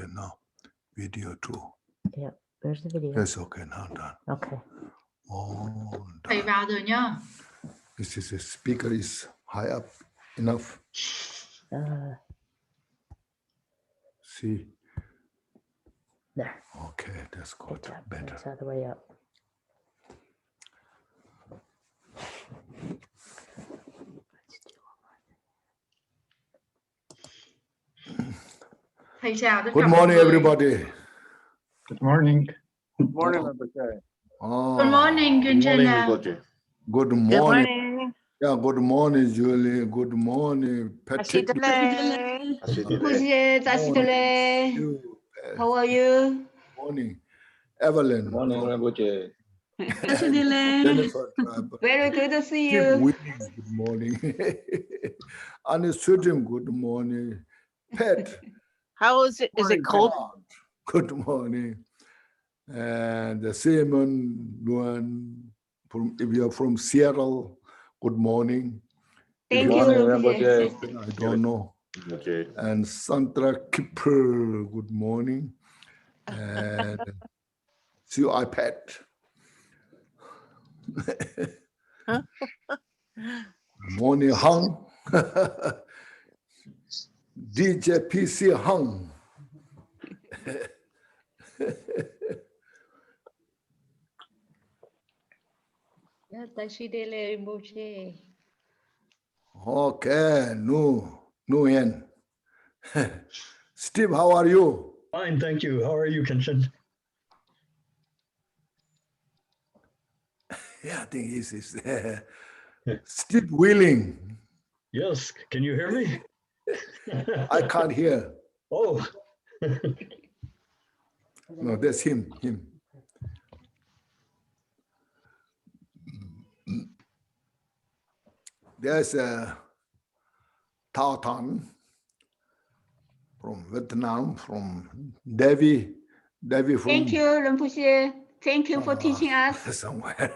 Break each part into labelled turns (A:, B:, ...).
A: okay now. Video too.
B: Yeah, there's the video.
A: That's okay now done.
B: Okay.
A: Oh,
C: Thầy
A: done.
C: vào rồi nhá.
A: This is a speaker is high up enough. See.
B: There.
A: Okay, that's good.
B: Good job.
A: Better.
B: It's all the way up.
C: Thầy chào tất cả
A: Good
C: mọi
A: morning,
C: người.
A: everybody.
D: Good morning.
E: Good morning, Rinpoche.
C: Good morning,
E: Good morning,
C: Kunjala.
E: Rinpoche.
A: Good morning. Yeah, good morning, Julie. Good morning, Patrick.
B: How are you?
A: Morning, Evelyn.
E: Good morning, Rinpoche.
A: Jennifer.
B: Very good to see
A: Steve
B: you.
A: Williams, good morning. Annie Sujim, good morning. Pat.
F: How is it? Is it cold?
A: Good morning. And Simon, Nguyen, if you're from Seattle, good morning.
B: Thank
E: Good
B: you.
E: morning, Rinpoche.
A: I don't know.
E: Rinpoche.
A: And Sandra Kipper, good morning. And see you, iPad. Morning, Hung. DJ PC Hung. Okay, Nguyen. Steve, how are you?
D: Fine, thank you. How are you, Kenshin?
A: Yeah, I think he's Steve Willing.
D: Yes, can you hear me?
A: I can't hear.
D: Oh,
A: No, that's him. There's Tao Tan from Vietnam, from Devi from
B: Thank you, Rinpoche. Thank you for teaching us.
A: somewhere.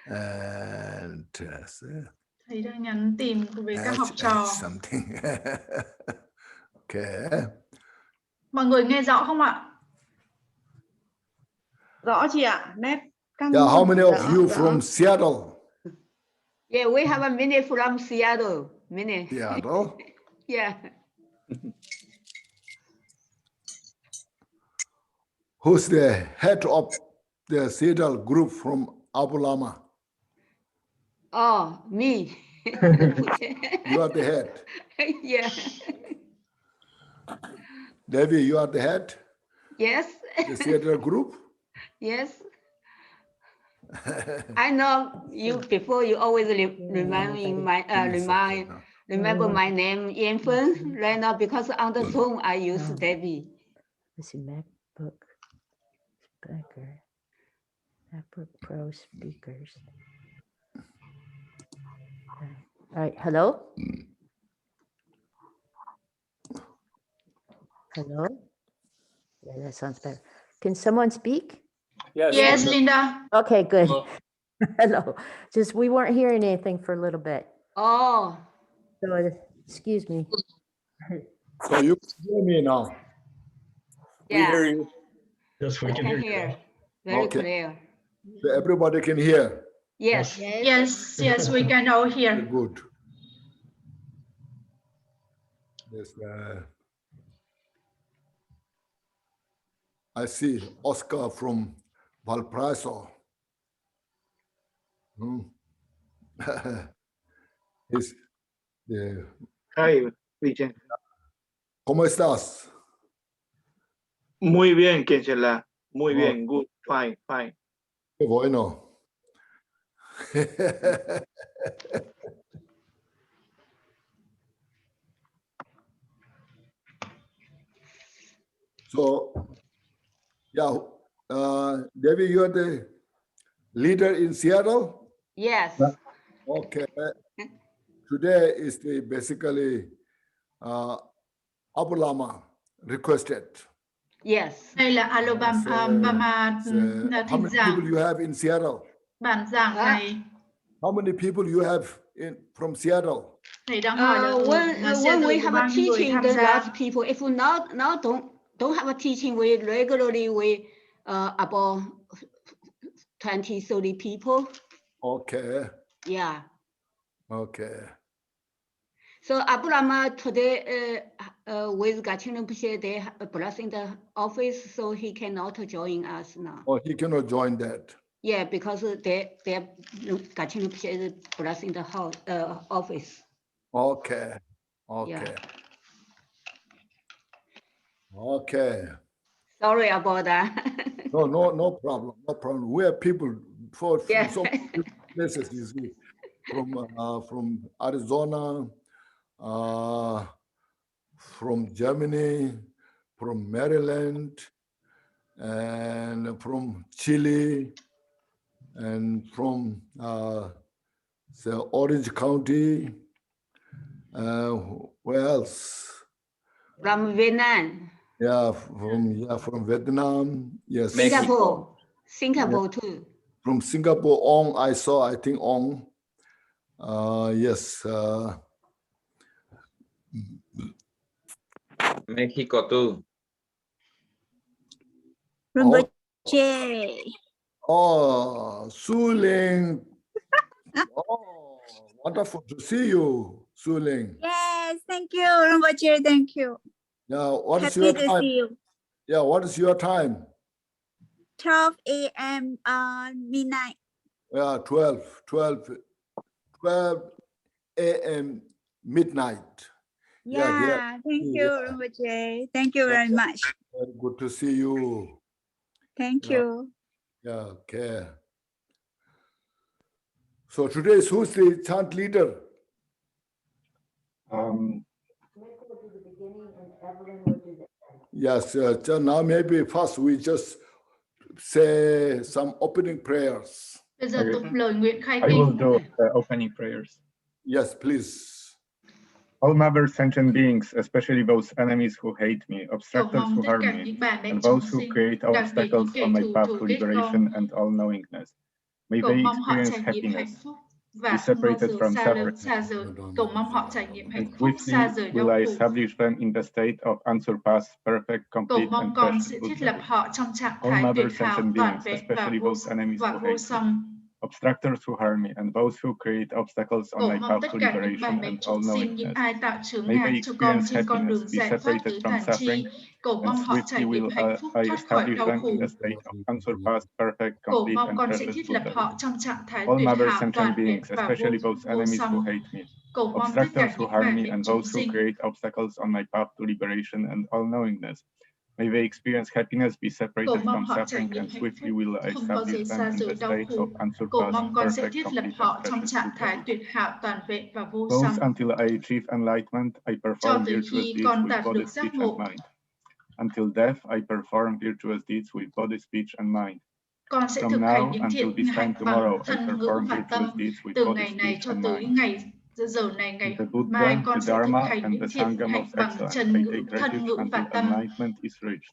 A: And
C: Thầy đang nhắn tin với các học trò.
A: something. Okay.
C: Mọi người nghe rõ không ạ?
F: Rõ chị ạ. Nét căng.
A: Yeah, how many of you
F: Rõ.
A: from Seattle?
B: Yeah, we have a minute from Seattle. Minute.
A: Seattle.
B: Yeah.
A: Who's the head of the Seattle group from Abu Lama?
B: Oh, me.
A: You are the head.
B: Yeah.
A: Devi, you are the head?
B: Yes.
A: The Seattle group?
B: Yes. I know you before. You always remember my name, Yen Fen. Right now, because on the phone I use Debbie. Let's see, MacBook speaker, MacBook Pro speakers. All right. Hello. Hello. Yeah, that sounds better. Can someone speak?
C: Yes, Linda.
B: Okay, good. Hello. Just we weren't hearing anything for a little bit. Oh. So excuse me.
A: So you can hear me now.
B: Yeah,
E: hear you.
D: yes, we
B: I
D: can
B: can
D: hear you.
B: hear. Very
A: Okay.
B: clear.
A: So everybody can hear.
B: Yes.
C: Yes, we can all
A: Very
C: hear.
A: good. Yes, I see Oscar from Valparaiso. He's the
G: Hi, Vichen.
A: ¿Cómo estás?
G: Muy bien, Kenshin. Muy
A: Oh.
G: bien, good, fine.
A: Qué bueno. So, yeah, Debbie, you are the leader in Seattle?
B: Yes.
A: Okay. Today is the basically Abu Lama requested.
B: Yes.
C: Đây là Alabama
A: So,
C: là
A: how
C: thỉnh
A: many
C: giảng.
A: people you have in Seattle?
C: Bản giảng này
A: How many people you have from Seattle.
C: Thầy đang hỏi là
B: when we have a teaching, there's lots of people. If we now don't have a teaching, we regularly about 20, 30 people.
A: Okay.
B: Yeah.
A: Okay.
B: So Abraham today with Gyaltshen Rinpoche, they blessing the office, so he cannot join us now.
A: Oh, he cannot join that.
B: Yeah, because they Gyaltshen Rinpoche is blessing the house office.
A: Okay. Okay.
B: Yeah.
A: Okay.
B: Sorry about that.
A: No problem. No problem. We have people from so many places, you see, from Arizona, from Germany, from Maryland, and from Chile, and from the Orange County. Where else?
B: From Vietnam.
A: Yeah, from Vietnam. Yes.
B: Singapore too.
A: From Singapore, Ong, I think Ong. Yes.
E: Mexico too.
H: Rinpoche.
A: Oh, Su Ling. Oh, wonderful to see you, Su Ling.
H: Yes, thank you, Rinpoche. Thank you.
A: Yeah, what is
H: Happy
A: your
H: to
A: time?
H: see you.
A: Yeah, what is your time?
H: 12 a.m. midnight.
A: Yeah, 12 a.m. midnight.
H: Yeah, thank you, Rinpoche. Thank you very much.
A: Very good to see you.
H: Thank you.
A: Yeah, okay. So today, who's the chant leader? Yes, now maybe first we just say some opening prayers.
C: Bây giờ tụng lời nguyện khai
D: I will
C: kinh.
D: do the opening prayers.
A: Yes, please.
D: All mother sentient beings, especially those enemies who hate me,
C: Cầu
D: obstructors
C: mong
D: who
C: tất
D: harm
C: cả
D: me,
C: những bà mẹ
D: and
C: chúng
D: those who
C: sinh,
D: create
C: đặc biệt
D: obstacles
C: những kẻ
D: on my
C: thù
D: path
C: thù
D: to
C: ghét
D: liberation
C: con.
D: and all-knowingness. May
C: Cầu
D: they
C: mong họ
D: experience
C: trải nghiệm hạnh
D: happiness,
C: phúc
D: be
C: và không bao
D: separated
C: giờ
D: from
C: xa
D: suffering,
C: rời. Cầu mong họ trải nghiệm hạnh
D: and
C: phúc xa
D: swiftly
C: rời đau
D: will I
C: khổ.
D: establish them in the state of unsurpassed, perfect,
C: Cầu
D: complete,
C: mong
D: and
C: con
D: precious
C: sẽ thiết
D: Buddha.
C: lập họ trong trạng
D: All
C: thái
D: mother
C: tuyệt hảo,
D: sentient
C: toàn
D: beings,
C: vẹn
D: especially those enemies who
C: và
D: hate
C: vô
D: me,
C: song.
D: obstructors who harm me, and those who create obstacles on
C: Cầu
D: my
C: mong
D: path
C: tất
D: to
C: cả những bà
D: liberation
C: mẹ
D: and
C: chúng sinh, những
D: all-knowingness.
C: ai tạo chướng
D: May
C: ngại
D: they
C: cho con
D: experience
C: trên con đường
D: happiness, be
C: giải thoát
D: separated
C: tứ
D: from
C: thản
D: suffering,
C: chi. Cầu
D: and
C: mong họ trải
D: swiftly
C: nghiệm
D: will
C: hạnh phúc
D: I
C: thoát khỏi
D: establish
C: đau
D: them
C: khổ.
D: in the state of unsurpassed, perfect,
C: Cầu
D: complete,
C: mong
D: and
C: con sẽ
D: precious
C: thiết lập
D: Buddha.
C: họ trong trạng thái
D: All
C: tuyệt
D: mother
C: hảo,
D: sentient
C: toàn vẹn
D: beings,
C: và
D: especially those
C: vô
D: enemies who
C: song.
D: hate me,
C: Cầu mong tất
D: obstructors
C: cả
D: who
C: những bà
D: harm me,
C: mẹ
D: and
C: chúng
D: those who
C: sinh,
D: create obstacles on my path to liberation and all-knowingness. May they experience happiness, be
C: cầu
D: separated
C: mong
D: from
C: họ trải
D: suffering,
C: nghiệm
D: and
C: hạnh
D: swiftly
C: phúc,
D: will I
C: không bao giờ
D: establish them
C: xa
D: in
C: rời
D: the
C: đau
D: state
C: khổ.
D: of
C: Cầu
D: unsurpassed,
C: mong con sẽ
D: perfect,
C: thiết lập
D: complete,
C: họ
D: and
C: trong
D: precious
C: trạng
D: Buddha.
C: thái tuyệt hảo, toàn vẹn và vô
D: Both
C: song.
D: until I achieve enlightenment, I
C: Cho
D: perform
C: tới
D: virtuous
C: khi
D: deeds
C: con
D: with
C: đạt
D: body,
C: được giác
D: speech, and
C: ngộ,
D: mind. Until death, I perform virtuous deeds with body, speech, and mind.
C: con sẽ
D: From
C: thực hành
D: now
C: những
D: until
C: thiện
D: this time
C: hạnh
D: tomorrow,
C: bằng
D: I
C: thân ngữ
D: perform
C: và
D: virtuous
C: tâm.
D: deeds with
C: Từ
D: body,
C: ngày này
D: speech,
C: cho
D: and
C: tới
D: mind.
C: ngày giờ này,
D: In
C: ngày
D: the Buddha,
C: mai,
D: the
C: con sẽ thực
D: Dharma,
C: hành
D: and
C: những
D: the
C: thiện
D: Sangha
C: hạnh
D: most
C: bằng
D: excellent,
C: chân
D: I
C: ngữ,
D: take
C: thân
D: refuge
C: ngữ
D: until
C: và tâm.
D: enlightenment is reached.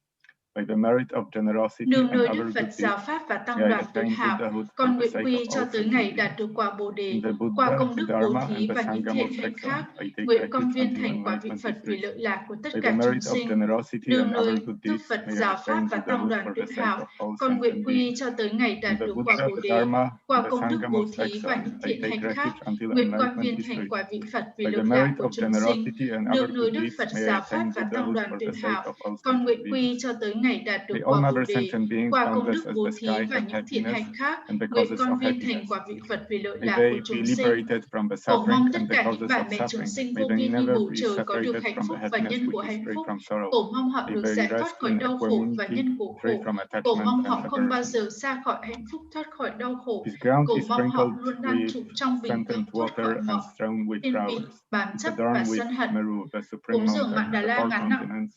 D: By the merit of generosity
C: Nương
D: and
C: nơi
D: other
C: Đức
D: good
C: Phật,
D: deeds,
C: giáo pháp và tăng
D: may I
C: đoàn tuyệt
D: attain
C: hảo,
D: Buddhahood
C: con
D: for the
C: nguyện
D: sake
C: quy
D: of
C: cho
D: all
C: tới
D: sentient
C: ngày
D: beings.
C: đạt được quả Bồ Đề.
D: In the
C: Qua
D: Buddha,
C: công
D: the
C: đức bố
D: Dharma,
C: thí
D: and the
C: và những
D: Sangha
C: thiện
D: most
C: hạnh khác,
D: excellent, I take
C: nguyện con
D: refuge
C: viên
D: until
C: thành quả vị
D: enlightenment
C: Phật
D: is
C: vì
D: reached.
C: lợi lạc của tất
D: By the
C: cả chúng
D: merit of
C: sinh.
D: generosity
C: Nương
D: and other
C: nơi
D: good
C: Đức
D: deeds,
C: Phật,
D: may I
C: giáo pháp
D: attain
C: và tăng
D: Buddhahood
C: đoàn
D: for
C: tuyệt
D: the sake
C: hảo,
D: of all
C: con nguyện
D: sentient
C: quy
D: beings.
C: cho tới ngày
D: In
C: đạt
D: the
C: được quả
D: Buddha,
C: Bồ
D: the
C: Đề.
D: Dharma,
C: Qua
D: and the
C: công đức
D: Sangha
C: bố
D: most
C: thí và
D: excellent,
C: những
D: I
C: thiện
D: take
C: hạnh khác,
D: refuge until
C: nguyện con
D: enlightenment
C: viên
D: is
C: thành
D: reached.
C: quả vị Phật vì
D: By the
C: lợi lạc
D: merit
C: của
D: of
C: chúng sinh.
D: generosity and other
C: Nương nơi
D: good
C: Đức
D: deeds,
C: Phật,
D: may I
C: giáo pháp
D: attain
C: và tăng
D: Buddhahood
C: đoàn
D: for
C: tuyệt
D: the sake
C: hảo,
D: of all
C: con nguyện
D: sentient
C: quy
D: beings.
C: cho tới ngày đạt được
D: May
C: quả
D: all
C: Bồ
D: mother
C: Đề.
D: sentient beings,
C: Qua công
D: boundless
C: đức
D: as
C: bố
D: the
C: thí
D: sky,
C: và
D: have
C: những thiện
D: happiness
C: hạnh khác,
D: and the
C: nguyện
D: causes
C: con
D: of
C: viên thành
D: happiness.
C: quả vị Phật vì lợi
D: May
C: lạc
D: they
C: của
D: be
C: chúng sinh.
D: liberated from the
C: Cầu
D: suffering
C: mong tất
D: and the
C: cả những
D: causes
C: bà
D: of
C: mẹ chúng
D: suffering.
C: sinh
D: May
C: vô
D: they
C: biên như
D: never
C: bầu
D: be
C: trời có được
D: separated
C: hạnh
D: from
C: phúc
D: the
C: và
D: happiness
C: nhân của
D: which is
C: hạnh
D: free
C: phúc.
D: from sorrow.
C: Cầu mong họ
D: May
C: được
D: they
C: giải thoát
D: rest
C: khỏi
D: in
C: đau khổ và
D: equanimity,
C: nhân của
D: free
C: khổ.
D: from
C: Cầu
D: attachment
C: mong
D: and
C: họ không bao
D: aversion.
C: giờ xa khỏi hạnh phúc, thoát khỏi đau khổ.
D: This ground
C: Cầu
D: is
C: mong họ
D: sprinkled
C: luôn đang
D: with
C: trụ trong bình tâm,
D: scented
C: thoát khỏi
D: water and
C: mọi
D: strewn with
C: thiên vị,
D: flowers.
C: bám
D: It's
C: chấp và
D: adorned with
C: sân hận.
D: Meru, the supreme
C: Cúng dường
D: mountain,
C: Mạn Đà
D: the
C: La
D: four
C: ngắn nặng.
D: continents,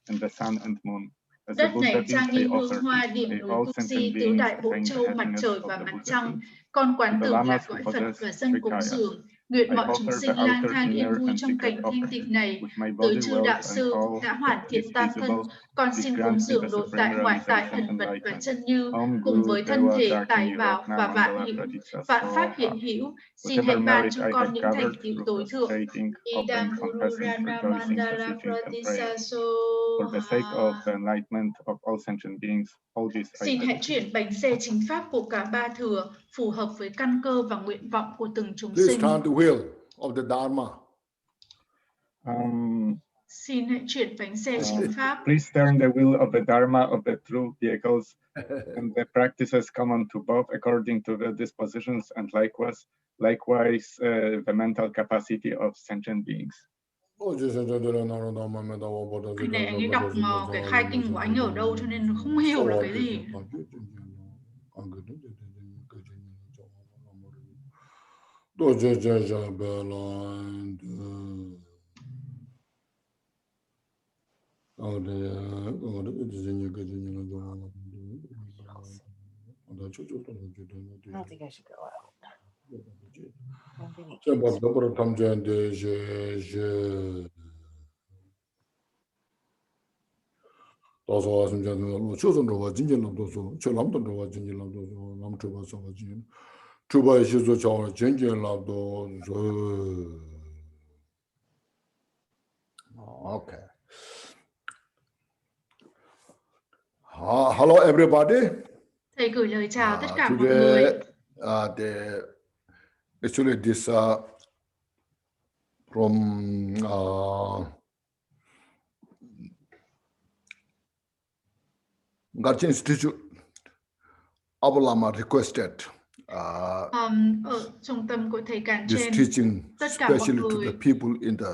D: and the sun and moon. As the
C: Đất
D: Buddha
C: này
D: is,
C: trang
D: I
C: nghiêm hương
D: offer
C: hoa,
D: thee.
C: điểm
D: May
C: núi
D: all
C: Tu
D: sentient
C: Si, tứ
D: beings
C: đại bộ
D: attain the
C: châu, mặt
D: happiness
C: trời
D: of
C: và
D: the
C: mặt
D: Buddhahood.
C: trăng. Con quán
D: And the
C: tưởng lạc
D: lamas who
C: cõi Phật
D: possess
C: và dân cúng
D: Trikaya.
C: dường. Nguyện mọi
D: I
C: chúng
D: offer
C: sinh
D: the
C: lang
D: outer,
C: thang yên
D: inner,
C: vui
D: and
C: trong cảnh
D: secret
C: thanh
D: offering,
C: tịnh này.
D: which my
C: Tới
D: body,
C: chư
D: world,
C: đạo
D: and
C: sư
D: all
C: đã hoàn
D: that
C: thiện
D: is
C: tam thân,
D: visible,
C: con
D: please
C: xin cúng
D: grant me
C: dường
D: the
C: nội
D: supreme
C: tại ngoại tại
D: realization
C: thần
D: and
C: vật và
D: enlightenment.
C: chân như,
D: Om
C: cùng
D: Guru
C: với thân
D: Deva
C: thể
D: Darshini
C: tải vào
D: Ratna
C: và vạn
D: Mangala
C: hữu,
D: Praditya
C: vạn pháp
D: Soha.
C: hiện hữu. Xin
D: Whatever
C: hãy ban
D: merit
C: cho
D: I
C: con
D: have
C: những thành
D: gathered
C: tựu
D: through
C: tối thượng.
D: prostrating,
C: Idam
D: offering,
C: Guru
D: confessing,
C: Rana
D: rejoicing,
C: Mandala
D: beseeching, and praying.
C: Pratisa
D: For the sake of
C: Soha.
D: the enlightenment of all sentient beings, all this I
C: Xin hãy
D: meditate.
C: chuyển bánh xe chính pháp của cả ba thừa phù hợp với căn cơ và nguyện vọng của từng chúng
A: Please
C: sinh.
A: turn the wheel of the Dharma.
C: Xin hãy chuyển bánh xe chính pháp.
D: Please turn the wheel of the Dharma of the true vehicles and the practices common to both according to the dispositions and likewise the mental capacity of sentient beings.
C: Cái này anh ấy đọc cái khai kinh của anh ở đâu cho nên không hiểu là cái gì.
B: I don't think I should go out.
A: Okay. Hello, everybody.
C: Thầy gửi lời chào tất cả mọi người.
A: Actually, this from Gyaltshen Institute, Avalama requested
C: Ở trung tâm của thầy Càn
A: this
C: trên,
A: teaching,
C: tất cả mọi
A: especially to
C: người
A: the people in the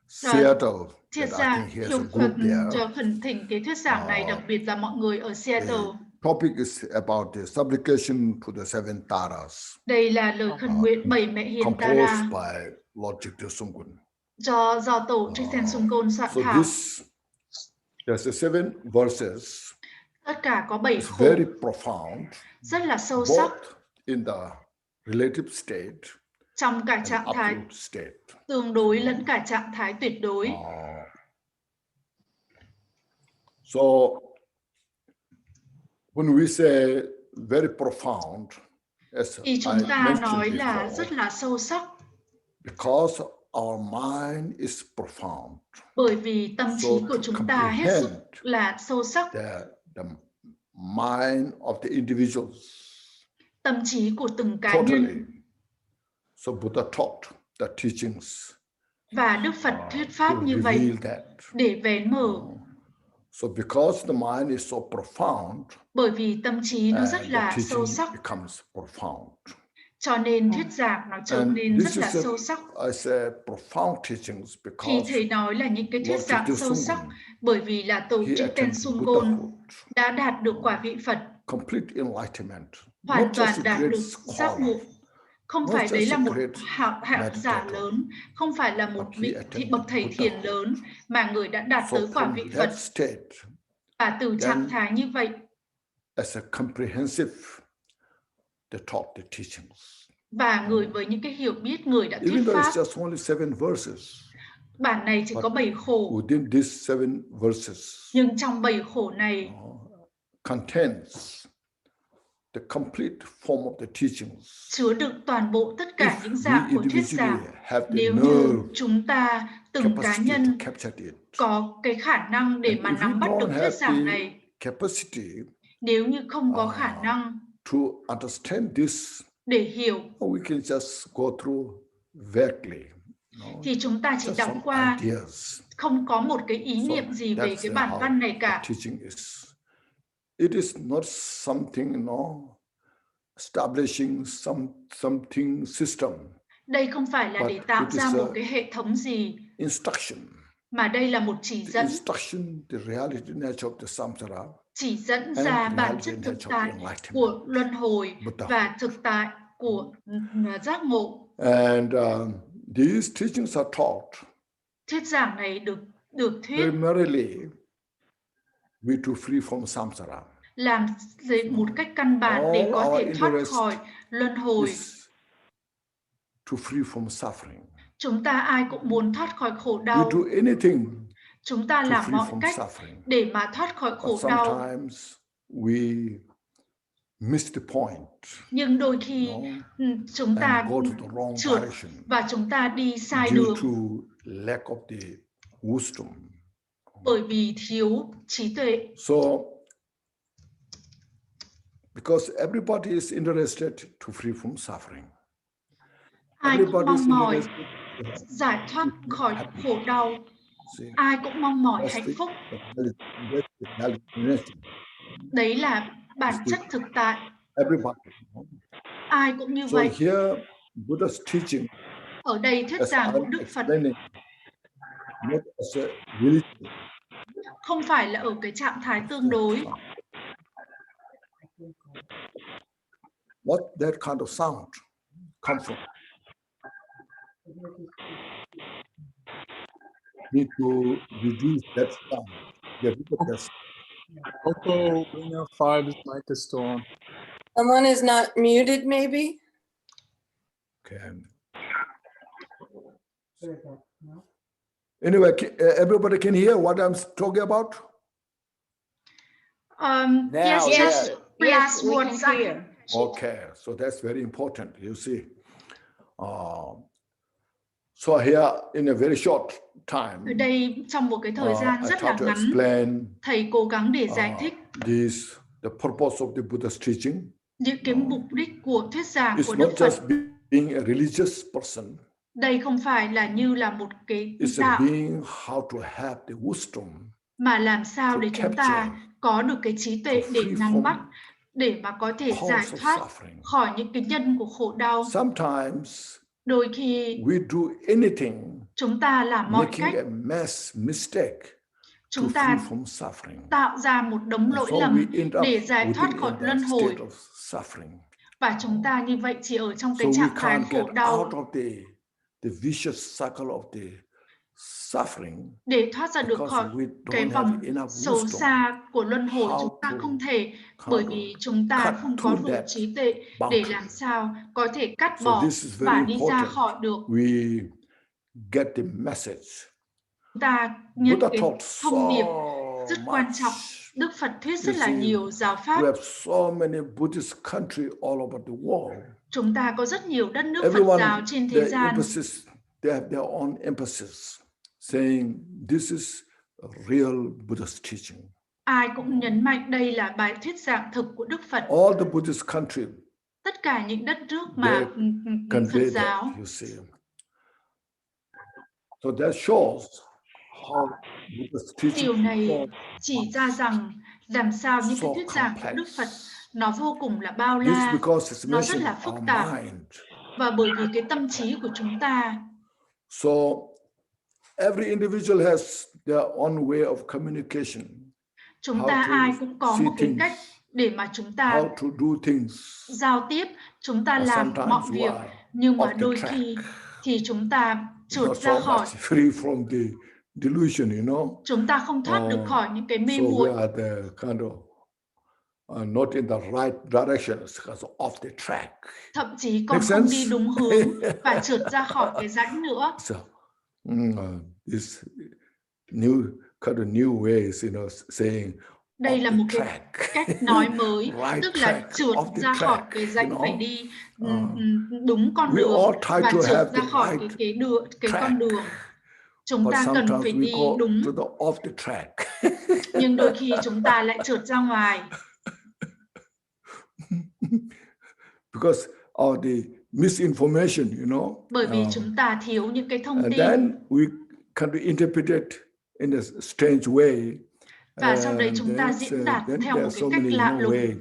A: Seattle.
C: triết
A: That I
C: gia
A: think he has
C: yêu
A: a group there.
C: cho khẩn thỉnh cái thuyết giảng này, đặc biệt là mọi người ở Seattle.
A: Topic is about the supplication to the seven Taras.
C: Đây là lời khẩn nguyện 7 mẹ hiền
A: composed
C: Tara
A: by Lord Jigte Sungkun.
C: do tổ Jigten Sungkun soạn
A: So
C: thảo.
A: there's 7 verses.
C: Tất cả có 7
A: It's
C: khổ,
A: very profound,
C: rất là sâu sắc
A: both in the relative state
C: trong cả
A: and
C: trạng thái
A: absolute state.
C: tương đối lẫn cả trạng thái tuyệt đối.
A: So when we say very profound, as
C: Thì chúng
A: I
C: ta
A: mentioned
C: nói là
A: before,
C: rất là sâu sắc,
A: because our mind is profound.
C: bởi vì tâm trí
A: So
C: của
A: to
C: chúng ta hết sức
A: comprehend
C: là sâu sắc.
A: the mind of the individuals
C: Tâm trí của từng cá
A: totally.
C: nhân.
A: So Buddha taught the teachings
C: Và Đức Phật thuyết pháp như vậy
A: reveal that.
C: để vén mở.
A: So because the mind is so profound,
C: Bởi vì tâm trí nó rất
A: the
C: là
A: teaching
C: sâu sắc,
A: becomes profound.
C: cho nên thuyết giảng nó trở
A: And
C: nên
A: this
C: rất là
A: is
C: sâu sắc.
A: I say profound teachings
C: Thì
A: because
C: thầy nói là những cái thuyết
A: Lord
C: giảng
A: Jigte
C: sâu sắc,
A: Sungkun,
C: bởi vì là tổ
A: he
C: Jigten
A: attained
C: Sungkun
A: Buddhahood,
C: đã đạt được quả vị Phật,
A: complete enlightenment,
C: hoàn
A: not just
C: toàn
A: a
C: đạt
A: great
C: được giác
A: scholar,
C: ngộ. Không
A: not
C: phải đấy
A: just
C: là
A: a
C: một
A: great
C: hạng giả
A: meditator,
C: lớn, không phải là một
A: but he
C: vị
A: attained
C: bậc thầy thiền
A: Buddhahood.
C: lớn, mà người đã đạt
A: So
C: tới quả
A: from
C: vị
A: that
C: Phật.
A: state,
C: Và từ trạng
A: then
C: thái như vậy,
A: as a comprehensive, they taught the teachings.
C: và người với những cái hiểu biết, người đã thuyết
A: Even though
C: pháp.
A: it's just only 7 verses,
C: Bản này chỉ có 7 khổ,
A: within these 7 verses,
C: nhưng trong 7 khổ này
A: contains the complete form of the teachings.
C: chứa đựng toàn bộ tất cả những
A: If
C: dạng
A: we
C: của thuyết
A: individually
C: giảng.
A: have the
C: Nếu như
A: nerve
C: chúng ta, từng cá
A: capacity to
C: nhân
A: capture it,
C: có cái khả năng để
A: and
C: mà
A: if we
C: nắm bắt được
A: don't
C: thuyết
A: have
C: giảng
A: the
C: này,
A: capacity
C: nếu như không có khả năng
A: to understand this,
C: để hiểu,
A: we can just go through vaguely.
C: thì chúng ta chỉ
A: Just
C: đọc
A: some
C: qua,
A: ideas.
C: không có một cái ý niệm gì về cái bản văn này cả.
A: Teaching is. It is not something, establishing something system.
C: Đây không phải là để tạo ra một cái hệ thống gì,
A: instruction,
C: mà đây là một chỉ dẫn.
A: Instruction, the reality nature of the samsara,
C: chỉ dẫn ra bản chất thực tại của luân hồi và thực tại của giác ngộ.
A: And these teachings are taught.
C: Thuyết giảng này được thuyết
A: primarily we to free from samsara.
C: Làm một cách căn bản để có thể thoát khỏi luân hồi.
A: to free from suffering.
C: Chúng ta ai cũng muốn thoát khỏi khổ
A: We
C: đau.
A: do anything
C: Chúng ta
A: to
C: làm
A: free
C: mọi
A: from
C: cách
A: suffering.
C: để mà thoát khỏi
A: But
C: khổ đau.
A: sometimes we miss the point.
C: Nhưng đôi khi chúng ta
A: And go to the wrong
C: trượt
A: direction
C: và chúng ta đi sai
A: due
C: đường
A: to lack of the wisdom.
C: bởi vì thiếu trí tuệ.
A: So, because everybody is interested to free from suffering.
C: Ai cũng
A: Everybody is
C: mong mỏi
A: interested.
C: giải thoát khỏi khổ đau.
A: See,
C: Ai cũng mong mỏi
A: that's
C: hạnh
A: the-
C: phúc.
A: that's the reality.
C: Đấy là bản chất thực tại.
A: Everybody.
C: Ai cũng như
A: So
C: vậy.
A: here, Buddha's teaching,
C: Ở đây thuyết
A: as
C: giảng của
A: I'm
C: Đức Phật
A: explaining, not as a religion.
C: không phải là ở cái trạng thái tương đối.
A: What that kind of sound come from? Need to reduce that sound. Get rid of that sound.
E: Also, Winner 5 mic is still on.
I: Someone is not muted, maybe?
A: Okay. Anyway, everybody can hear what I'm talking about?
C: Yes,
E: Now,
C: just
E: yeah.
C: please
B: we
C: one
B: can
C: second.
B: hear.
A: Okay, so that's very important, you see. So here, in a very short time,
C: Ở đây trong một cái thời gian
A: I
C: rất là
A: try to
C: ngắn,
A: explain
C: thầy cố gắng để giải thích
A: the purpose of the Buddha's teaching.
C: những cái mục đích của thuyết giảng của
A: It's
C: Đức
A: not
C: Phật.
A: just being a religious person.
C: Đây không phải là như là một cái
A: It's
C: đạo,
A: being how to have the wisdom
C: mà làm sao
A: to
C: để chúng ta
A: capture,
C: có được cái trí tuệ
A: to
C: để
A: free
C: nắm
A: from
C: bắt, để mà có thể giải
A: cause of
C: thoát
A: suffering.
C: khỏi những cái nhân của khổ đau.
A: Sometimes
C: Đôi khi
A: we do anything,
C: chúng ta làm mọi
A: making
C: cách,
A: a mass mistake to
C: chúng
A: free
C: ta
A: from suffering.
C: tạo ra một đống
A: And
C: lỗi
A: so
C: lầm
A: we end up
C: để giải thoát
A: within
C: khỏi
A: in
C: luân
A: that
C: hồi.
A: state of suffering.
C: Và chúng ta như vậy chỉ ở trong
A: So
C: cái
A: we
C: trạng thái
A: can't
C: khổ
A: get
C: đau.
A: out of the vicious cycle of the suffering
C: Để thoát ra được
A: because
C: khỏi
A: we
C: cái
A: don't
C: vòng
A: have enough
C: xấu
A: wisdom
C: xa của luân hồi,
A: how
C: chúng ta
A: to
C: không thể,
A: kind
C: bởi
A: of
C: vì chúng ta
A: cut
C: không có
A: through
C: đủ
A: that
C: trí tuệ để
A: boundary.
C: làm sao có thể cắt
A: So
C: bỏ
A: this is
C: và
A: very
C: đi ra
A: important.
C: khỏi được.
A: We get the message.
C: Chúng ta nhận
A: Buddha
C: cái
A: taught
C: thông điệp
A: so
C: rất quan trọng.
A: much.
C: Đức Phật thuyết
A: You
C: rất là
A: see,
C: nhiều giáo
A: We
C: pháp.
A: have so many Buddhist countries all over the world.
C: Chúng ta có rất nhiều đất nước Phật giáo trên thế
A: their
C: gian.
A: emphasis, they have their own emphasis, saying this is a real Buddhist teaching.
C: Ai cũng nhấn mạnh đây là bài thuyết giảng thực của Đức Phật.
A: All the Buddhist countries,
C: Tất cả những đất nước mà Phật
A: convey
C: giáo.
A: that, you see. So that shows how Buddhist teaching
C: Điều này
A: is
C: chỉ ra rằng làm sao những cái
A: so
C: thuyết giảng của Đức
A: complex.
C: Phật nó vô cùng là bao
A: This
C: la,
A: because it's
C: nó rất là
A: mentioned
C: phức
A: our
C: tạp.
A: mind.
C: Và bởi vì cái tâm trí của chúng ta,
A: So every individual has their own way of communication.
C: chúng
A: How
C: ta
A: to
C: ai cũng có
A: see
C: một cái
A: things,
C: cách để mà chúng ta
A: how to do things.
C: giao tiếp, chúng ta
A: But
C: làm
A: sometimes
C: mọi
A: we
C: việc,
A: are
C: nhưng mà
A: off the
C: đôi
A: track.
C: khi thì chúng ta trượt
A: Not
C: ra
A: so
C: khỏi,
A: much free from the delusion, you know.
C: chúng ta không thoát được khỏi những cái mê
A: So we
C: muội.
A: are the kind of not in the right direction, because off the track.
C: Thậm chí còn
A: Make
C: không
A: sense?
C: đi đúng hướng và trượt ra khỏi cái rãnh nữa.
A: So this new kind of new ways, you know, saying
C: Đây
A: off
C: là
A: the
C: một cái
A: track.
C: cách nói mới,
A: Right
C: tức là
A: track,
C: trượt
A: off the
C: ra khỏi
A: track,
C: cái rãnh,
A: you know.
C: phải đi đúng con
A: We
C: đường
A: all try
C: và
A: to
C: trượt
A: have
C: ra
A: the
C: khỏi
A: right
C: cái con
A: track.
C: đường. Chúng
A: But
C: ta cần
A: sometimes
C: phải
A: we
C: đi
A: go
C: đúng,
A: to the off the track.
C: nhưng đôi khi chúng ta lại trượt ra ngoài.
A: Because of the misinformation, you know.
C: Bởi vì chúng ta thiếu những cái thông
A: And
C: tin.
A: then we can interpret it in a strange way.
C: Và sau đấy chúng ta
A: then
C: diễn đạt
A: then
C: theo
A: there
C: một
A: are
C: cái
A: so
C: cách
A: many,
C: lạ
A: you know,
C: lùng.
A: way.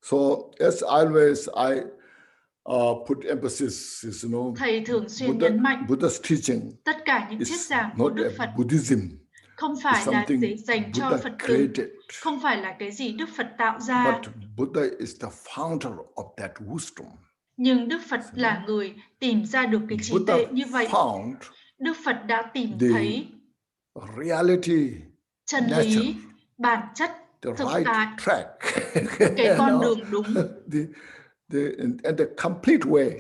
A: So as always, I put emphasis, you know,
C: Thầy thường xuyên nhấn mạnh
A: Buddha's teaching
C: tất cả những thuyết
A: is
C: giảng của
A: not
C: Đức
A: a
C: Phật
A: Buddhism.
C: không phải là
A: something
C: để dành cho
A: Buddha
C: Phật tử,
A: created.
C: không phải là cái gì Đức Phật tạo ra.
A: But Buddha is the founder of that wisdom.
C: Nhưng Đức Phật là người tìm ra được cái trí
A: Buddha
C: tuệ như vậy.
A: found
C: Đức Phật đã tìm
A: the
C: thấy
A: reality,
C: chân
A: nature,
C: lý, bản chất,
A: the
C: thực
A: right
C: tại,
A: track,
C: cái con
A: you know,
C: đường đúng
A: and the complete way.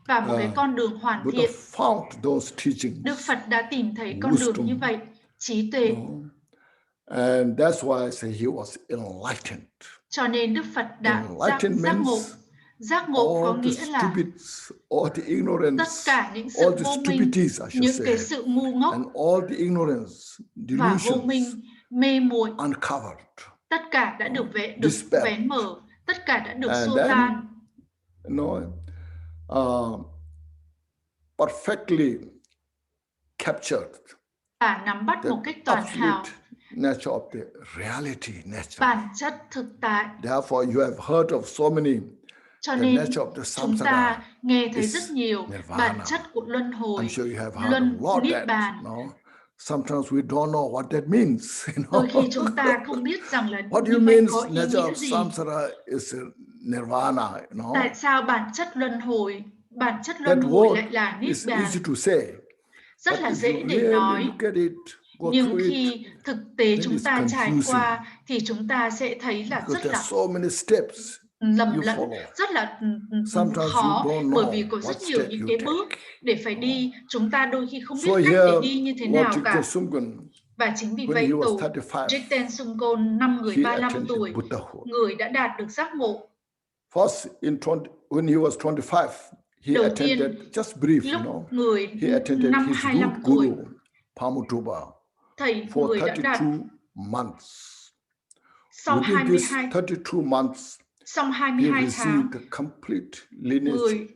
C: và một cái con đường hoàn
A: Buddha
C: thiện.
A: found those teachings.
C: Đức Phật đã tìm thấy con đường như vậy, trí tuệ.
A: And that's why I say he was enlightened.
C: Cho nên Đức Phật đã giác ngộ. Giác ngộ có nghĩa là tất cả những sự vô minh, những cái sự ngu ngốc và vô minh, mê muội, tất cả đã được vén mở, tất cả đã được xua tan.
A: Perfectly captured.
C: Và nắm bắt một cách toàn hảo
A: nature of the reality nature.
C: Bản chất thực tại.
A: Therefore, you have heard of so many.
C: Cho nên chúng ta nghe thấy rất nhiều bản chất của luân hồi, niết bàn.
A: Sometimes we don't know what that means.
C: Đôi khi chúng ta không biết rằng là
A: what do you mean nature of samsara is nirvana?
C: Tại sao bản chất luân hồi lại là niết bàn? Rất là dễ để nói. Nhưng khi thực tế chúng ta trải qua thì chúng ta sẽ thấy là rất là lầm lẫn, rất là khó, bởi vì có rất nhiều những cái bước để phải đi, chúng ta đôi khi không biết cách để đi như thế nào cả. Và chính vì vậy tổ Jigten Sungkon năm người 35 tuổi, người đã đạt được giác ngộ.
A: When he was 25, he
C: đầu
A: attended,
C: tiên,
A: just brief,
C: lúc người năm 25 tuổi, thầy người đã đạt sau 22
A: months,
C: trong 22 tháng, người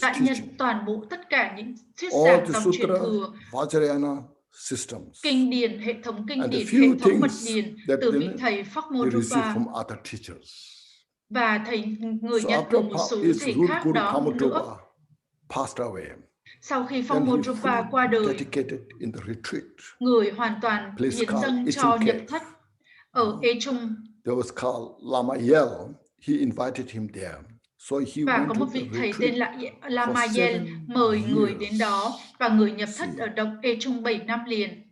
C: đã nhận toàn bộ tất cả những thuyết giảng dòng truyền thừa, kinh điển, hệ thống kinh điển, hệ thống mật điển từ vị thầy Phác Môn Rupa. Và thầy người nhận từ một số thầy khác đó nữa. Sau khi Phác Môn Rupa qua đời, người hoàn toàn hiến dâng cho nhập thất ở Ê Trung. Và có một vị thầy tên là Lama Yel mời người đến đó, và người nhập thất ở động Ê Trung 7 năm liền.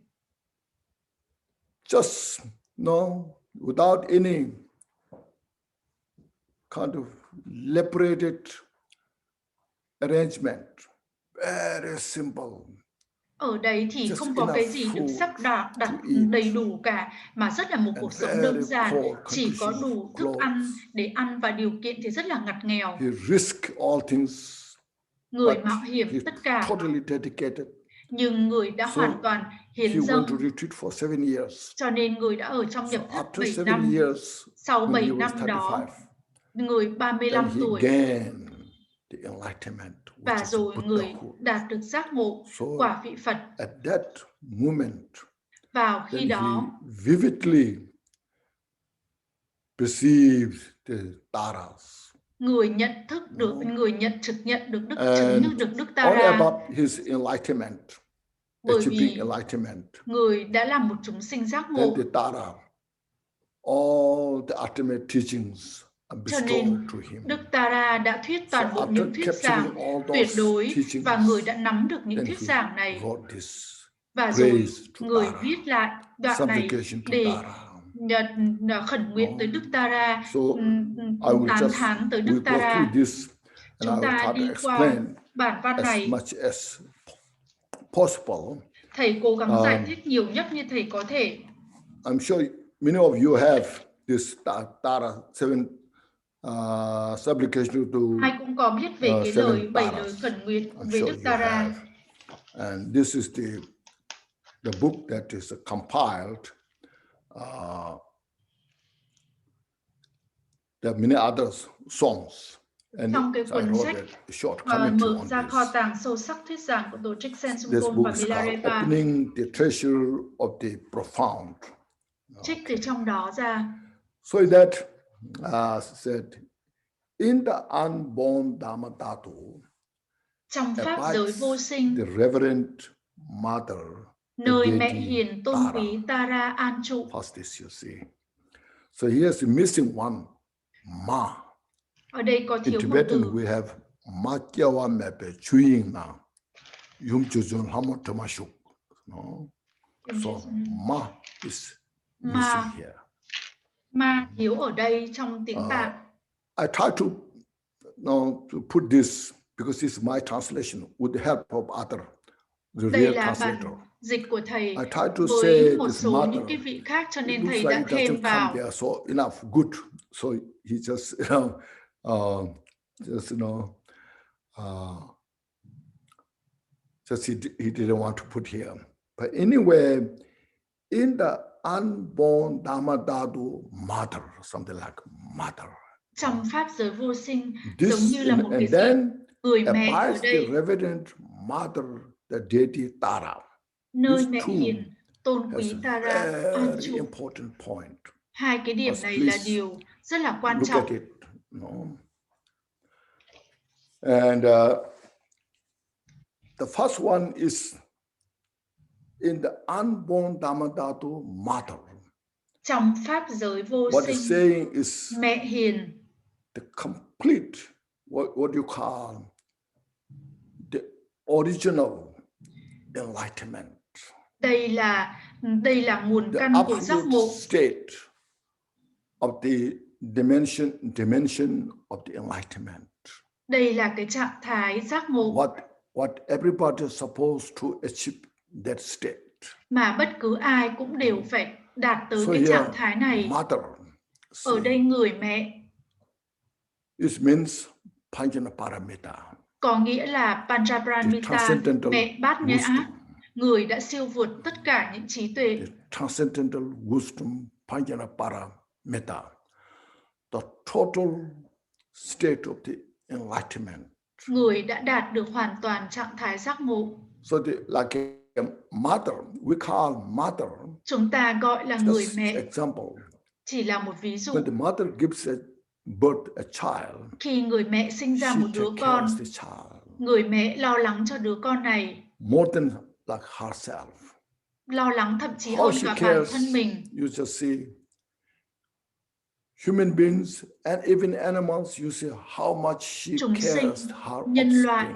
A: Just without any kind of elaborated arrangement, very simple.
C: Ở đấy thì không có cái gì được sắp đặt đầy đủ cả, mà rất là một cuộc sống đơn giản, chỉ có đủ thức ăn để ăn và điều kiện thì rất là ngặt nghèo. Người mạo hiểm tất cả, nhưng người đã hoàn toàn hiến dâng. Cho nên người đã ở trong nhập thất 7 năm. Sau 7 năm đó, người 35 tuổi. Và rồi người đạt được giác ngộ quả vị Phật. Vào khi đó, người nhận thức được, người trực nhận được đức chứng, được Đức Tara. Bởi vì người đã là một chúng sinh giác ngộ. Cho nên Đức Tara đã thuyết toàn bộ những thuyết giảng tuyệt đối, và người đã nắm được những thuyết giảng này. Và rồi người viết lại đoạn này để khẩn nguyện tới Đức Tara, tán thán tới Đức Tara. Chúng ta đi qua bản văn này. Thầy cố gắng giải thích nhiều nhất như thầy có thể.
A: I'm sure many of you have this Tara 7 supplication to.
C: Ai cũng có biết về cái lời 7 lời khẩn nguyện về Đức Tara.
A: And this is the book that is compiled. There are many other songs.
C: Trong cái cuốn sách mở ra kho tàng sâu sắc thuyết giảng của tổ chức Sensumkon và Milarepa.
A: Opening the treasure of the profound.
C: Trích từ trong đó ra.
A: So that said, in the unborn Dhamma Dhatu,
C: trong pháp giới vô sinh,
A: the Reverend Mother,
C: nơi mẹ hiền Tôn Quý Tara an trụ.
A: So here's missing one, ma.
C: Ở đây có thiếu
A: một từ. In Tibetan we have ma kyawa mepe chuying na, yum chuzun hamot tamashuk. So ma is missing here.
C: Ma thiếu ở đây trong tiếng Tạng.
A: I try to put this because this is my translation with the help of other, the
C: Đây
A: real
C: là
A: translator.
C: bản dịch của thầy
A: I try to
C: với
A: say
C: một
A: this
C: số
A: matter.
C: những cái vị khác, cho
A: It
C: nên
A: looks
C: thầy
A: like
C: đã
A: it
C: thêm
A: doesn't come
C: vào.
A: there so enough good. So he just, he didn't want to put here. But anyway, in the unborn Dhammadhatu mother, something like mother.
C: Trong pháp giới vô sinh giống như là một cái gì người mẹ ở
A: abides the
C: đây,
A: reverend mother, the deity Tara.
C: nơi
A: This
C: mẹ
A: too
C: hiền Tôn Quý Tara an
A: very
C: trụ.
A: important point.
C: Hai cái điểm này là điều rất là quan
A: Look
C: trọng.
A: at it. No? And the first one is in the unborn Dhammadhatu mother.
C: Trong pháp giới vô
A: What it's
C: sinh,
A: saying is
C: mẹ hiền,
A: the complete, what you call the original enlightenment.
C: Đây là nguồn căn của giác
A: absolute
C: ngộ.
A: state of the dimension of the enlightenment.
C: Đây là cái trạng thái giác ngộ
A: What everybody is supposed to achieve that state.
C: mà bất cứ ai cũng đều phải đạt tới
A: So
C: cái
A: here,
C: trạng thái này.
A: mother,
C: Ở đây người mẹ
A: it means Panchanaparamita,
C: có nghĩa là Panchaparamita, mẹ bát nhã, người đã siêu vượt tất cả những trí tuệ.
A: the transcendental wisdom, Panchanaparamita, the total state of the enlightenment.
C: Người đã đạt được hoàn toàn trạng thái giác ngộ.
A: So like a mother, we call mother.
C: Chúng ta gọi là người mẹ.
A: Example.
C: Chỉ là một ví dụ.
A: When the mother gives birth a child,
C: khi người mẹ sinh ra một đứa con, người mẹ lo lắng cho đứa con này.
A: More than like herself.
C: Lo lắng thậm chí hơn cả bản thân mình.
A: You just see human beings and even animals, you see how much she
C: Chúng
A: cares
C: sinh,
A: her
C: nhân loại,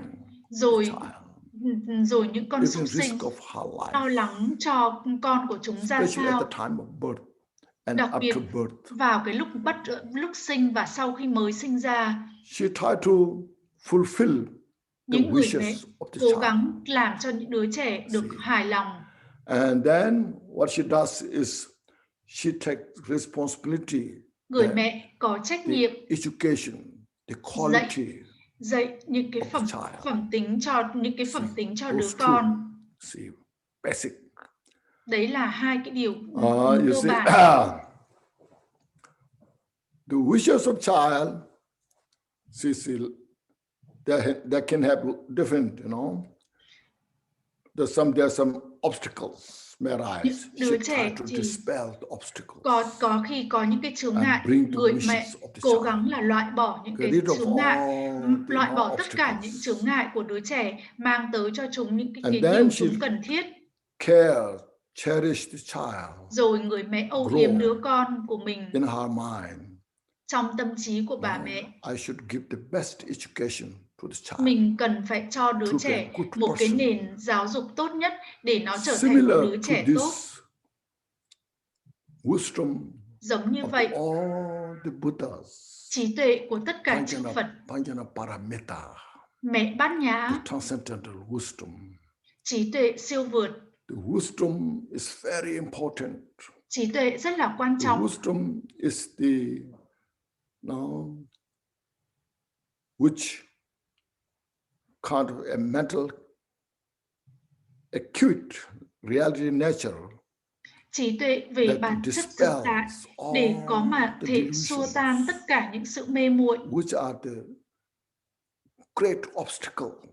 A: offspring,
C: rồi những con súc sinh lo lắng cho con của chúng ra sao.
A: At the time of birth and
C: đặc biệt
A: after birth.
C: Vào cái lúc sinh và sau khi mới sinh ra.
A: She tried to fulfill
C: những người mẹ cố gắng làm cho những đứa trẻ được hài lòng.
A: And then what she does is she takes responsibility.
C: Người mẹ có trách nhiệm
A: education, the quality,
C: dạy những cái phẩm tính cho đứa con.
A: Basic.
C: Đấy là hai cái điều cơ bản.
A: The wishes of child, they can have different, There's some obstacles may arise.
C: Đứa trẻ
A: chỉ
C: có khi có những cái chướng ngại, người mẹ cố gắng là loại bỏ những cái chướng ngại, loại bỏ tất cả những chướng ngại của đứa trẻ, mang tới cho chúng những cái điều chúng cần thiết.
A: Cherish the child.
C: Rồi người mẹ âu yếm đứa con của mình
A: in her mind.
C: Trong tâm trí của bà mẹ.
A: I should give the best education to the child.
C: Mình cần phải cho đứa trẻ một cái nền giáo dục tốt nhất để nó trở thành một đứa trẻ tốt.
A: Wisdom
C: giống như vậy, trí tuệ của tất cả chư Phật, mẹ bát nhã, trí tuệ siêu vượt.
A: The wisdom is very important.
C: Trí tuệ rất là quan trọng.
A: The wisdom is the which kind of a mental acute reality nature.
C: Trí tuệ về bản chất thực tại để có mà thể xua tan tất cả những sự mê muội.
A: Which are the great obstacle.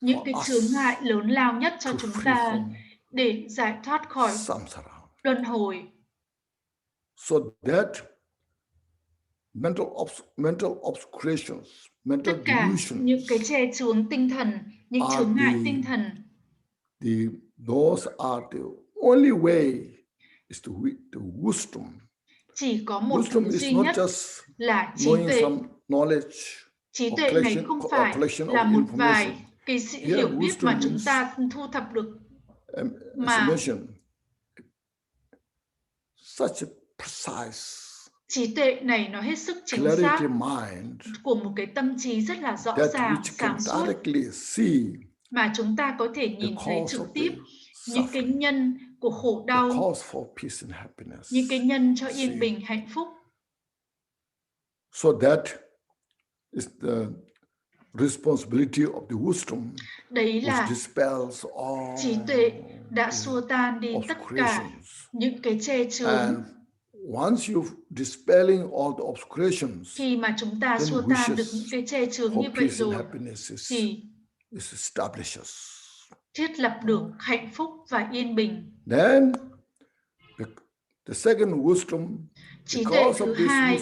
C: Những cái chướng ngại lớn lao nhất cho chúng ta để giải thoát khỏi
A: samsara.
C: Luân
A: So that mental obscurations, mental
C: tất cả
A: delusions,
C: những cái che chướng tinh thần, những chướng ngại tinh thần.
A: Those are the only way is the wisdom.
C: Chỉ có một thứ duy nhất là trí tuệ. Trí tuệ này không phải là một vài cái sự hiểu biết mà chúng ta thu thập được, mà Trí tuệ này nó hết sức chính xác của một cái tâm trí rất là rõ ràng, sáng suốt, mà chúng ta có thể nhìn thấy trực tiếp những cái nhân của khổ đau, những cái nhân cho yên bình hạnh phúc.
A: So that is the responsibility of the wisdom.
C: Đấy là trí tuệ đã xua tan đi tất cả những cái che chướng.
A: Once you dispelling all the obscurations,
C: khi mà chúng ta xua tan được những cái che chướng như vậy rồi, thì thiết lập được hạnh phúc và yên bình.
A: Then the second wisdom,
C: trí tuệ thứ hai,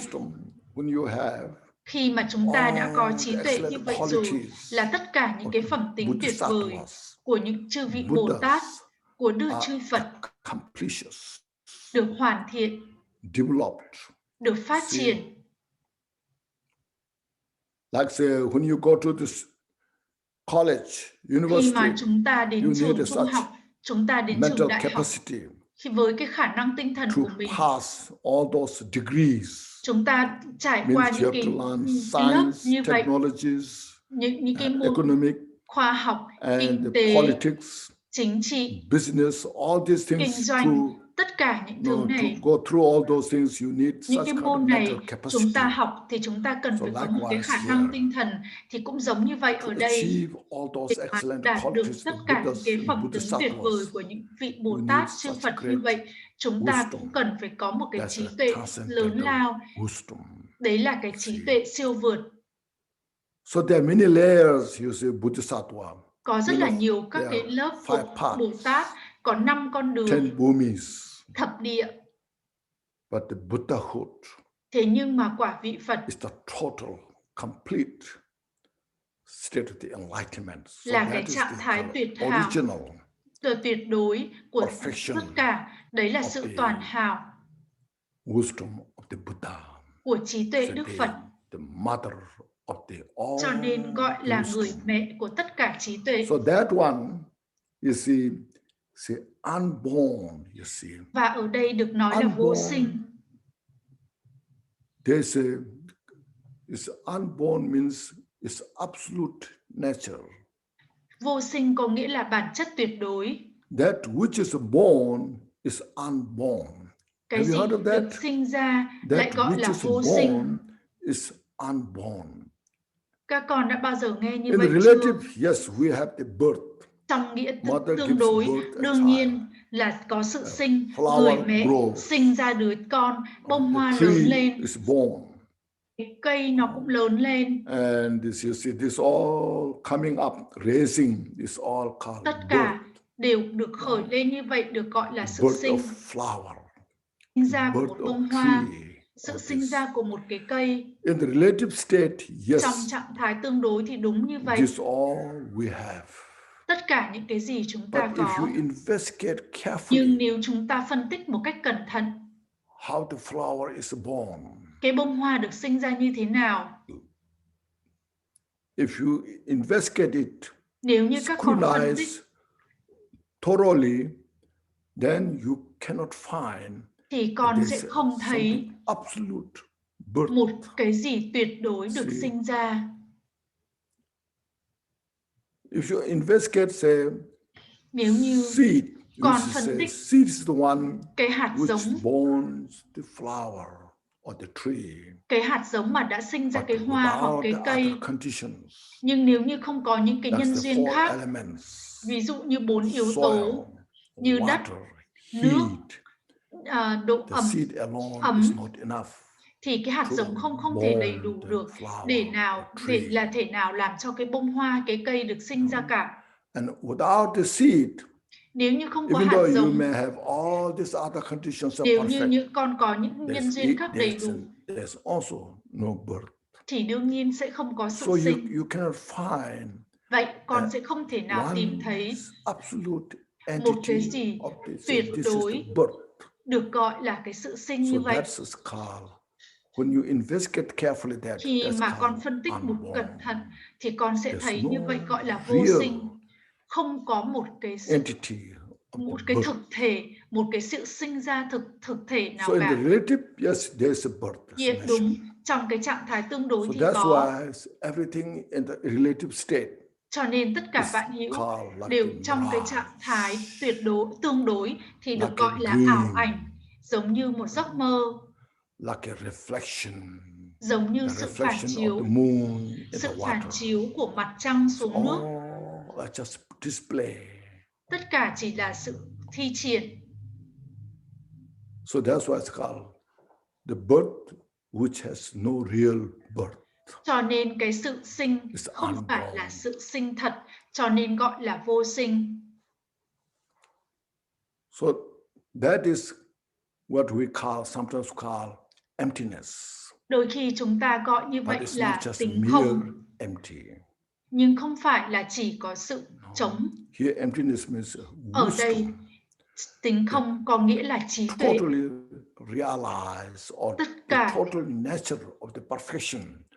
A: when you have
C: khi mà chúng ta đã có trí tuệ như vậy rồi, là tất cả những cái phẩm tính tuyệt vời của những chư vị Bồ Tát, của Đức Chư Phật được hoàn thiện, được phát triển.
A: Like say when you go to this college, university,
C: khi mà chúng ta đến trường trung học, chúng ta đến trường đại học, khi với cái khả năng tinh thần của mình, chúng ta trải qua những cái lớp như vậy, những cái môn khoa học, kinh tế, chính trị, kinh doanh, tất cả những thứ này, những cái môn này chúng ta học thì chúng ta cần phải có một cái khả năng tinh thần, thì cũng giống như vậy ở đây, để đạt được tất cả những cái phẩm tính tuyệt vời của những vị Bồ Tát chư Phật như vậy, chúng ta cũng cần phải có một cái trí tuệ lớn lao. Đấy là cái trí tuệ siêu vượt.
A: So there are many layers, you see, Bodhisattva.
C: Có rất là nhiều các cái lớp của Bồ Tát, có 5 con đường, thập địa.
A: But the Buddhahood,
C: thế nhưng mà quả vị Phật
A: is the total, complete state of the enlightenment. So
C: là cái trạng thái tuyệt hảo, tuyệt đối của tất cả. Đấy là sự toàn hảo
A: wisdom of the Buddha,
C: của trí tuệ Đức Phật.
A: The mother of the all.
C: Cho nên gọi là người mẹ của tất cả trí tuệ.
A: So that one, you see unborn, you see.
C: Và ở đây được nói là vô sinh.
A: They say it's unborn means it's absolute nature.
C: Vô sinh có nghĩa là bản chất tuyệt đối.
A: That which is born is unborn.
C: Cái gì được sinh ra lại gọi là vô sinh.
A: Is unborn.
C: Các con đã bao giờ nghe như
A: In
C: vậy
A: relative,
C: chưa?
A: yes, we have the birth.
C: Trong nghĩa tương đối, đương nhiên là có sự sinh, người mẹ sinh ra đứa con, bông hoa lớn lên, cây nó cũng lớn lên.
A: And this, you see, this all coming up, raising, this all called
C: tất cả đều được khởi lên như vậy, được gọi là sự sinh. Sinh ra của một bông hoa, sự sinh ra của một cái cây.
A: In the relative state, yes.
C: Trong trạng thái tương đối thì đúng như vậy.
A: This all we have.
C: Tất cả những cái gì chúng ta có.
A: If you investigate carefully,
C: nhưng nếu chúng ta phân tích một cách cẩn thận,
A: how the flower is born,
C: cái bông hoa được sinh ra như thế nào?
A: If you investigate it,
C: nếu như các con phân tích
A: thoroughly, then you cannot find,
C: thì con sẽ không thấy một cái gì tuyệt đối được sinh ra.
A: If you investigate, say,
C: nếu như
A: seed,
C: con phân tích
A: seed is the one
C: cái hạt giống,
A: borns the flower or the tree.
C: Cái hạt giống mà đã sinh ra cái hoa hoặc cái cây. Nhưng nếu như không có những cái nhân duyên khác, ví dụ như 4 yếu tố như đất, nước, độ ẩm, thì cái hạt giống không thể đầy đủ được để thể nào làm cho cái bông hoa, cái cây được sinh ra cả. Nếu như không có hạt giống, nếu như những con có những nhân duyên khác đầy đủ, thì đương nhiên sẽ không có sự sinh. Vậy con sẽ không thể nào tìm thấy một cái gì tuyệt đối được gọi là cái sự sinh như vậy. Khi mà con phân tích một cẩn thận thì con sẽ thấy như vậy gọi là vô sinh. Không có một cái thực thể một cái sự sinh ra thực thể nào
A: So in
C: cả.
A: the relative, yes, there's a birth.
C: Đúng, trong cái trạng thái tương đối
A: So
C: thì
A: that's
C: có.
A: why everything in the relative state
C: Cho nên tất cả bạn hữu đều trong cái trạng thái tương đối thì được gọi là ảo ảnh, giống như một giấc mơ,
A: like a reflection,
C: giống như sự phản chiếu, sự phản chiếu của mặt trăng xuống nước.
A: Just display.
C: Tất cả chỉ là sự thi triển.
A: So that's why it's called the birth which has no real birth.
C: Cho nên cái sự sinh không phải là sự sinh thật, cho nên gọi là vô sinh.
A: So that is what we sometimes call emptiness.
C: Đôi khi chúng ta gọi như vậy là tính không.
A: Empty.
C: Nhưng không phải là chỉ có sự trống.
A: Here emptiness means
C: ở đây tính không có nghĩa là trí tuệ. Tất cả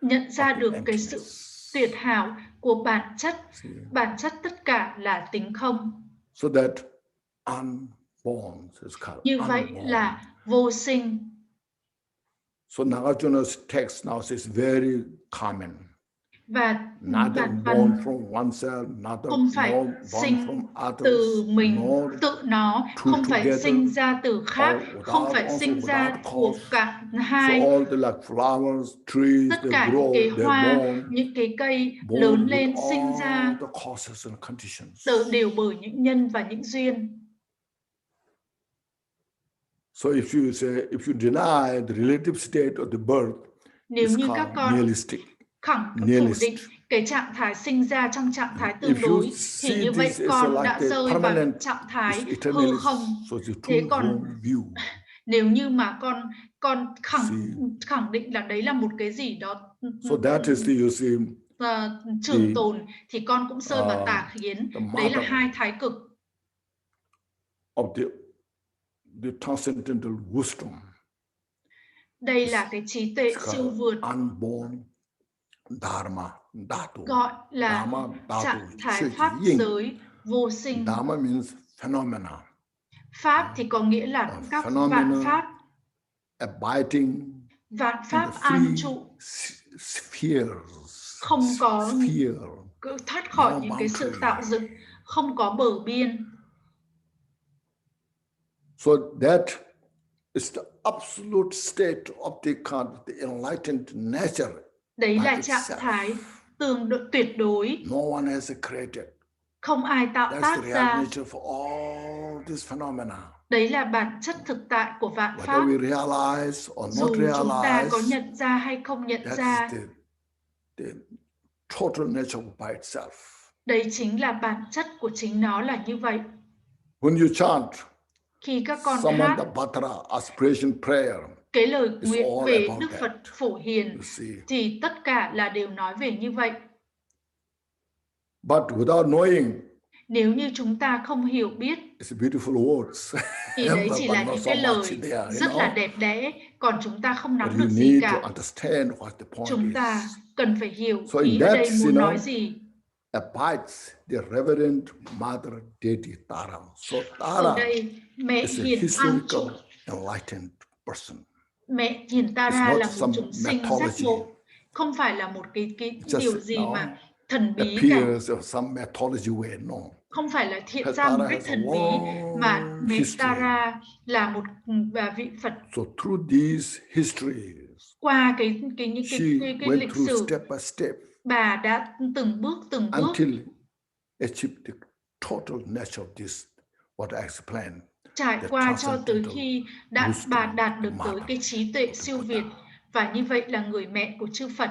C: nhận ra được cái sự tuyệt hảo của bản chất tất cả là tính không.
A: So that unborn is called
C: như vậy là vô sinh.
A: So Nagarjuna's text now says very common.
C: Và
A: Neither born from oneself, neither
C: không phải sinh từ mình tự nó, không phải sinh ra từ khác, không phải sinh ra của cả hai. Tất cả những cái hoa, những cái cây lớn lên sinh ra đều bởi những nhân và những duyên.
A: So if you deny the relative state of the birth,
C: nếu như các con phủ định cái trạng thái sinh ra trong trạng thái tương đối, thì như vậy con đã rơi vào trạng thái hư không. Thế còn nếu như mà con khẳng định là đấy là một cái gì đó trường tồn, thì con cũng rơi vào tà kiến. Đấy là hai thái cực.
A: The transcendental wisdom.
C: Đây là cái trí tuệ siêu vượt.
A: Unborn dharma, dhatu.
C: Gọi là trạng thái pháp giới vô sinh.
A: Dharma means phenomena.
C: Pháp thì có nghĩa là các vạn pháp.
A: Abiding.
C: Vạn pháp an trụ.
A: Spheres.
C: Không có thoát khỏi những cái sự tạo dựng, không có bờ biên.
A: So that is the absolute state of the enlightened nature.
C: Đấy là trạng thái tuyệt đối.
A: No one has created.
C: Không ai tạo tác ra.
A: For all these phenomena.
C: Đấy là bản chất thực tại của vạn pháp.
A: Whether we realize or not realize,
C: chúng ta có nhận ra hay không nhận ra,
A: the total nature by itself.
C: Đấy chính là bản chất của chính nó là như vậy.
A: When you chant,
C: khi các con hát cái lời nguyện về Đức Phật phổ hiền, thì tất cả là đều nói về như vậy.
A: But without knowing,
C: nếu như chúng ta không hiểu biết, thì đấy chỉ là những cái lời rất là đẹp đẽ, còn chúng ta không nắm được gì cả. Chúng ta cần phải hiểu ý ở đây muốn nói gì.
A: Abides the Reverend Mother Deity Tara. So
C: Ở đây mẹ hiền an trụ. Mẹ hiền Tara là một chúng sinh giác ngộ, không phải là một cái điều gì mà thần bí cả. Không phải là hiện ra một cách thần bí, mà mẹ Tara là một vị Phật.
A: So through these histories,
C: qua những cái lịch sử, bà đã từng bước trải qua cho tới khi bà đạt được tới cái trí tuệ siêu việt, và như vậy là người mẹ của chư Phật.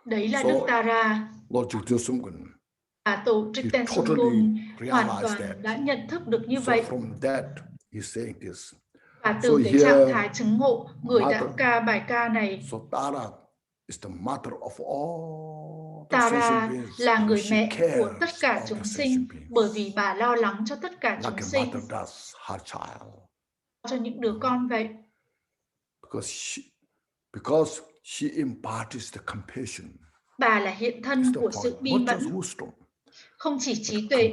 C: Đấy là Đức Tara. Và Tổ Trích Tên Sung Gung hoàn toàn đã nhận thức được như vậy. Và từ cái trạng thái chứng ngộ, người đã ca bài ca này. Tara là người mẹ của tất cả chúng sinh, bởi vì bà lo lắng cho tất cả chúng sinh, cho những đứa con vậy.
A: Because she imparts the compassion.
C: Bà là hiện thân của sự bi mẫn. Không chỉ trí tuệ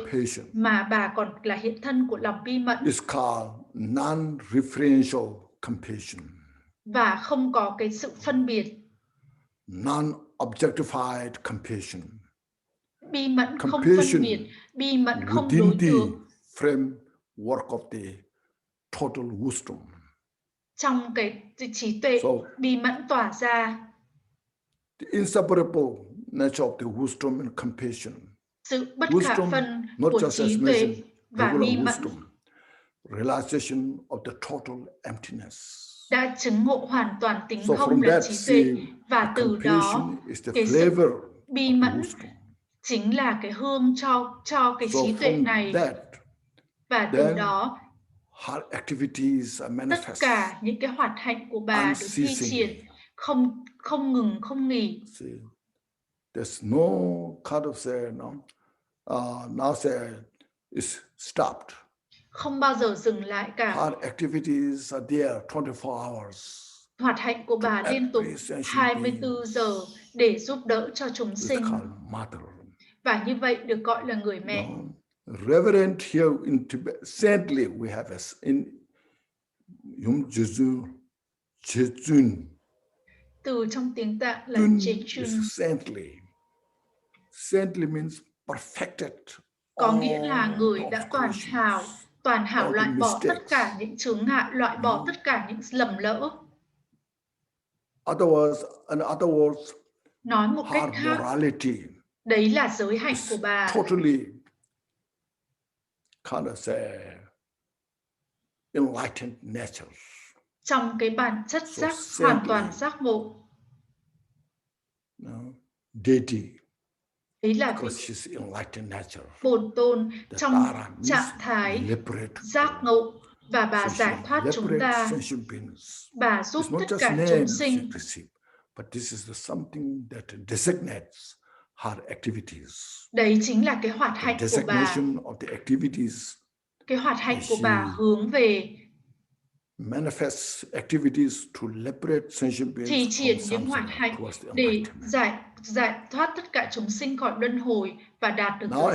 C: mà bà còn là hiện thân của lòng bi mẫn.
A: It's called non-referential compassion.
C: Và không có cái sự phân biệt.
A: Non-objectified compassion.
C: Bi mẫn không phân biệt, bi mẫn không đối tượng.
A: Framework of the total wisdom.
C: Trong cái trí tuệ, bi mẫn tỏa ra.
A: The inseparable nature of the wisdom and compassion.
C: Sự bất khả phân của trí tuệ và bi mẫn.
A: Realization of the total emptiness.
C: Đã chứng ngộ hoàn toàn tính không là trí tuệ, và từ đó cái sự bi mẫn chính là cái hương cho cái trí tuệ này. Và từ đó tất cả những cái hoạt hạnh của bà được thi triển không ngừng, không nghỉ.
A: There's no kind of say, now say it's stopped.
C: Không bao giờ dừng lại cả.
A: Her activities are there 24 hours.
C: Hoạt hạnh của bà liên tục 24 giờ để giúp đỡ cho chúng sinh. Và như vậy được gọi là người mẹ.
A: Reverent here in Tibet, saintly we have in Jejun.
C: Từ trong tiếng Tạng là Jejun.
A: Saintly. Saintly means perfected.
C: Có nghĩa là người đã toàn hảo loại bỏ tất cả những chướng ngại, loại bỏ tất cả những lầm lỡ.
A: In other words,
C: nói một cách khác, đấy là giới hạnh của bà.
A: Totally kind of say enlightened nature.
C: Trong cái bản chất giác hoàn toàn giác ngộ.
A: Deity.
C: Đấy là bổn tôn trong trạng thái giác ngộ, và bà giải thoát chúng ta, bà giúp tất cả chúng sinh. Đấy chính là cái hoạt hạnh của bà. Cái hoạt hạnh của bà hướng về thì triển những hoạt hạnh để giải thoát tất cả chúng sinh khỏi luân hồi và đạt được giác ngộ.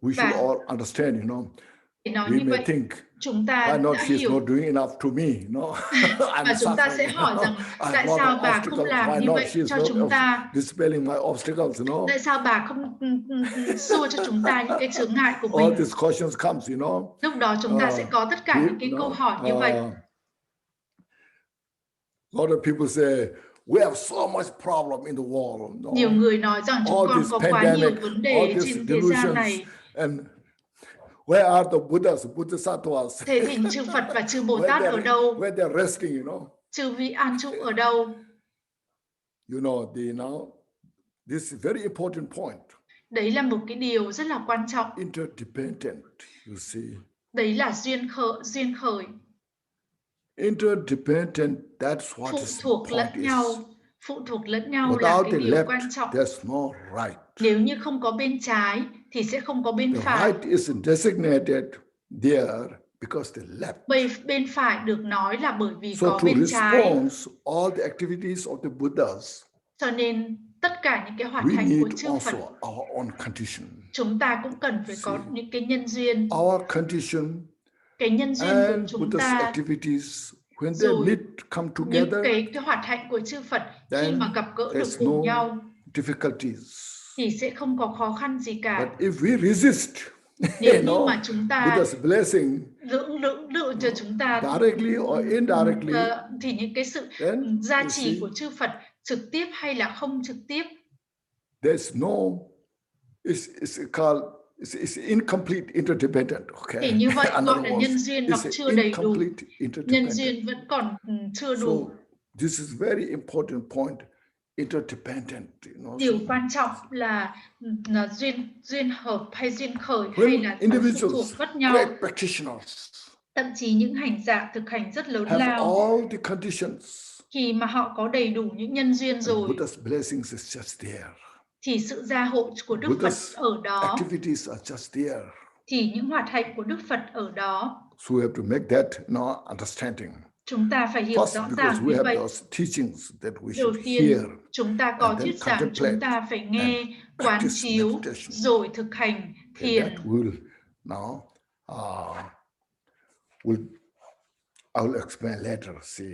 C: Và để nói như vậy, chúng ta đã hiểu và chúng ta sẽ hỏi rằng tại sao bà không làm như vậy cho chúng ta? Tại sao bà không xua cho chúng ta những cái chướng ngại của mình? Lúc đó chúng ta sẽ có tất cả những cái câu hỏi như vậy. Nhiều người nói rằng chúng con có quá nhiều vấn đề trên thế gian này.
A: Where are the Buddhas, Bodhisattvas?
C: Thế thì chư Phật và chư Bồ Tát ở đâu?
A: Where they're resting,
C: Chư vị an trụ ở đâu?
A: This is a very important point.
C: Đấy là một cái điều rất là quan trọng.
A: Interdependent, you see.
C: Đấy là duyên khởi.
A: Interdependent, that's what is
C: phụ thuộc lẫn nhau là cái điều quan trọng.
A: There's no right.
C: Nếu như không có bên trái thì sẽ không có bên phải.
A: Right is designated there because they left.
C: Bên phải được nói là bởi vì có bên trái.
A: All the activities of the Buddhas.
C: Cho nên tất cả những cái hoạt hạnh của chư Phật, chúng ta cũng cần phải có những cái nhân duyên. Cái nhân duyên của chúng ta, rồi những cái hoạt hạnh của chư Phật khi mà gặp gỡ được cùng nhau thì sẽ không có khó khăn gì cả. Nếu như mà chúng ta lưỡng cho chúng ta thì những cái sự gia trì của chư Phật trực tiếp hay là không trực tiếp,
A: it's incomplete interdependent. Okay.
C: Thì như vậy gọi là nhân duyên nó chưa đầy đủ. Nhân duyên vẫn còn chưa đủ.
A: So, this is very important point. Interdependent.
C: Điều quan trọng là duyên hợp hay duyên khởi hay là phụ thuộc lẫn nhau. Thậm chí những hành giả thực hành rất lớn lao, khi mà họ có đầy đủ những nhân duyên rồi, thì sự gia hộ của Đức Phật ở đó, thì những hoạt hạnh của Đức Phật ở đó.
A: So we have to make that understanding.
C: Chúng ta phải hiểu rõ ràng như vậy. Đầu tiên, chúng ta có thuyết giảng, chúng ta phải nghe, quán chiếu, rồi thực hành thiền.
A: I'll explain later. See.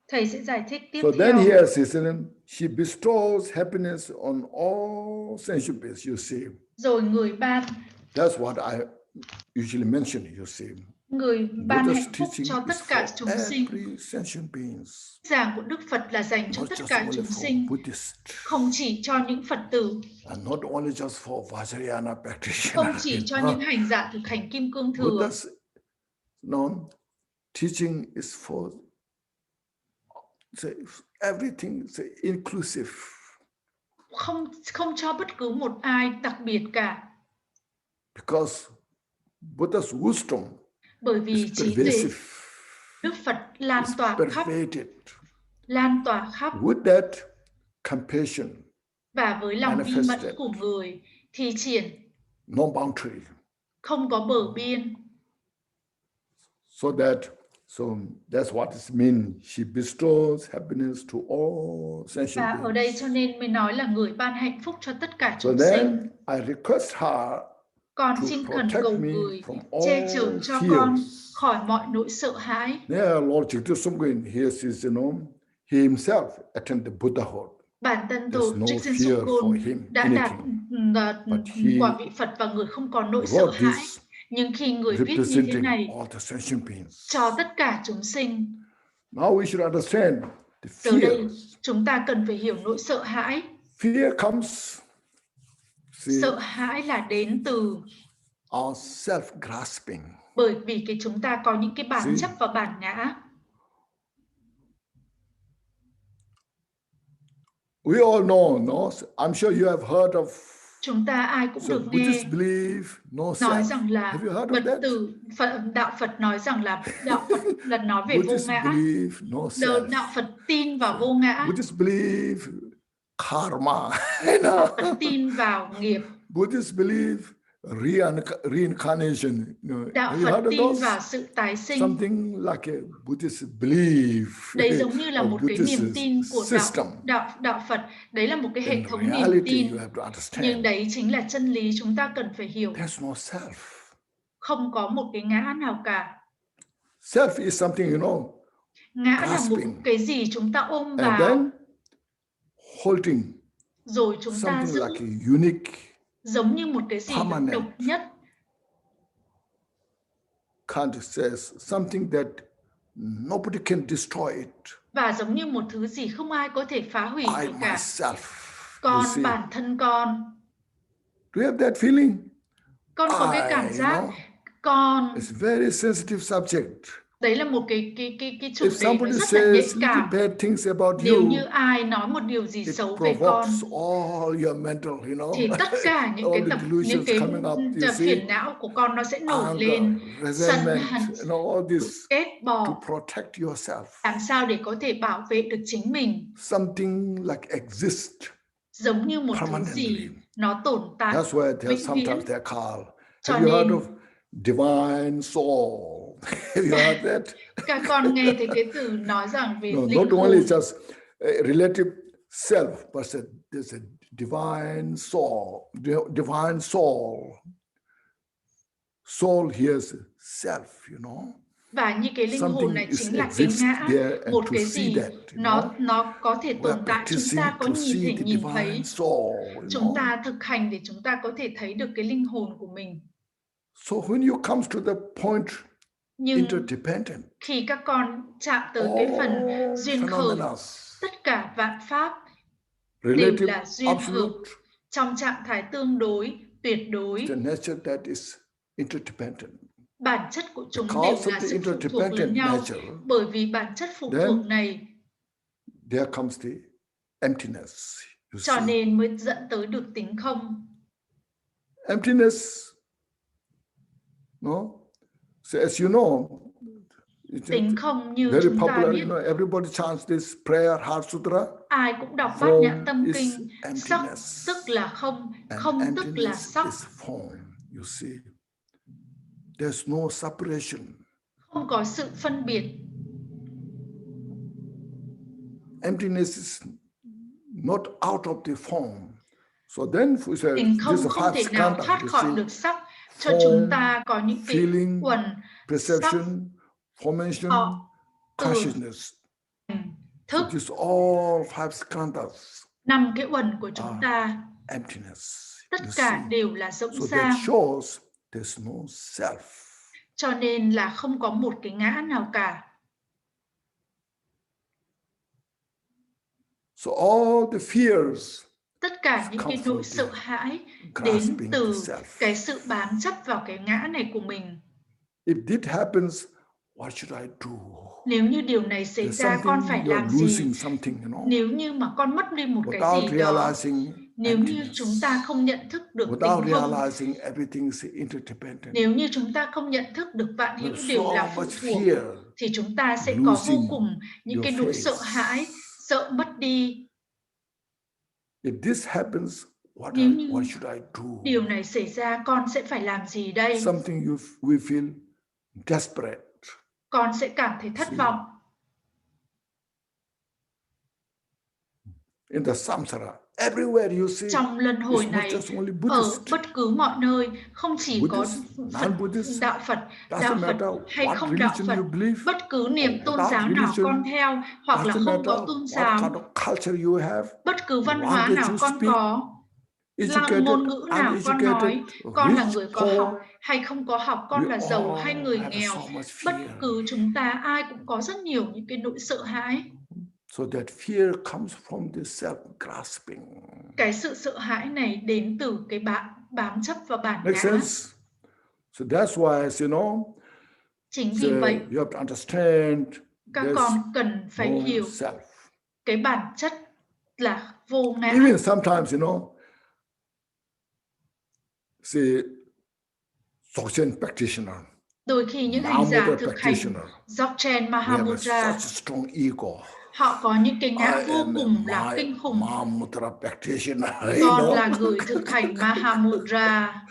C: Thầy sẽ giải thích tiếp
A: So
C: theo.
A: then here, she bestows happiness on all sentient beings. You see.
C: Rồi người ban.
A: That's what I usually mention. You see.
C: Người ban hạnh phúc cho tất cả chúng sinh. Giảng của Đức Phật là dành cho tất cả chúng sinh, không chỉ cho những Phật tử, không chỉ cho những hành giả thực hành kim cương thừa.
A: Teaching is for everything, inclusive.
C: Không cho bất cứ một ai đặc biệt cả.
A: Because Buddha's wisdom,
C: bởi vì trí tuệ Đức Phật lan tỏa khắp.
A: With that compassion,
C: và với lòng vi mẫn của người thi triển,
A: no boundary,
C: không có bờ biên.
A: So that's what it means. She bestows happiness to all sentient beings.
C: Và ở đây cho nên mới nói là người ban hạnh phúc cho tất cả chúng
A: sinh.
C: Then
A: I request her
C: con xin khẩn cầu người che chở cho con khỏi mọi nỗi sợ hãi.
A: Lord Jigdasumgin, he himself attained the Buddhahood.
C: Bản thân Tổ Jigdasumgin đã đạt quả vị Phật và người không còn nỗi sợ hãi. Nhưng khi người viết như thế này cho tất cả chúng sinh, từ đây chúng ta cần phải hiểu nỗi sợ hãi. Sợ hãi là đến từ bởi vì chúng ta có những cái bản chấp và bản ngã.
A: We all know, no? I'm sure you have heard of.
C: Chúng ta ai cũng được nghe nói rằng là Phật tử đạo Phật nói rằng là đạo Phật là nói về vô ngã. Đạo Phật tin vào vô ngã.
A: Karma.
C: Đạo Phật tin vào nghiệp.
A: Buddhists believe reincarnation.
C: Đạo Phật tin vào sự tái sinh.
A: Something like a Buddhist belief.
C: Đấy giống như là một cái niềm tin của đạo Phật. Đấy là một cái hệ thống niềm tin. Nhưng đấy chính là chân lý chúng ta cần phải hiểu. Không có một cái ngã nào cả.
A: Self is something,
C: ngã là một cái gì chúng ta ôm vào.
A: And then holding.
C: Rồi chúng ta giữ.
A: Like a unique,
C: giống như một cái gì độc nhất.
A: Kant says something that nobody can destroy it.
C: Và giống như một thứ gì không ai có thể phá hủy được cả.
A: Myself,
C: con, bản thân con.
A: Do you have that feeling?
C: Con có cái cảm giác con.
A: It's very sensitive subject.
C: Đấy là một cái chủ đề nó rất là nhạy cảm. Nếu như ai nói một điều gì xấu về con, thì tất cả những cái phiền não của con nó sẽ nổi lên, sân hận, ghét bỏ, làm sao để có thể bảo vệ được chính mình. Giống như một thứ gì nó tồn tại vĩnh viễn. Cho nên
A: divine soul. Have you heard that?
C: Các con nghe thấy cái từ nói rằng về linh
A: not
C: hồn.
A: Only just a relative self, but there's a divine soul. Divine soul. Soul here is self,
C: Và như cái linh hồn này chính là cái ngã, một cái gì nó có thể tồn tại, chúng ta có thể nhìn thấy. Chúng ta thực hành để chúng ta có thể thấy được cái linh hồn của mình.
A: So when you come to the point
C: interdependent, khi các con chạm tới cái phần duyên khởi, tất cả vạn pháp đều là duyên hợp trong trạng thái tương đối, tuyệt đối. Bản chất của chúng đều là sự phụ thuộc lẫn nhau. Bởi vì bản chất phụ thuộc này, cho nên mới dẫn tới được tính không.
A: Emptiness. No, so as you know,
C: tính không như chúng ta biết.
A: Everybody chants this prayer, Heart Sutra.
C: Ai cũng đọc bát nhã tâm kinh. Sắc tức là không, không tức là sắc.
A: You see, there's no separation.
C: Không có sự phân biệt.
A: emptiness is not out of the form. So then we say,
C: Tình không không thể nào thoát khỏi được sắc, cho chúng ta có những cái quần
A: perception, formation, consciousness.
C: Thức.
A: So this all 5 skandhas.
C: 5 cái uẩn của chúng ta.
A: Emptiness.
C: Tất cả đều là rỗng
A: so
C: sang.
A: That shows there's no self.
C: Cho nên là không có một cái ngã nào cả.
A: So all the fears,
C: tất cả những cái nỗi sợ hãi đến từ cái sự bám chấp vào cái ngã này của mình.
A: If this happens, what should I do?
C: Nếu như điều này xảy ra, con phải làm gì? Nếu như mà con mất đi một cái gì đó, nếu như chúng ta không nhận thức được tình không, nếu như chúng ta không nhận thức được vạn hữu đều là phụ thuộc, thì chúng ta sẽ có vô cùng những cái nỗi sợ hãi, sợ mất đi. Nếu như điều này xảy ra, con sẽ phải làm gì đây?
A: We feel desperate.
C: Con sẽ cảm thấy thất vọng.
A: In the samsara, everywhere you see,
C: trong luân hồi này, ở bất cứ mọi nơi, không chỉ có đạo Phật hay không đạo Phật, bất cứ niềm tôn giáo nào con theo, hoặc là không có tôn giáo, bất cứ văn hóa nào con có, ngôn ngữ nào con nói, con là người có học hay không có học, con là giàu hay người nghèo, bất cứ chúng ta ai cũng có rất nhiều những cái nỗi sợ hãi.
A: So that fear comes from the self-grasping.
C: Cái sự sợ hãi này đến từ cái bám chấp vào bản ngã.
A: So that's why,
C: chính vì vậy,
A: you have to understand
C: các con cần phải hiểu cái bản chất là vô ngã.
A: Even sometimes, see, Gyaltshen practitioner,
C: đôi khi những hành giả thực hành Gyaltshen Mahamudra, họ có những cái ngã vô cùng là kinh khủng. Con là người thực hành Mahamudra.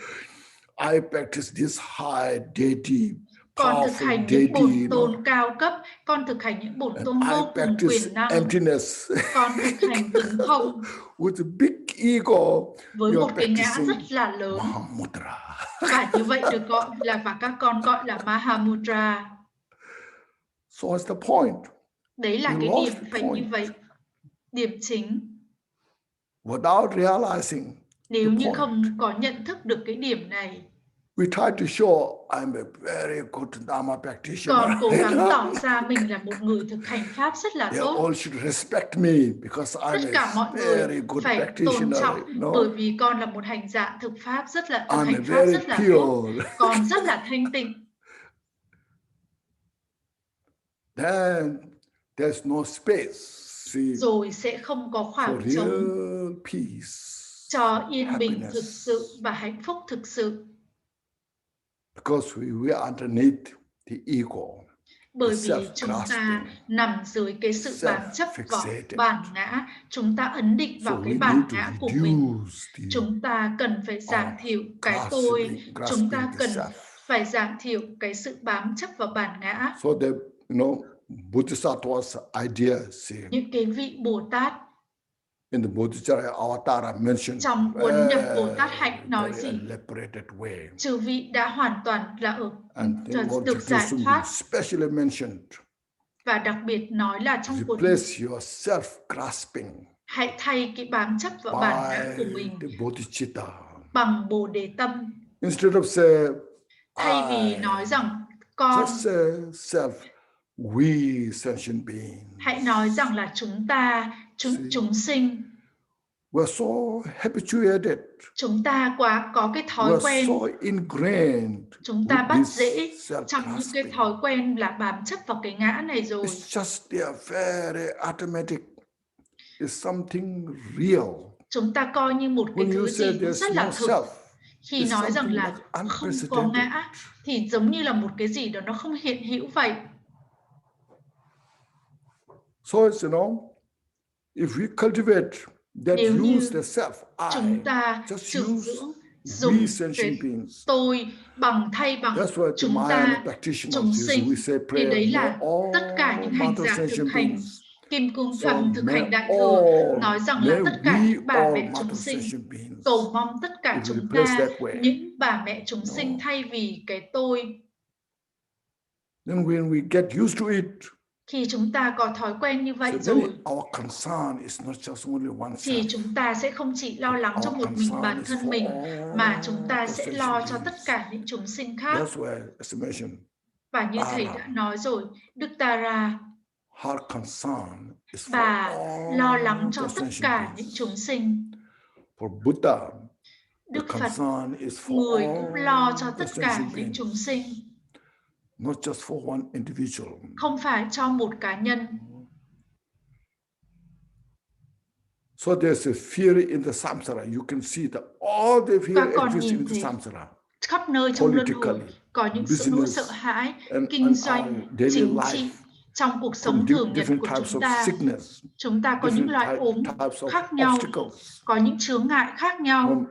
A: I practice this high deity.
C: Con thực hành những bổn tôn cao cấp, con thực hành những bổn tôn vô cùng quyền năng. Con thực hành tính không
A: with a big ego,
C: với một cái ngã rất là lớn. Và như vậy được gọi là, và các con gọi là Mahamudra.
A: So what's the point?
C: Đấy là cái điểm phải như vậy. Điểm chính.
A: Without realizing,
C: nếu như không có nhận thức được cái điểm này,
A: we try to show I'm a very good Dharma practitioner.
C: Còn cố gắng tỏ ra mình là một người thực hành pháp rất là tốt.
A: All should respect me because I'm
C: tất cả mọi người phải tôn trọng, bởi vì con là một hành giả thực pháp rất là thực hành pháp rất là tốt. Con rất là thanh tịnh.
A: Then there's no space.
C: Rồi sẽ không có khoảng trống cho yên bình thực sự và hạnh phúc thực sự.
A: Because we are underneath the ego.
C: Bởi vì chúng ta nằm dưới cái sự bám chấp vào bản ngã, chúng ta ấn định vào cái bản ngã của mình. Chúng ta cần phải giảm thiểu cái tôi, chúng ta cần phải giảm thiểu cái sự bám chấp vào bản ngã.
A: So that, Bodhisattva's idea,
C: những cái vị Bồ Tát
A: in the Bodhisattva Avatar mentioned,
C: trong cuốn nhập Bồ Tát hạnh nói gì? Chư vị đã hoàn toàn là được giải thoát. Và đặc biệt nói là trong cuốn hãy thay cái bám chấp vào bản ngã của mình bằng Bồ Đề tâm. Thay vì nói rằng con,
A: we sentient beings.
C: Hãy nói rằng là chúng ta, chúng sinh.
A: We're so habituated.
C: Chúng ta quá có cái thói quen.
A: So ingrained.
C: Chúng ta bắt dễ trong những cái thói quen là bám chấp vào cái ngã này rồi.
A: It's just very automatic. It's something real.
C: Chúng ta coi như một cái thứ gì rất là thực. Khi nói rằng là không có ngã thì giống như là một cái gì đó nó không hiện hữu vậy.
A: So, if we cultivate that use the self,
C: chúng ta sử dụng cái tôi bằng thay bằng chúng ta, chúng sinh, thì đấy là tất cả những hành giả thực hành Kim Cương thực hành đại thừa nói rằng là tất cả những bà mẹ chúng sinh cầu mong tất cả chúng ta, những bà mẹ chúng sinh thay vì cái tôi.
A: Then when we get used to it,
C: khi chúng ta có thói quen như vậy rồi, thì chúng ta sẽ không chỉ lo lắng cho một mình bản thân mình, mà chúng ta sẽ lo cho tất cả những chúng sinh khác. Và như Thầy đã nói rồi, Đức Tara, bà lo lắng cho tất cả những chúng sinh. Đức Phật, Người cũng lo cho tất cả những chúng sinh, không phải cho một cá nhân.
A: So there's a fear in the samsara. You can see that all the fear exists in the samsara.
C: Khắp nơi trong luân hồi có những sự nỗi sợ hãi, kinh doanh, chính trị. Trong cuộc sống thường nhật của chúng ta có những loại ốm khác nhau, có những chướng ngại khác nhau.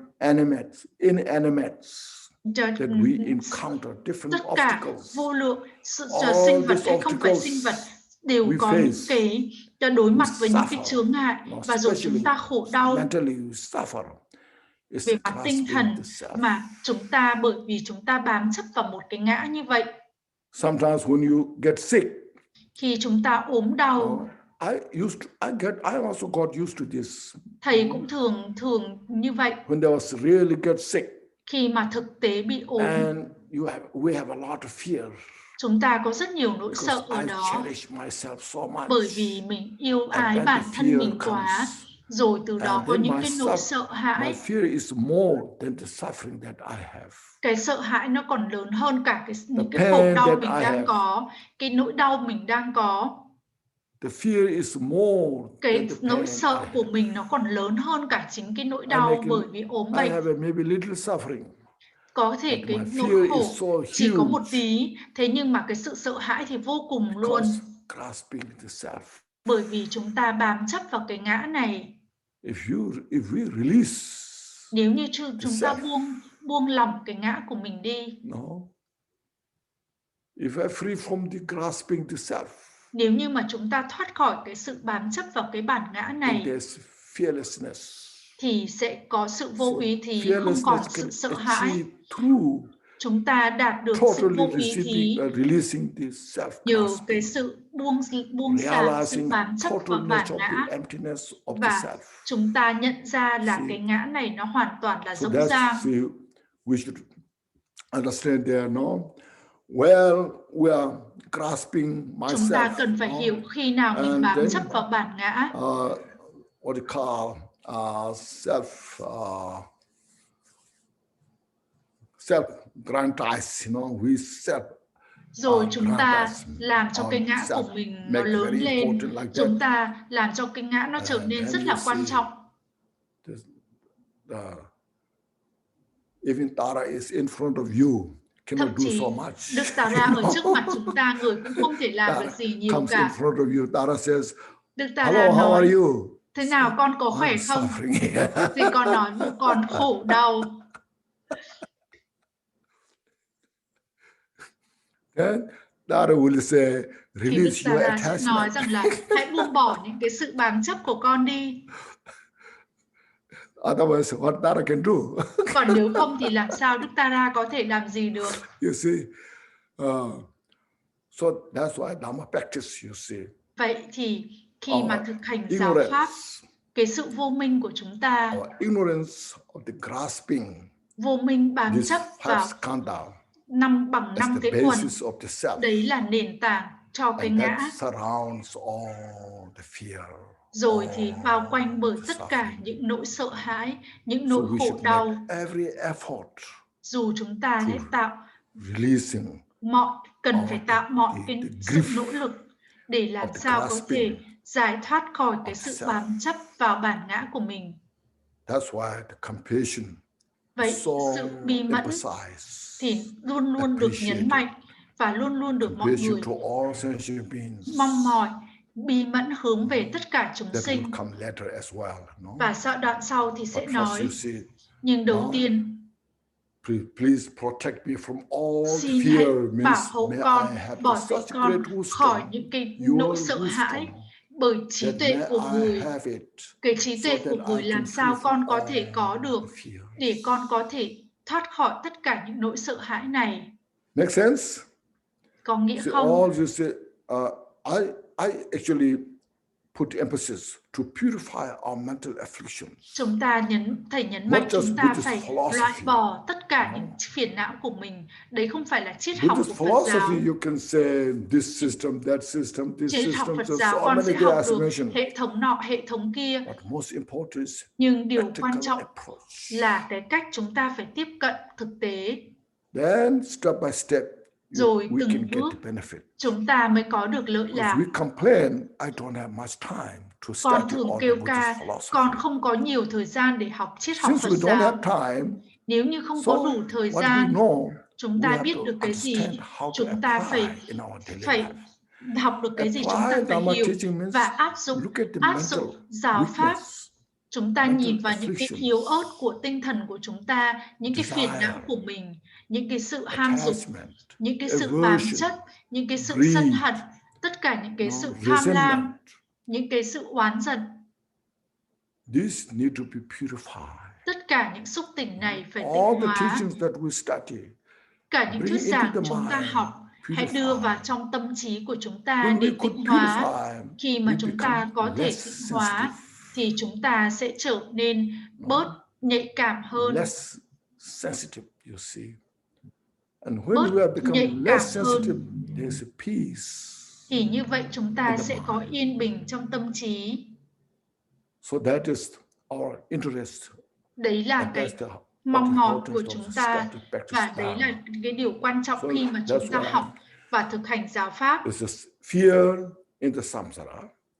C: Tất cả vô lượng sự sinh vật hay không phải sinh vật đều có những cái đối mặt với những cái chướng ngại, và rồi chúng ta khổ đau về mặt tinh thần, mà chúng ta bởi vì chúng ta bám chấp vào một cái ngã như vậy.
A: Sometimes when you get sick,
C: khi chúng ta ốm đau,
A: I also got used to this.
C: Thầy cũng thường như vậy.
A: When I was really get sick,
C: khi mà thực tế bị ốm,
A: and we have a lot of fear.
C: Chúng ta có rất nhiều nỗi sợ ở đó, bởi vì mình yêu ái bản thân mình quá, rồi từ đó có những cái nỗi sợ hãi. Cái sợ hãi nó còn lớn hơn cả những cái khổ đau mình đang có, cái nỗi đau mình đang có. Cái nỗi sợ của mình nó còn lớn hơn cả chính cái nỗi đau bởi vì ốm bệnh. Có thể cái nỗi khổ chỉ có một tí, thế nhưng mà cái sự sợ hãi thì vô cùng luôn. Bởi vì chúng ta bám chấp vào cái ngã này. Nếu như chúng ta buông lỏng cái ngã của mình đi. Nếu như mà chúng ta thoát khỏi cái sự bám chấp vào cái bản ngã này, thì sẽ có sự vô ý thí, không còn sự sợ hãi. Chúng ta đạt được sự vô ý thí nhờ cái sự buông xả sự bám chấp vào bản ngã, và chúng ta nhận ra là cái ngã này nó hoàn toàn là rỗng rang. Chúng ta cần phải hiểu khi nào mình bám chấp vào bản ngã. Rồi chúng ta làm cho cái ngã của mình nó lớn lên, chúng ta làm cho cái ngã nó trở nên rất là quan trọng.
A: Even Tara is in front of you.
C: Thậm chí Đức Tara ở trước mặt chúng ta, Người cũng không thể làm được gì nhiều cả. Đức Tara nói, thế nào con có khỏe không? Thì con nói, con khổ đau.
A: Tara will say,
C: release your attachment. Sẽ nói rằng là hãy buông bỏ những cái sự bám chấp của con đi.
A: Otherwise, what Tara can do?
C: Còn nếu không thì làm sao Đức Tara có thể làm gì được?
A: You see, so that's why Dhamma practice. You see.
C: Vậy thì khi mà thực hành giáo pháp, cái sự vô minh của chúng ta,
A: ignorance of the grasping,
C: vô minh bám chấp vào bằng 5 cái quần, đấy là nền tảng cho cái ngã. Rồi thì bao quanh bởi tất cả những nỗi sợ hãi, những nỗi khổ đau. Dù chúng ta cần phải tạo mọi cái sự nỗ lực để làm sao có thể giải thoát khỏi cái sự bám chấp vào bản ngã của mình. Vậy sự bi mẫn thì luôn luôn được nhấn mạnh và luôn luôn được mọi người mong mỏi. Bi mẫn hướng về tất cả chúng sinh. Và đoạn sau thì sẽ nói, nhưng đầu tiên, xin hãy bảo hộ con, bảo vệ con khỏi những cái nỗi sợ hãi, bởi trí tuệ của người. Cái trí tuệ của người làm sao con có thể có được để con có thể thoát khỏi tất cả những nỗi sợ hãi này.
A: Make sense?
C: Có nghĩa
A: See,
C: không?
A: all this, I actually put emphasis to purify our mental afflictions.
C: Chúng ta thầy nhấn mạnh chúng ta phải loại bỏ tất cả những phiền não của mình. Đấy không phải là triết học của Phật giáo.
A: You can say this system, that system, this
C: triết học
A: system.
C: Phật giáo con sẽ học được hệ thống nọ, hệ thống kia. Nhưng điều quan trọng là cái cách chúng ta phải tiếp cận thực tế.
A: Then step by step,
C: rồi từng bước chúng ta mới có được lợi lạc. Con thường kêu ca, con không có nhiều thời gian để học triết học Phật giáo. Nếu như không có đủ thời gian, chúng ta biết được cái gì, chúng ta phải học được cái gì, chúng ta phải hiểu và áp dụng giáo pháp. Chúng ta nhìn vào những cái yếu ớt của tinh thần của chúng ta, những cái phiền não của mình, những cái sự ham dục, những cái sự bám chấp, những cái sự sân hận, tất cả những cái sự tham lam, những cái sự oán giận. Tất cả những xúc tình này phải tịnh hóa. Cả những thuyết giảng chúng ta học hãy đưa vào trong tâm trí của chúng ta để tịnh hóa. Khi mà chúng ta có thể tịnh hóa thì chúng ta sẽ trở nên bớt nhạy cảm hơn. Bớt nhạy cảm hơn. Thì như vậy chúng ta sẽ có yên bình trong tâm trí. Đấy là cái mong mỏi của chúng ta, và đấy là cái điều quan trọng khi mà chúng ta học và thực hành giáo pháp.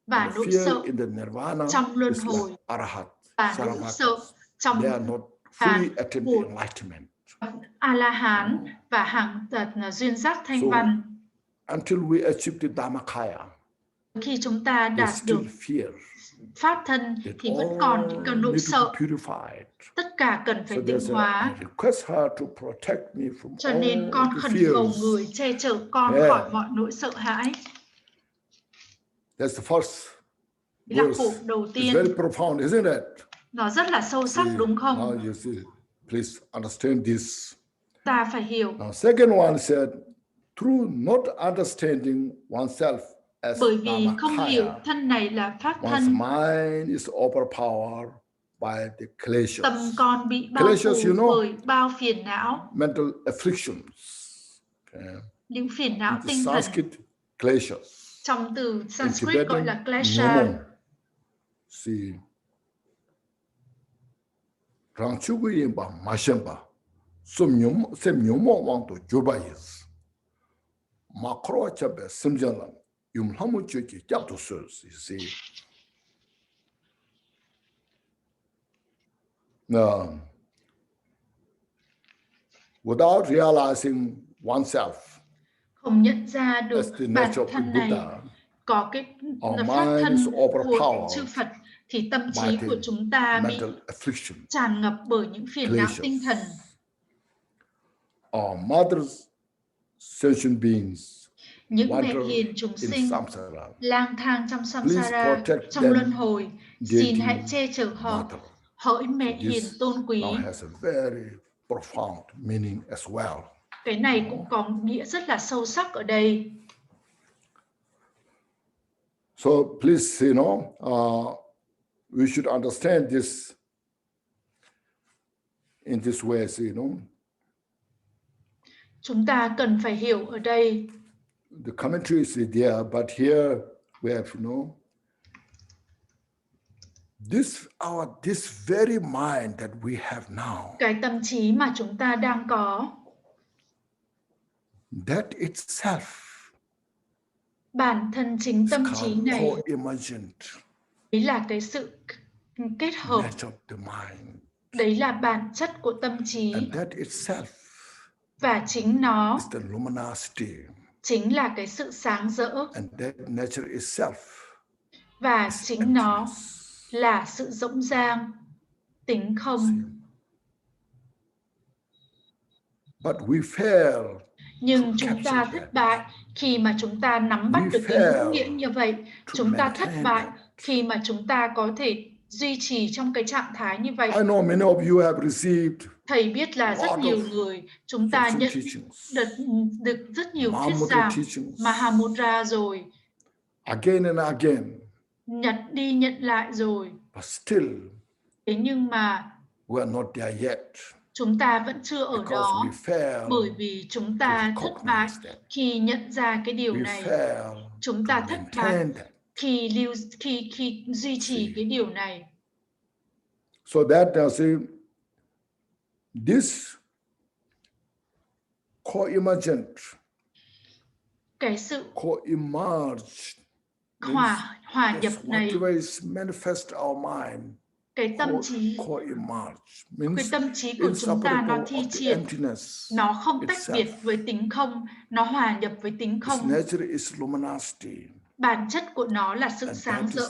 C: Và nỗi sợ trong luân hồi, và nỗi sợ trong phàn của A-la-hán và hàng duyên giác thanh văn. Khi chúng ta đạt được pháp thân thì vẫn còn những cái nỗi sợ. Tất cả cần phải tịnh hóa. Cho nên con khẩn cầu người che chở con khỏi mọi nỗi sợ hãi. Là khổ đầu tiên. Nó rất là sâu sắc đúng không? Ta phải hiểu. Bởi vì không hiểu thân này là pháp thân, tâm con bị bao phủ bởi bao phiền não, những phiền não tinh thần. Trong từ Sanskrit gọi là klesha.
A: Without realizing oneself,
C: không nhận ra được bản thân này có cái pháp thân của chư Phật, thì tâm trí của chúng ta bị tràn ngập bởi những phiền não tinh thần. Những mẹ hiền chúng sinh lang thang trong samsara, trong luân hồi, xin hãy che chở họ. Hỡi mẹ hiền tôn quý. Cái này cũng có nghĩa rất là sâu sắc ở đây.
A: So please, we should understand this in this way,
C: Chúng ta cần phải hiểu ở đây.
A: The commentary is there, but here we have, this very mind that we have now.
C: Cái tâm trí mà chúng ta đang có.
A: That itself.
C: Bản thân chính tâm trí này. Đấy là cái sự kết hợp. Đấy là bản chất của tâm trí. Và chính nó chính là cái sự sáng rỡ. Và chính nó là sự rỗng rang, tính không. Nhưng chúng ta thất bại khi mà chúng ta nắm bắt được cái ngữ nghĩa như vậy. Chúng ta thất bại khi mà chúng ta có thể duy trì trong cái trạng thái như vậy. Thầy biết là rất nhiều người, chúng ta nhận được rất nhiều thuyết giảng Mahamudra rồi.
A: Again and again.
C: Nhặt đi nhận lại rồi.
A: But still,
C: thế nhưng mà
A: we are not there yet.
C: Chúng ta vẫn chưa ở đó bởi vì chúng ta thất bại khi nhận ra cái điều này. Chúng ta thất bại khi duy trì cái điều này.
A: So that this co-emergent,
C: cái sự
A: co-emerge,
C: hòa nhập này,
A: manifest our mind.
C: Cái tâm trí của chúng ta nó thi triển, nó không tách biệt với tính không, nó hòa nhập với tính không. Bản chất của nó là sự sáng rỡ,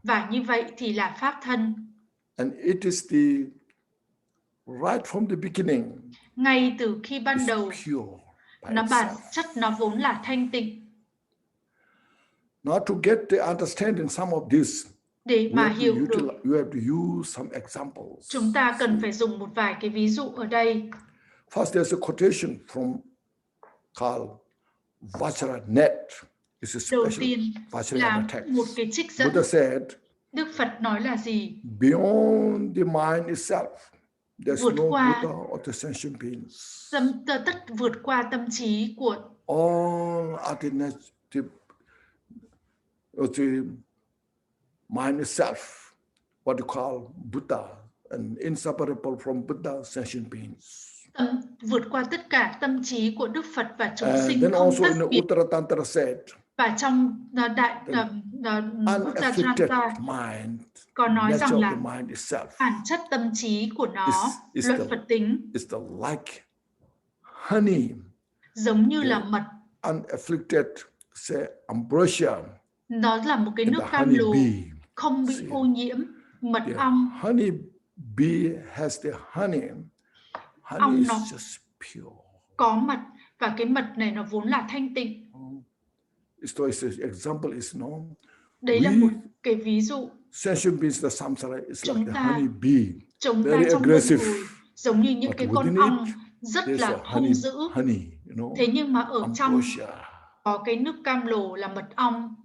C: và như vậy thì là pháp thân. Ngay từ khi ban đầu, bản chất nó vốn là thanh tịnh.
A: Not to get the understanding some of this,
C: để mà hiểu được,
A: you have to use some examples.
C: Chúng ta cần phải dùng một vài cái ví dụ ở đây.
A: First, there's a quotation from Karl Vajranet.
C: Đầu tiên là một cái trích dẫn. Đức Phật nói là gì?
A: Beyond the mind itself, there's no Buddha or the sentient beings.
C: Vượt qua tâm trí của
A: all alternative, the mind itself, what you call Buddha, and inseparable from Buddha, sentient beings.
C: Vượt qua tất cả tâm trí của Đức Phật và chúng sinh không tách biệt. Và trong đại Uttaratantra còn nói rằng là bản chất tâm trí của nó, luật Phật tính, giống như là mật.
A: Unafflicted, say ambrosia.
C: Nó là một cái nước cam lồ không bị ô nhiễm, mật ong.
A: Honey bee has the honey.
C: Ong nó có mật, và cái mật này nó vốn là thanh tịnh. Đấy là một cái ví dụ. Chúng ta trong luân hồi giống như những cái con ong rất là hung dữ. Thế nhưng mà ở trong có cái nước cam lồ là mật ong.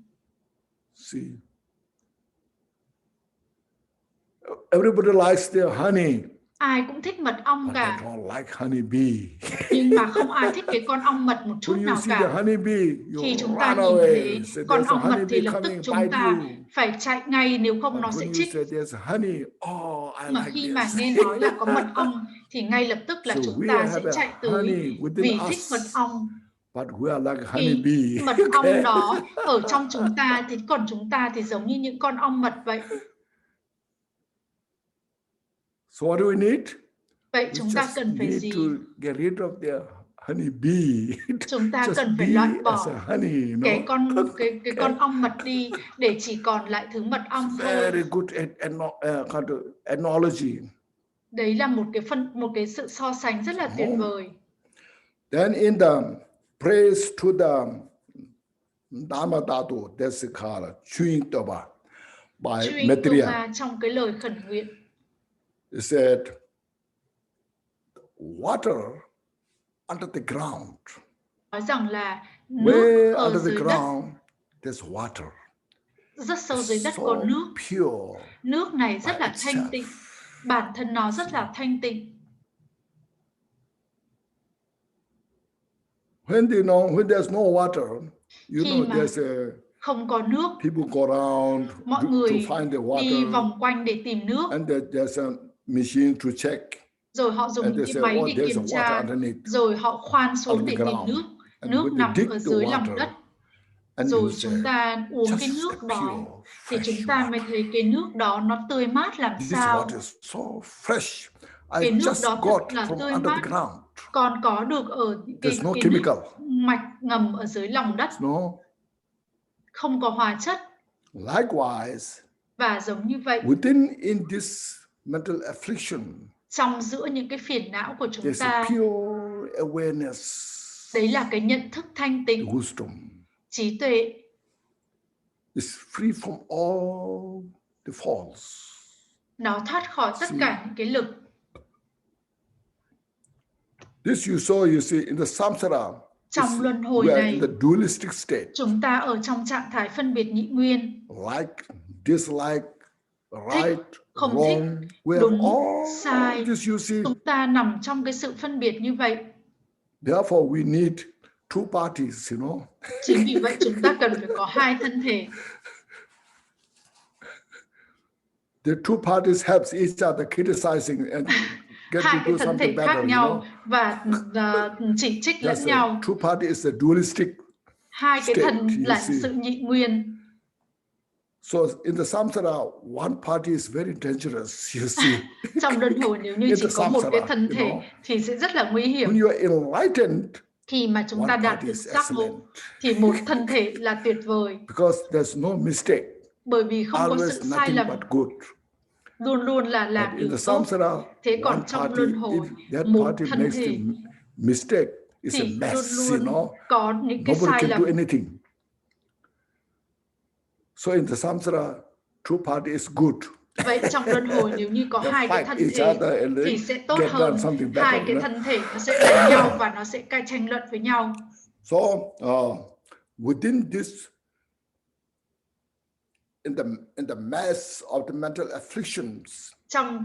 A: Everybody likes their honey.
C: Ai cũng thích mật ong cả. Nhưng mà không ai thích cái con ong mật một chút nào cả. Khi chúng ta nhìn thấy con ong mật thì lập tức chúng ta phải chạy ngay, nếu không nó sẽ chích. Mà khi mà nghe nói là có mật ong thì ngay lập tức là chúng ta sẽ chạy tới vì thích mật ong. Thì mật ong đó ở trong chúng ta, thì còn chúng ta thì giống như những con ong mật vậy.
A: So what do we need?
C: Vậy chúng ta cần phải gì? Chúng ta cần phải loại bỏ cái con ong mật đi để chỉ còn lại thứ mật ong thôi.
A: Very good analogy.
C: Đấy là một cái sự so sánh rất là tuyệt vời.
A: Then in the praise to the Dhamma Dhatu, that's called chewing toba by Maitreya.
C: Trong cái lời khẩn nguyện.
A: It said, water under the ground.
C: Nói rằng là nước ở dưới đất.
A: There's water.
C: Rất sâu dưới đất có nước.
A: Pure.
C: Nước này rất là thanh tịnh. Bản thân nó rất là thanh tịnh.
A: When there's no water, you know there's a
C: không có nước,
A: people go around
C: mọi người
A: to find the water,
C: đi vòng quanh để tìm nước.
A: And there's a machine to check.
C: Rồi họ dùng cái máy để kiểm tra, rồi họ khoan xuống để tìm nước. Nước nằm ở dưới lòng đất. Rồi chúng ta uống cái nước đó thì chúng ta mới thấy cái nước đó nó tươi mát làm sao. Cái nước đó thật là tươi mát, còn có được ở cái nước mạch ngầm ở dưới lòng đất. Không có hóa chất.
A: Likewise,
C: và giống như vậy,
A: in this mental affliction,
C: trong giữa những cái phiền não của chúng ta,
A: awareness.
C: Đấy là cái nhận thức thanh tịnh,
A: Wisdom.
C: trí tuệ.
A: Is free from all the faults.
C: Nó thoát khỏi tất cả những cái lực.
A: This you see in the samsara.
C: Trong luân hồi
A: we are
C: này,
A: in the dualistic state.
C: Chúng ta ở trong trạng thái phân biệt nhị nguyên.
A: Like, dislike, right,
C: không
A: wrong.
C: thích,
A: We
C: đúng,
A: have all
C: sai.
A: this you see.
C: Chúng ta nằm trong cái sự phân biệt như vậy.
A: Therefore, we need two parties, you know.
C: Chính vì vậy chúng ta cần phải có hai thân thể.
A: The two parties helps each other criticizing and get
C: Hai
A: to
C: cái
A: do
C: thân
A: something
C: thể khác
A: better,
C: nhau
A: you know.
C: và chỉ trích lẫn nhau.
A: Two party is the dualistic
C: Hai cái
A: state,
C: thân là sự nhị nguyên.
A: So in the samsara, one party is very dangerous, you see.
C: Trong luân hồi nếu như chỉ có một cái thân thể thì sẽ rất là nguy hiểm.
A: When you are enlightened,
C: khi mà chúng ta đạt được giác ngộ thì một thân thể là tuyệt vời.
A: Because there's no mistake.
C: Bởi vì không có sự sai lầm. Luôn luôn là làm điều tốt. Thế còn trong luân hồi, một thân thể thì luôn luôn có những cái sai lầm.
A: So in the samsara, two party is good.
C: Vậy trong luân hồi nếu như có hai cái thân thể thì sẽ tốt hơn. Hai cái thân thể nó sẽ đánh nhau và nó sẽ tranh luận với nhau.
A: So within this, in the mass of the mental afflictions,
C: trong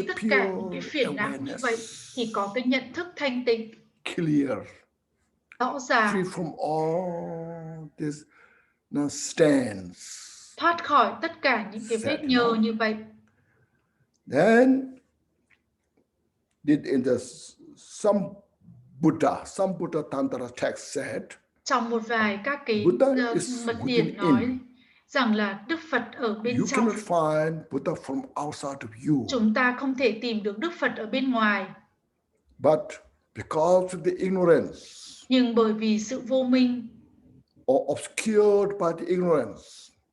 C: tất cả những cái phiền não như vậy thì có cái nhận thức thanh tịnh,
A: clear,
C: rõ ràng,
A: free from all this stands,
C: thoát khỏi tất cả những cái vết nhơ như vậy.
A: Then in the some Buddha Tantra text said, trong một vài các cái mật điển nói rằng là Đức Phật ở bên trong. Chúng ta không thể tìm được Đức Phật ở bên ngoài. But because of the ignorance,
C: nhưng bởi vì sự vô minh,
A: or obscured by the ignorance,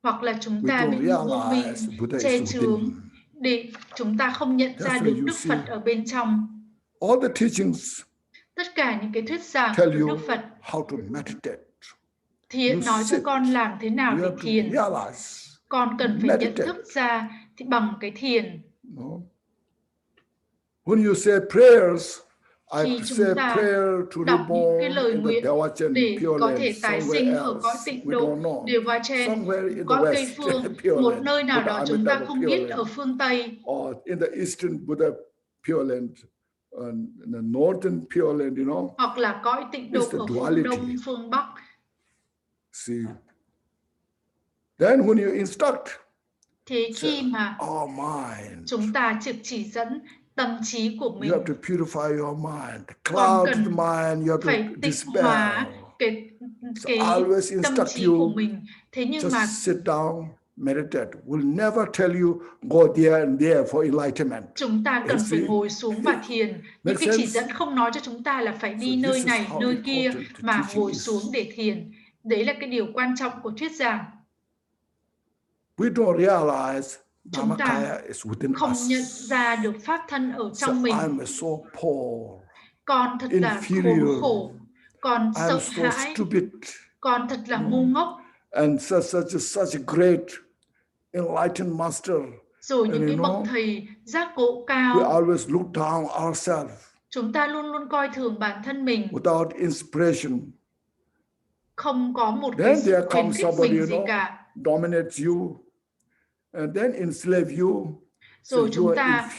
C: hoặc là chúng ta bị vô minh che chướng để chúng ta không nhận ra được Đức Phật ở bên trong.
A: All the teachings
C: tất cả những cái thuyết giảng của Đức Phật thì nói cho con làm thế nào để thiền. Con cần phải nhận thức ra thì bằng cái thiền.
A: When you say prayers,
C: khi chúng ta đọc những cái lời nguyện để có thể tái sinh ở cõi tịnh độ Devachan, cõi Tây phương, một nơi nào đó chúng ta không biết ở phương Tây, hoặc là cõi tịnh độ ở phương Đông, phương Bắc.
A: See. Then when you instruct,
C: thế khi mà chúng ta chỉ dẫn tâm trí của mình, con cần phải tịnh hóa cái tâm trí của mình. Thế nhưng mà
A: sit down, meditate. Will never tell you go there and there for enlightenment.
C: Chúng ta cần phải ngồi xuống và thiền. Những cái chỉ dẫn không nói cho chúng ta là phải đi nơi này, nơi kia, mà ngồi xuống để thiền. Đấy là cái điều quan trọng của thuyết giảng.
A: We don't realize
C: chúng ta không nhận ra được pháp thân ở trong mình. Con thật là khốn khổ, con sợ hãi, con thật là ngu ngốc.
A: And such a great enlightened master.
C: Rồi những cái bậc thầy giác ngộ cao.
A: We always look down ourselves.
C: Chúng ta luôn luôn coi thường bản thân mình.
A: Without inspiration.
C: Không có một cái sự khuyến khích mình gì cả.
A: Dominates you. And then enslave you.
C: Rồi chúng ta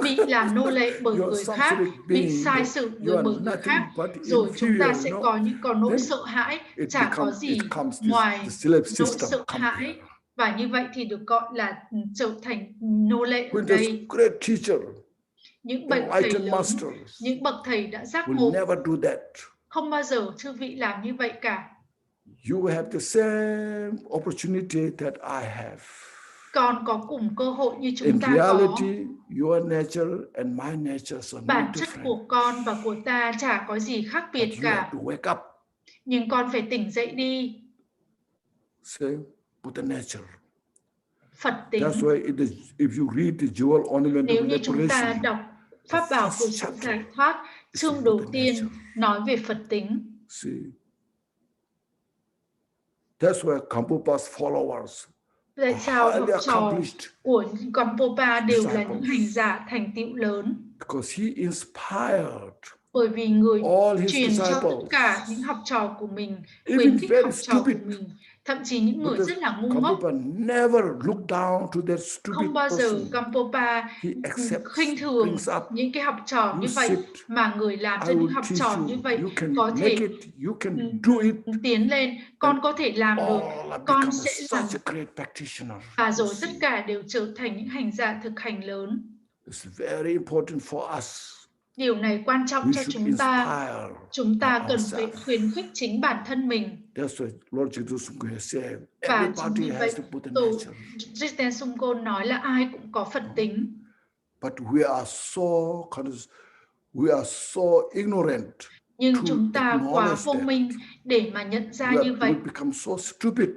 C: bị làm nô lệ bởi người khác, bị sai sự bởi người khác. Rồi chúng ta sẽ có những nỗi sợ hãi, chả có gì ngoài nỗi sợ hãi. Và như vậy thì được gọi là trở thành nô lệ ở đây. Những bậc thầy lớn, những bậc thầy đã giác ngộ, không bao giờ chư vị làm như vậy cả.
A: You have the same opportunity that I have.
C: Con có cùng cơ hội như chúng ta có.
A: Your nature and my nature are
C: bản chất của con và của ta chả có gì khác biệt cả. Nhưng con phải tỉnh dậy đi. Phật tính. Nếu như chúng ta đọc pháp bảo của sự giải thoát Chương đầu tiên nói về Phật tính.
A: See, that's why Kampopa's followers
C: Tại sao học
A: highly
C: trò
A: accomplished
C: của Konpopa đều là những
A: disciples.
C: hành giả thành tựu lớn?
A: Because he inspired
C: Bởi vì người
A: all his
C: truyền cho tất
A: disciples,
C: cả những học trò của mình,
A: even
C: khuyến khích
A: very
C: học trò của
A: stupid.
C: mình, thậm chí những người
A: But
C: rất là ngu ngốc.
A: Kampopa never looked down to that stupid
C: Không bao giờ
A: person.
C: Konpopa
A: He accepts,
C: khinh thường
A: brings up,
C: những cái học trò
A: you
C: như vậy,
A: sit,
C: mà người làm
A: I
C: cho những
A: will
C: học
A: teach
C: trò
A: you,
C: như vậy
A: you can
C: có
A: make
C: thể
A: it, you can do it.
C: tiến lên, con có thể làm được,
A: All have
C: con
A: become
C: sẽ làm.
A: such a great practitioner.
C: Và
A: You
C: rồi tất
A: see,
C: cả đều trở thành những hành giả thực hành lớn.
A: it's very important for us.
C: Điều này quan trọng
A: We
C: cho
A: should
C: chúng ta.
A: inspire
C: Chúng ta cần phải
A: ourselves.
C: khuyến khích chính bản thân mình.
A: That's why Lord Jesus said,
C: Và chính
A: everybody
C: vì
A: has
C: vậy,
A: the Buddha
C: Tổ
A: nature.
C: Jiten Sungkon nói là ai cũng có Phật tính.
A: But we are so ignorant.
C: Nhưng
A: to
C: chúng ta quá
A: acknowledge
C: vô
A: that.
C: minh để mà nhận ra như vậy.
A: We become so stupid.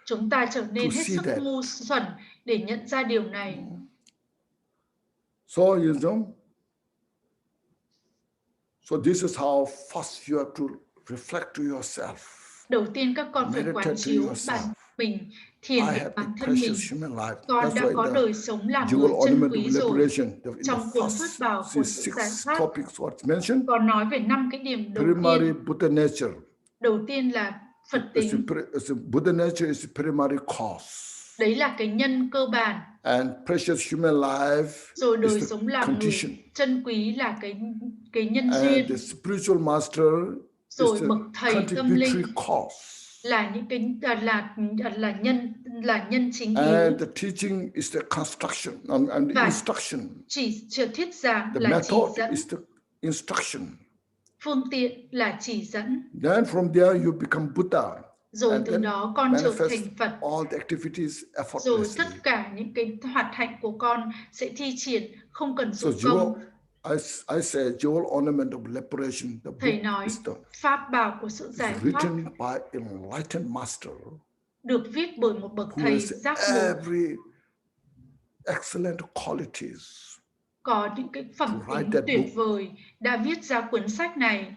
C: Chúng ta trở nên
A: to
C: hết
A: see
C: sức
A: that.
C: ngu xuẩn để nhận ra điều này.
A: So you know, so this is how first you have to reflect to yourself.
C: Đầu tiên các con phải quán chiếu bản mình, thiền về bản thân mình. Con đã có đời sống làm người chân quý rồi. Trong cuốn Pháp bảo của sự giải thoát, con nói về 5 cái điểm đầu tiên. Đầu tiên là Phật tính.
A: Buddha nature is the primary cause.
C: Đấy là cái nhân cơ bản.
A: And precious human life
C: rồi đời sống làm người chân quý là cái nhân duyên.
A: And the spiritual master
C: rồi
A: is the
C: bậc thầy tâm linh
A: cause.
C: Là những cái là nhân chính yếu.
A: And the teaching is the construction and the instruction.
C: Chỉ thuyết giảng
A: the
C: là chỉ dẫn.
A: Is the instruction.
C: Phương tiện là chỉ dẫn.
A: Then from there you become Buddha.
C: Rồi từ đó con trở thành Phật.
A: All the activities
C: rồi tất cả những cái hoạt hạnh của con sẽ thi triển không cần dụng công.
A: I say jewel ornament of liberation. The
C: Thầy nói pháp bảo của sự giải thoát
A: written by enlightened master.
C: Được viết bởi một bậc thầy giác ngộ.
A: Every excellent qualities.
C: Có những cái phẩm tính tuyệt vời đã viết ra cuốn sách này.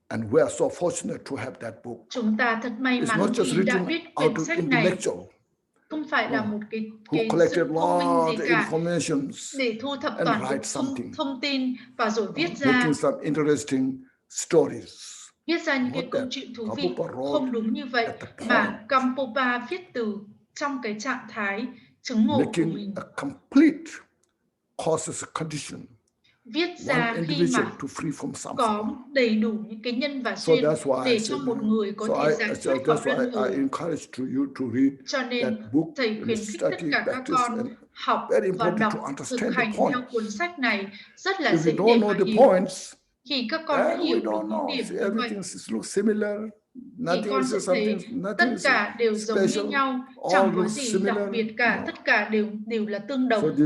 A: And we are so fortunate to have that book.
C: Chúng ta thật may mắn khi đã viết quyển sách này. Không phải là một cái sự thông minh gì cả để thu thập toàn bộ thông tin và rồi viết ra viết ra những cái câu chuyện thú vị. Không đúng như vậy, mà Konpopa viết từ trong cái trạng thái chứng ngộ của mình. Viết ra khi mà có đầy đủ những cái nhân và duyên để cho một người có thể giải thoát khỏi luân hồi. Cho nên thầy khuyến khích tất cả các con học và đọc thực hành theo cuốn sách này rất là dễ để mà hiểu. Khi các con đã hiểu được những điểm như vậy thì con sẽ thấy tất cả đều giống như nhau, chẳng có gì đặc biệt cả, tất cả đều là tương đồng.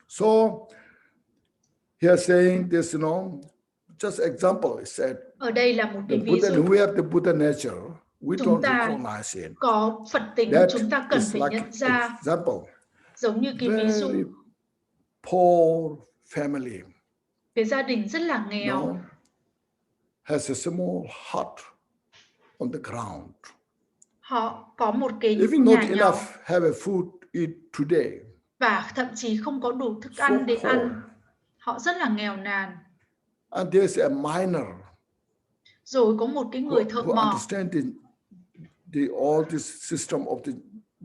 A: So here saying this, just example, it said.
C: Ở đây là một cái ví dụ.
A: We have the Buddha nature. We
C: chúng
A: don't
C: ta
A: recognize it.
C: Có Phật tính, chúng ta cần phải nhận ra. Giống như cái ví dụ.
A: Poor family.
C: Cái gia đình rất là nghèo.
A: Has a small hut on the ground.
C: Họ có một cái
A: Even
C: nhà
A: not
C: nhỏ.
A: enough have a food eat today.
C: Và thậm chí không có đủ thức ăn để ăn. Họ rất là nghèo nàn.
A: And there's a miner.
C: Rồi có một cái người thợ mỏ.
A: All this system of the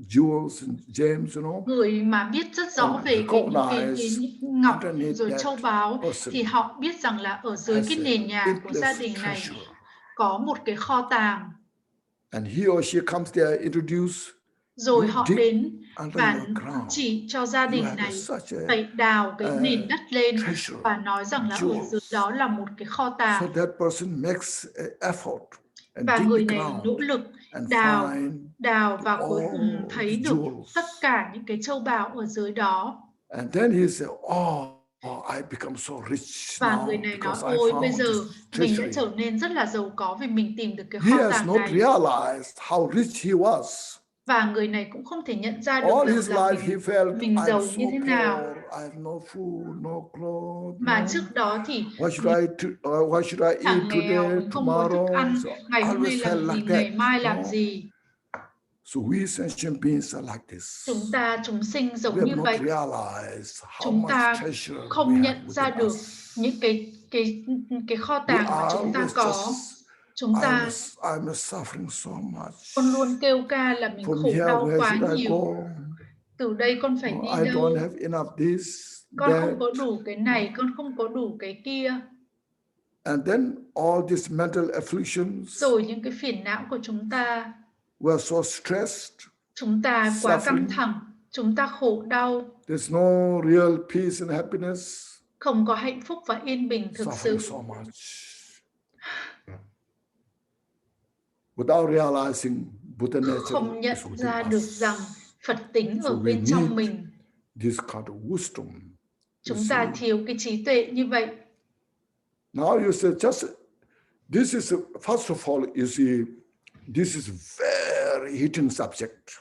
A: jewels and gems,
C: Người mà biết rất rõ về cái ngọc rồi châu báu thì họ biết rằng là ở dưới cái nền nhà của gia đình này có một cái kho tàng.
A: And he or she comes there, introduce.
C: Rồi họ đến và chỉ cho gia đình này phải đào cái nền đất lên và nói rằng là ở dưới đó là một cái kho tàng. Và người này nỗ lực đào và cuối cùng thấy được tất cả những cái châu báu ở dưới đó. Và người này nói, ôi bây giờ mình đã trở nên rất là giàu có vì mình tìm được cái kho tàng này. Và người này cũng không thể nhận ra được là mình giàu như thế nào.
A: I have no food, no clothes.
C: Mà trước đó thì
A: What should I eat today,
C: không có thức ăn,
A: tomorrow? So
C: ngày hôm nay
A: always
C: làm
A: felt
C: gì,
A: like
C: ngày
A: that.
C: mai làm gì.
A: So we sentient beings are like this.
C: Chúng sinh giống
A: We
C: như
A: have
C: vậy.
A: not realized how
C: Chúng
A: much
C: ta
A: treasure we
C: không
A: have
C: nhận ra
A: within
C: được
A: us.
C: những cái kho tàng mà chúng ta có. Chúng ta
A: I'm suffering so much.
C: Con luôn kêu ca là mình
A: From
C: khổ
A: here,
C: đau
A: where
C: quá
A: should I
C: nhiều.
A: go?
C: Từ đây con phải đi
A: I
C: đâu?
A: don't have enough this,
C: Con
A: that.
C: không có đủ cái này, con không có đủ cái kia.
A: And then all these mental afflictions.
C: Rồi những cái phiền não của chúng ta.
A: We're so stressed.
C: Chúng ta quá căng thẳng, chúng ta khổ đau.
A: There's no real peace and happiness.
C: Không có hạnh phúc và yên bình thực sự.
A: So much. Without realizing Buddha nature
C: không nhận ra được rằng Phật tính ở bên trong mình.
A: This kind of wisdom.
C: Chúng ta thiếu cái trí tuệ như vậy.
A: Now you say this is first of all, you see, this is very hidden subject.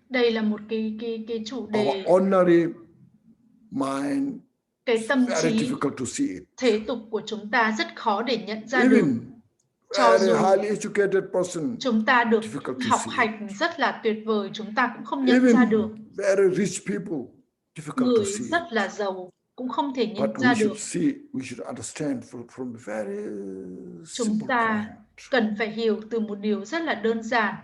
C: Đây là một cái chủ đề.
A: Our ordinary mind,
C: cái tâm
A: very
C: trí
A: difficult to see it.
C: Thế tục của chúng ta rất khó để nhận ra được. Cho dù chúng ta được học hành rất là tuyệt vời, chúng ta cũng không nhận ra được.
A: Very rich people,
C: người rất là giàu cũng không thể nhận ra được. Chúng ta cần phải hiểu từ một điều rất là đơn giản.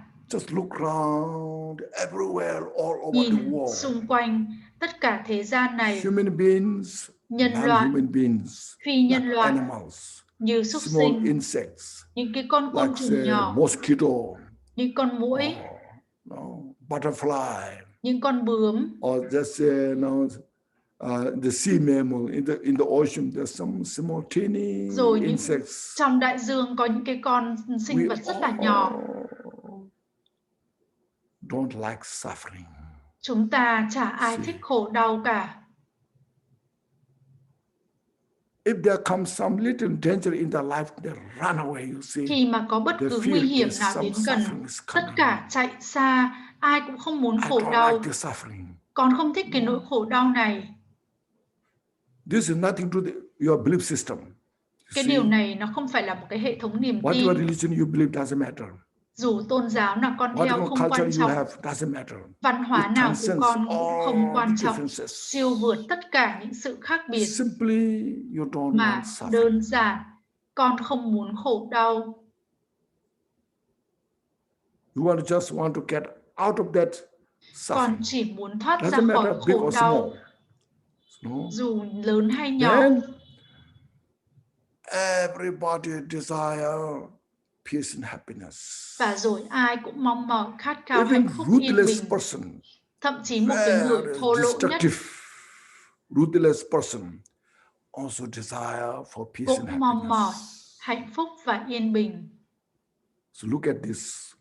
C: Nhìn xung quanh tất cả thế gian này, nhân loại, phi nhân loại, như súc sinh, những cái con côn trùng nhỏ, những con muỗi, những con bướm,
A: the sea mammal in the ocean, there's some small teeny
C: rồi
A: insects.
C: Trong đại dương có những cái con sinh vật rất là nhỏ.
A: Don't like suffering.
C: Chúng ta chả ai thích khổ đau cả.
A: If there comes some little danger in their life, they run away, you see.
C: Khi mà có bất cứ nguy hiểm nào đến gần, tất cả chạy xa, ai cũng không muốn khổ đau. Con không thích cái nỗi khổ đau này.
A: This is nothing to your belief system.
C: Cái điều này nó không phải là một cái hệ thống niềm tin.
A: Whatever religion you believe doesn't matter.
C: Dù tôn giáo nào con theo không quan trọng. Văn hóa nào của con cũng không quan trọng. Siêu vượt tất cả những sự khác biệt. Mà đơn giản, con không muốn khổ đau.
A: You just want to get out of that suffering.
C: Con chỉ muốn thoát ra khỏi khổ đau. Dù lớn hay nhỏ.
A: Then, everybody desire peace and happiness.
C: Và rồi ai cũng mong mỏi khát khao hạnh phúc yên bình. Thậm chí một cái người thô lỗ nhất
A: ruthless person also desire for peace and happiness.
C: Cũng mong mỏi hạnh phúc và yên bình.
A: So look at this.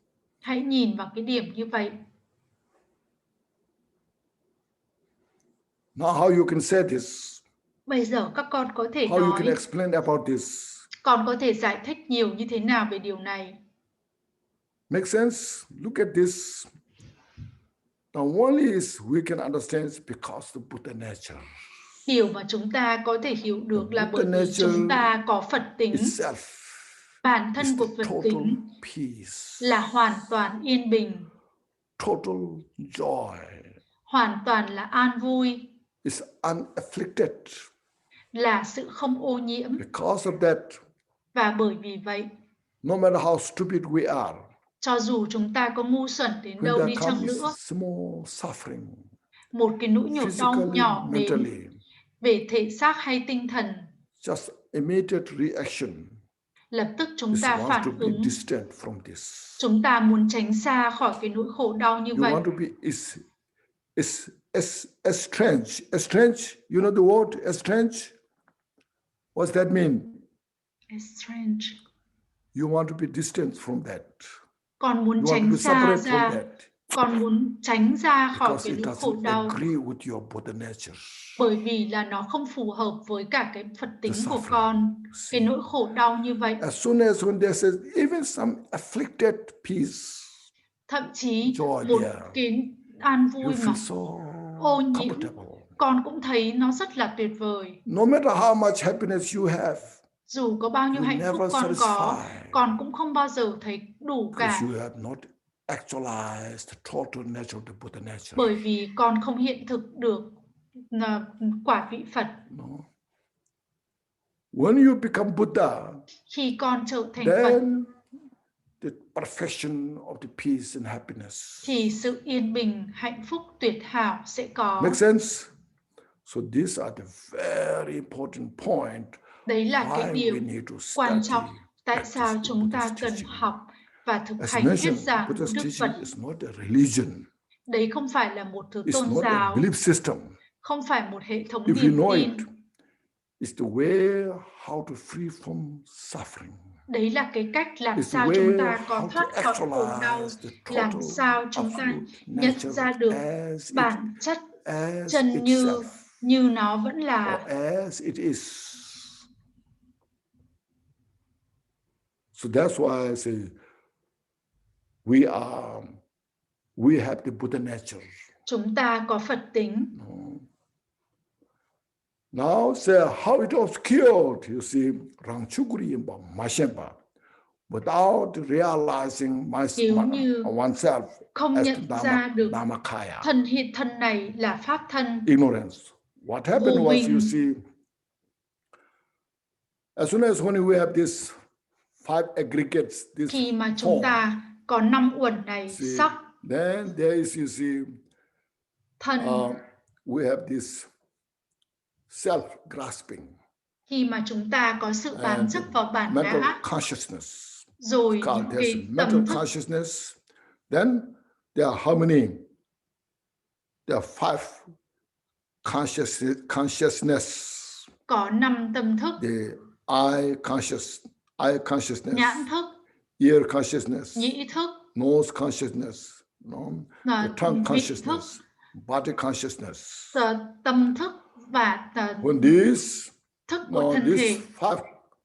C: Hãy nhìn vào cái điểm như vậy.
A: Now how you can say this?
C: Bây giờ các con có thể
A: how you can explain about this?
C: Con có thể giải thích nhiều như thế nào về điều này?
A: Make sense? Look at this. The only is we can understand because the Buddha nature.
C: Điều mà chúng ta có thể hiểu được là bởi vì chúng ta có Phật tính. Bản thân của Phật tính là hoàn toàn yên bình.
A: Total joy.
C: Hoàn toàn là an vui.
A: Is unafflicted.
C: Là sự không ô nhiễm.
A: Because of that.
C: Và bởi vì vậy,
A: no matter how stupid we are,
C: cho dù chúng ta có ngu xuẩn đến đâu đi chăng nữa, một cái nỗi nhục đau nhỏ đến về thể xác hay tinh thần,
A: just immediate reaction,
C: lập tức chúng ta phản ứng. Chúng ta muốn tránh xa khỏi cái nỗi khổ đau như vậy.
A: Estrange, you know the word estrange? What's that mean?
C: Estrange.
A: You want to be distant from that.
C: Con muốn tránh xa ra. Con muốn tránh ra khỏi cái nỗi khổ đau. Bởi vì là nó không phù hợp với cả cái Phật tính của con. Cái nỗi khổ đau như vậy.
A: As soon as when there says even some afflicted peace.
C: Thậm chí một cái an vui mà ô nhiễm con cũng thấy nó rất là tuyệt vời.
A: No matter how much happiness you have,
C: dù có bao nhiêu
A: you
C: hạnh phúc
A: never
C: con có,
A: satisfy.
C: con cũng không bao giờ thấy đủ
A: Because
C: cả.
A: you have not actualized the total nature of the Buddha nature.
C: Bởi vì con không hiện thực được quả vị Phật.
A: No. When you become Buddha,
C: khi con trở thành Phật,
A: the perfection of the peace and happiness.
C: Thì sự yên bình, hạnh phúc tuyệt hảo sẽ có.
A: Make sense? So these are the very important point.
C: Đấy là cái điều quan trọng. Tại sao chúng ta cần học và thực hành thuyết giảng của Đức Phật? Đấy không phải là một thứ tôn giáo, không phải một hệ thống niềm tin.
A: It's the way how to free from suffering.
C: Đấy là cái cách làm sao chúng ta có thoát khỏi khổ đau, làm sao chúng ta nhận ra được bản chất chân như nó vẫn là.
A: As it is. So that's why I say we have the Buddha nature.
C: Chúng ta có Phật tính.
A: Now say how it obscured, you see, Rangchukuri and Mashempa, without realizing oneself
C: không
A: as
C: nhận
A: the
C: ra được
A: Dhammakaya.
C: thân hiện thân này là pháp thân.
A: Ignorance. What happened was, you see, as soon as when we have this 5 aggregates, this
C: khi mà chúng ta có 5 uẩn này, sắc,
A: then there is, you see,
C: thân,
A: we have this self-grasping.
C: Khi mà chúng ta có sự bám chấp vào bản ngã, rồi những cái tâm thức,
A: then there are how many? There are 5 consciousness.
C: Có 5 tâm thức.
A: The eye consciousness,
C: nhãn thức,
A: ear consciousness,
C: nhĩ thức,
A: nose consciousness, the tongue consciousness, body consciousness.
C: Tâm thức và
A: when these
C: thức của thân thể,
A: 5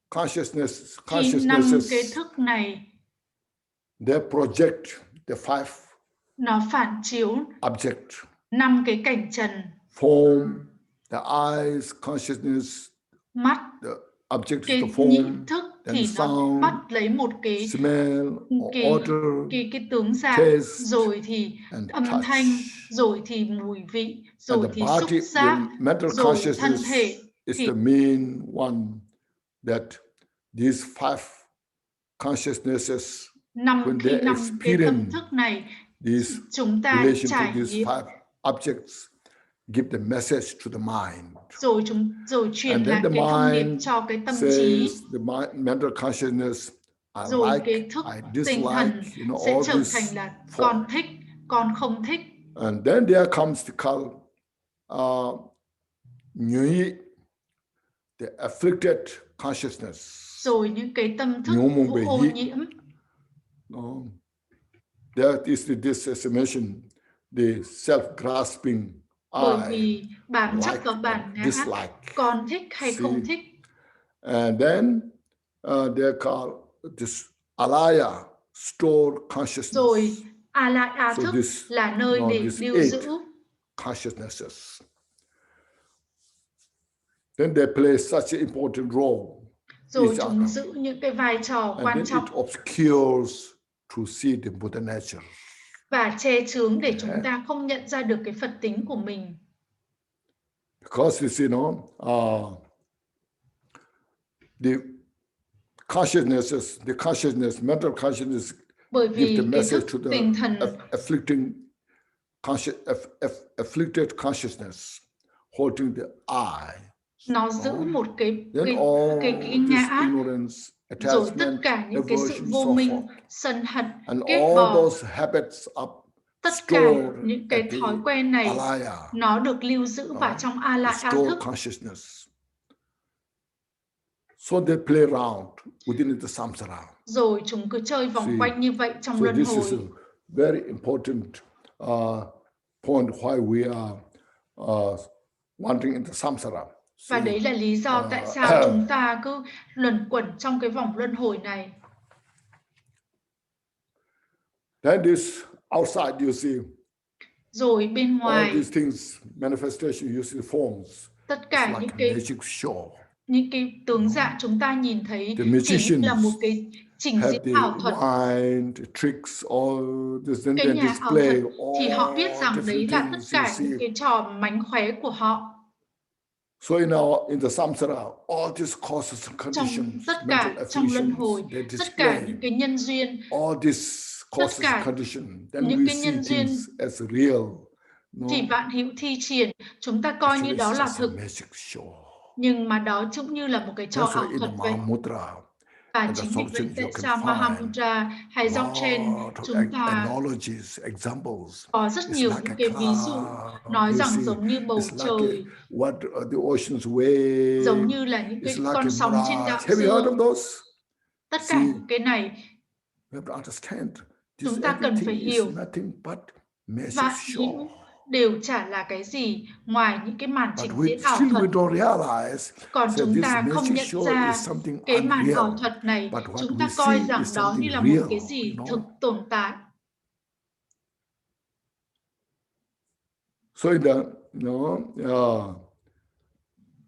C: consciousnesses, cái thức này,
A: they project the 5
C: nó phản chiếu
A: object,
C: 5 cái cảnh trần,
A: form, the eyes consciousness,
C: mắt,
A: the object
C: cái
A: is the form,
C: nhĩ thức thì
A: sound,
C: nó bắt lấy một cái
A: smell,
C: cái tướng dạng,
A: taste,
C: rồi thì âm
A: touch.
C: thanh, rồi thì mùi vị, rồi thì xúc giác, rồi thân thể
A: is the main one that these 5 consciousnesses, when they experience these relation to these 5 objects, give the message to the mind.
C: Rồi truyền lại cái thông điệp cho cái tâm trí.
A: The mental consciousness,
C: rồi cái thức tinh thần sẽ trở thành là con thích, con không thích.
A: And then there comes the Người, the afflicted consciousness.
C: Rồi những cái tâm thức ô nhiễm.
A: That is this estimation, the self-grasping.
C: Bởi vì bản chất vào bản ngã, con thích hay không thích.
A: And then they call this alaya, stored consciousness.
C: Rồi alaya thức là nơi để lưu giữ
A: consciousnesses. Then they play such an important role.
C: Rồi chúng giữ những cái vai trò quan trọng.
A: It obscures to see the Buddha nature.
C: Và che chướng để chúng ta không nhận ra được cái Phật tính của mình.
A: Because you see, the consciousness, mental consciousness, give the message to the afflicted consciousness, holding the eye.
C: Nó giữ một cái ngã, rồi tất cả những cái sự vô minh, sân hận, ghét bỏ, tất cả những cái thói quen này, nó được lưu giữ vào trong alaya thức.
A: So they play around within the samsara.
C: Rồi chúng cứ chơi vòng quanh như vậy trong luân hồi.
A: This is a very important point why we are wandering in the samsara.
C: Và đấy là lý do tại sao chúng ta cứ luẩn quẩn trong cái vòng luân hồi này.
A: Then this outside, you see.
C: Rồi bên ngoài,
A: all these things, manifestation, usually forms,
C: tất cả
A: like
C: những
A: a
C: cái
A: magic show.
C: những cái tướng dạng chúng ta nhìn thấy
A: The
C: chỉ như là một
A: magicians
C: cái trình
A: had
C: diễn
A: the
C: ảo thuật.
A: wine, the tricks, all this, then
C: Cái
A: they
C: nhà ảo
A: display
C: thuật thì họ biết
A: all
C: rằng đấy
A: different
C: là tất
A: things you
C: cả những
A: see.
C: cái trò mánh khóe của họ.
A: So in the samsara, all these causes and conditions,
C: Tất
A: mental
C: cả trong luân hồi,
A: afflictions, they
C: tất cả
A: display
C: những cái nhân duyên,
A: all these causes and
C: cả
A: conditions. Then
C: những
A: we
C: cái
A: see
C: nhân duyên
A: things as real. No?
C: thì vạn hữu thi triển, chúng ta coi như
A: Actually,
C: đó
A: it's
C: là
A: just a
C: thực,
A: magic show.
C: nhưng mà đó cũng như là một cái trò
A: That's why
C: ảo
A: in
C: thuật
A: the
C: vậy.
A: Mahamudra,
C: Và
A: and the
C: chính vì vậy
A: Dzogchen,
C: tại
A: you can
C: sao
A: find
C: Mahamudra hay Gyaltshen
A: lot of
C: chúng ta
A: analogies, examples.
C: có rất
A: It's
C: nhiều
A: like
C: những
A: a
C: cái ví dụ
A: cloud,
C: nói
A: you
C: rằng
A: see.
C: giống như bầu
A: It's like
C: trời,
A: what the ocean's wave.
C: giống như là những cái
A: It's like
C: con
A: a
C: sóng trên
A: mirage.
C: đạo
A: Have you heard
C: dương.
A: of those?
C: Tất cả những cái này
A: we have to understand. This
C: chúng ta cần phải
A: everything is
C: hiểu.
A: nothing but magic
C: Vạn
A: show.
C: hữu đều chả là cái gì ngoài những cái màn trình
A: But
C: diễn ảo
A: still
C: thuật.
A: we don't realize
C: Còn
A: that
C: chúng
A: this
C: ta không
A: magic
C: nhận
A: show
C: ra
A: is something
C: cái màn ảo
A: unreal.
C: thuật này,
A: But what
C: chúng
A: we
C: ta coi
A: see
C: rằng
A: is
C: đó
A: something
C: như là một
A: real,
C: cái gì
A: you know?
C: thực tồn tại.
A: So in the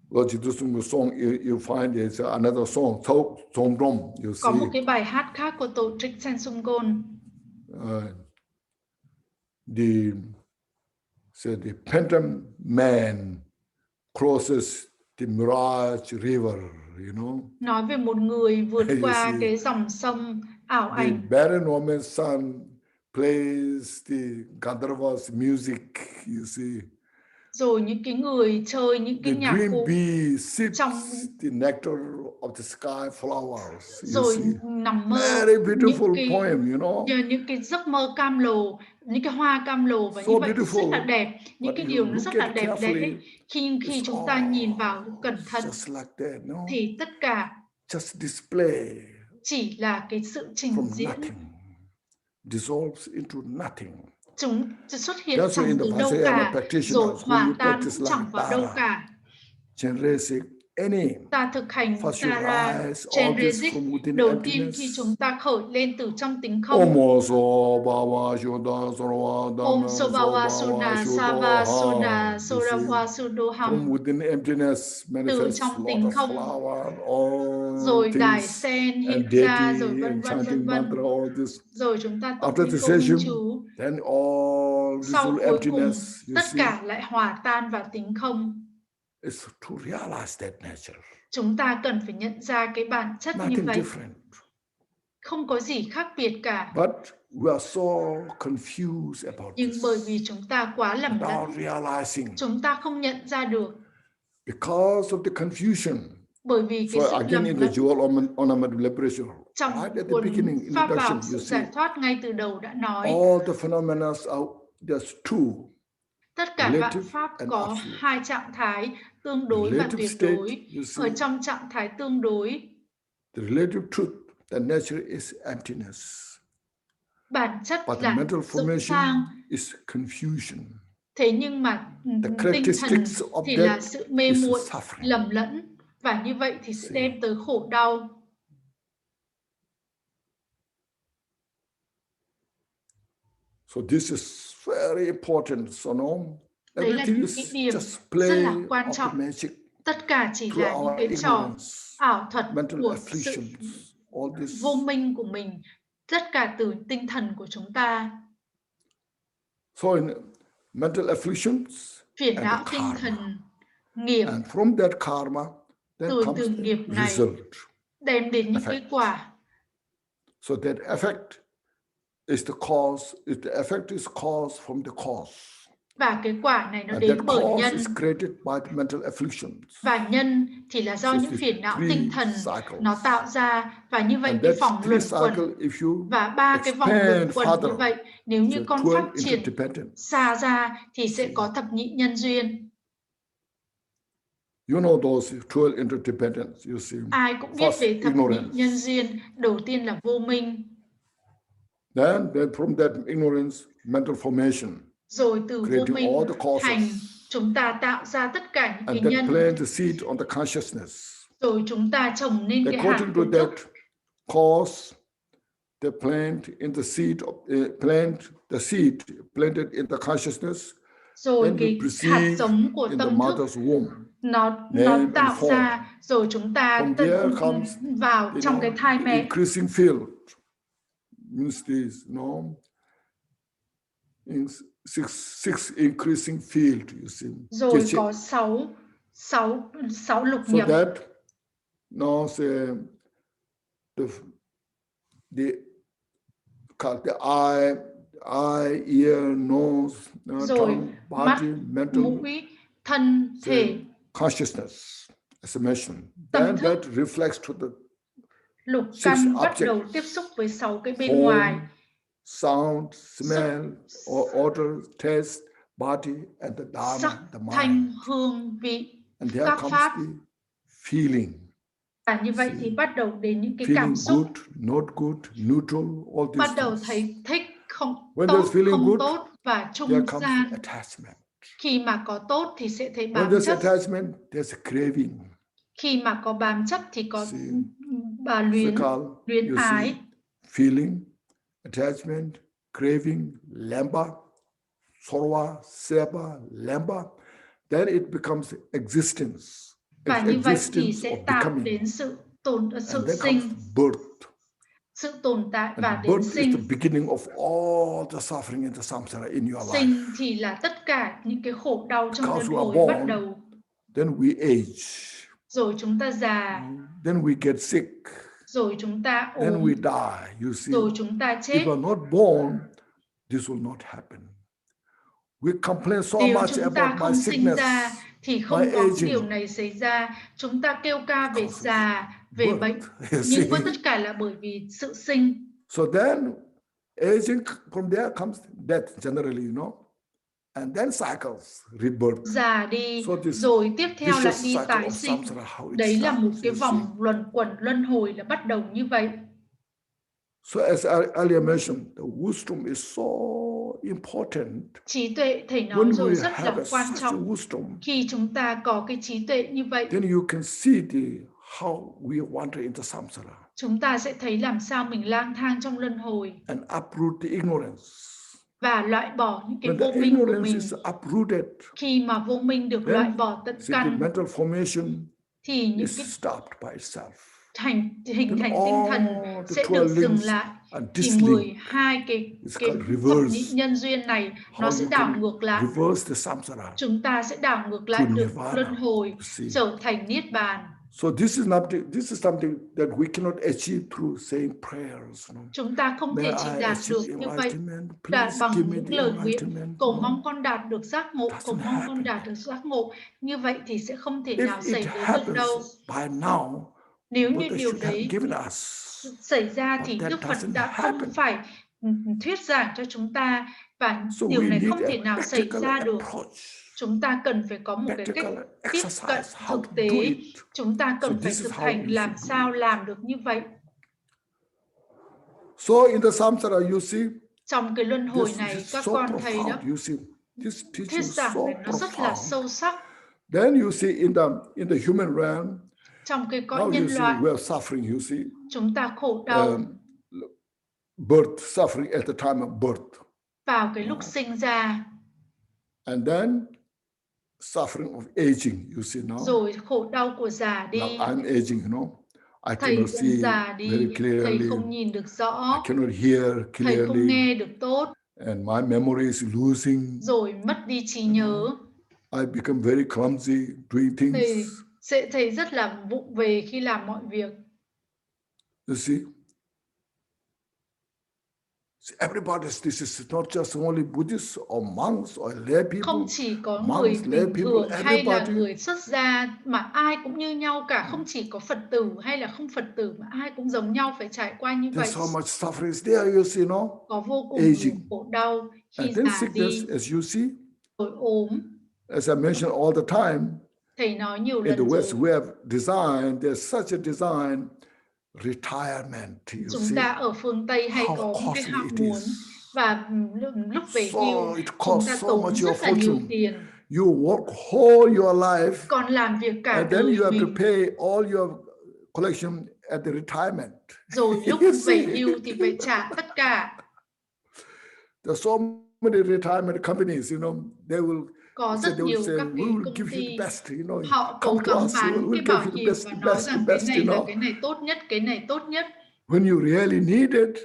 A: Lord Jesus song, you find there's another song, Trong Pháp, you
C: Có một
A: see.
C: cái bài hát khác của tổ trích Sen Sung Côn.
A: The phantom man crosses the mirage river, you know.
C: Nói về một người vượt qua cái dòng sông ảo
A: The
C: ảnh.
A: barren woman's son plays the Gandharva's music, you see.
C: Rồi những cái người chơi những cái nhạc cụ
A: trong the nectar of the sky flowers.
C: Rồi nằm mơ
A: very beautiful
C: những
A: poem, you know.
C: Những cái giấc mơ cam lồ, những cái hoa cam lồ và như vậy rất là đẹp, những cái điều nó rất là đẹp đẽ. Khi chúng ta nhìn vào cẩn thận thì tất cả chỉ là cái sự trình diễn,
A: dissolves into nothing.
C: Chúng xuất hiện chẳng từ đâu cả, rồi hòa tan cũng chẳng vào đâu cả. Ta thực hành Tara Chenrezig, đầu tiên khi chúng ta khởi lên từ trong tính không. Om Sobawa Suna Sava Suna Sorawa Sudoham, từ trong tính không, rồi đài sen hiện ra, rồi vân vân. Rồi chúng ta tụng những câu minh chú. Sau cuối cùng, tất cả lại hòa tan vào tính không. Chúng ta cần phải nhận ra cái bản chất như vậy. Không có gì khác biệt cả. Nhưng bởi vì chúng ta quá lầm lẫn, chúng ta không nhận ra được. Bởi vì cái sự lầm lẫn. Trong cuốn Pháp bảo sự giải thoát ngay từ đầu đã nói, tất cả vạn pháp có hai trạng thái, tương đối và tuyệt đối. Ở trong trạng thái tương đối, bản chất là dụng sang. Thế nhưng mà tinh thần thì là sự mê muội, lầm lẫn, và như vậy thì sẽ đem tới khổ đau.
A: So this is very important, so no.
C: Đấy là những cái điểm rất là quan trọng. Tất cả chỉ là những cái trò ảo thuật của sự vô minh của mình, tất cả từ tinh thần của chúng ta.
A: So in mental afflictions,
C: phiền não tinh thần, nghiệp,
A: and from that karma,
C: từ nghiệp này đem đến những cái quả.
A: So that effect is the cause. The effect is caused from the cause.
C: Và cái quả này nó đến bởi nhân. Và nhân thì là do những phiền não tinh thần nó tạo ra, và như vậy cái vòng luẩn quẩn. Và ba cái vòng luẩn quẩn như vậy, nếu như con phát triển xa ra thì sẽ có thập nhị nhân duyên.
A: You know those 12 interdependence, you see.
C: Ai cũng biết về thập nhị nhân duyên. Đầu tiên là vô minh.
A: Then from that ignorance, mental formation.
C: Rồi từ vô minh hành, chúng ta tạo ra tất cả những cái nhân.
A: Plant the seed on the consciousness.
C: Rồi chúng ta trồng nên cái hạt của thức.
A: Cause, they plant in the seed of plant the seed planted in the consciousness.
C: Rồi cái hạt giống của tâm thức nó tạo ra, rồi chúng ta vào trong cái thai mẹ.
A: Increasing field means this, no? In six increasing field, you see.
C: Rồi có sáu lục nhập.
A: So that now say the eye, ear, nose, tongue, body, mental,
C: mũi, thân, thể,
A: consciousness, as I mentioned. Then that reflects to the
C: lục căn bắt đầu tiếp xúc với 6 cái bên ngoài.
A: Sound, smell, odor, taste, body, and the dharma,
C: sắc,
A: the mind.
C: thanh, hương, vị,
A: and there
C: các
A: comes
C: pháp.
A: The feeling.
C: Và như vậy thì bắt đầu đến những cái
A: Feeling
C: cảm xúc.
A: Good, not good, neutral, all these
C: Bắt đầu
A: things.
C: thấy thích, không
A: When
C: tốt,
A: không
C: good, tốt và trung gian.
A: Attachment.
C: Khi mà có tốt thì sẽ thấy bám
A: When there's
C: chất.
A: Attachment, there's a craving.
C: Khi mà có bám chất thì có luyến ái.
A: Feeling, attachment, craving, lamba, sorwa, sepa, lamba, then it becomes existence.
C: Và như vậy thì sẽ tạo đến sự sinh, sự tồn tại và đến sinh.
A: Birth is the beginning of all the suffering in the samsara in your life.
C: Sinh thì là tất cả những cái khổ đau trong luân hồi bắt đầu.
A: Then we age.
C: Rồi chúng ta già.
A: Then we get sick.
C: Rồi chúng ta ốm.
A: Then we die, you see.
C: Rồi chúng ta chết.
A: If we are not born, this will not happen. We complain so much about my sickness,
C: ra, thì không có điều này xảy ra. Chúng ta kêu ca về già, về bệnh, nhưng với tất cả là bởi vì sự sinh.
A: So then, aging, from there comes death generally, you know, and then cycles, rebirth.
C: Già đi, rồi tiếp theo lại đi tái sinh. Đấy là một cái vòng luẩn quẩn luân hồi là bắt đầu như vậy.
A: So as I earlier mentioned, the wisdom is so important.
C: Trí tuệ, thầy nói rồi, rất là quan trọng. Khi chúng ta có cái trí tuệ như vậy,
A: then you can see how we wander into samsara.
C: Chúng ta sẽ thấy làm sao mình lang thang trong luân hồi.
A: And uproot the ignorance.
C: Và loại bỏ những cái vô minh của mình.
A: Uprooted,
C: khi mà vô minh được loại bỏ tận căn,
A: mental formation
C: thì những cái
A: stopped by itself.
C: Hình thành tinh thần sẽ được dừng lại. Thì 12 cái thập nhị nhân duyên này nó sẽ đảo ngược lại. Chúng ta sẽ đảo ngược lại được luân hồi trở thành niết bàn.
A: So this is something that we cannot achieve through saying prayers.
C: Chúng ta không thể chỉ đạt được như vậy đạt bằng những lời nguyện cầu mong con đạt được giác ngộ, cầu mong con đạt được giác ngộ. Như vậy thì sẽ không thể nào xảy đến được đâu. Nếu như điều đấy xảy ra thì Đức Phật đã không phải thuyết giảng cho chúng ta, và điều này không thể nào xảy ra được. Chúng ta cần phải có một cái cách tiếp cận thực tế. Chúng ta cần phải thực hành làm sao làm được như vậy.
A: So in the samsara, you see,
C: trong cái luân hồi này, các con thấy đó, thuyết giảng này nó rất là sâu sắc.
A: Then you see in the human realm,
C: trong cái cõi nhân loại,
A: we are suffering, you see.
C: Chúng ta khổ đau.
A: Birth, suffering at the time of birth.
C: Vào cái lúc sinh ra.
A: And then suffering of aging, you see now.
C: Rồi khổ đau của già đi.
A: Now I'm aging, you know. I
C: thầy
A: cannot see
C: già đi,
A: very clearly.
C: Thầy không nhìn được rõ.
A: I cannot hear clearly.
C: Thầy không nghe được tốt.
A: And my memory is losing.
C: Rồi mất đi trí nhớ.
A: I become very clumsy doing things.
C: Thầy sẽ thấy rất là vụng về khi làm mọi việc.
A: You see? Everybody, this is not just only Buddhists or monks or lay people.
C: Không chỉ có người bình thường hay là người xuất gia, mà ai cũng như nhau cả. Không chỉ có Phật tử hay là không Phật tử, mà ai cũng giống nhau phải trải qua như vậy.
A: There's so much suffering there, you see, no?
C: Có vô cùng nhiều khổ đau khi già đi.
A: As you see,
C: rồi ốm.
A: As I mentioned all the time,
C: thầy nói nhiều lần
A: in the West
C: rồi.
A: we have designed, there's such a design, retirement.
C: Chúng ta ở phương Tây hay có một cái ham muốn, và lúc về hưu chúng ta tốn rất là nhiều tiền.
A: You work whole your life,
C: còn làm việc cả
A: and
C: đời
A: then you have
C: mình.
A: to pay all your collection at the retirement.
C: Rồi lúc về hưu thì phải trả tất cả.
A: There are so many retirement companies, they will
C: có rất nhiều các cái công ty họ cố gắng bán cái bảo hiểm và nói rằng cái này là cái này tốt nhất, cái này tốt nhất.
A: When you really need it,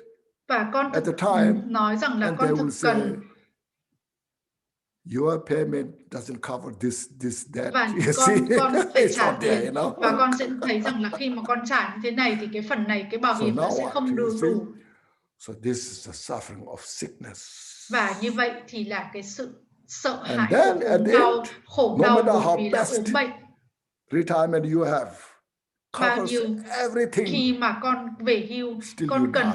C: và con
A: at the time,
C: nói rằng là con thực cần.
A: Your payment doesn't cover this that.
C: Và con phải trả tiền, và con sẽ thấy rằng là khi mà con trả như thế này thì cái phần này cái bảo hiểm nó sẽ không đủ.
A: So this is the suffering of sickness.
C: Và như vậy thì là cái sự sợ hãi của ốm đau, khổ đau bởi vì là ốm bệnh.
A: Retirement you have
C: bao nhiêu
A: everything.
C: Khi mà con về hưu, con cần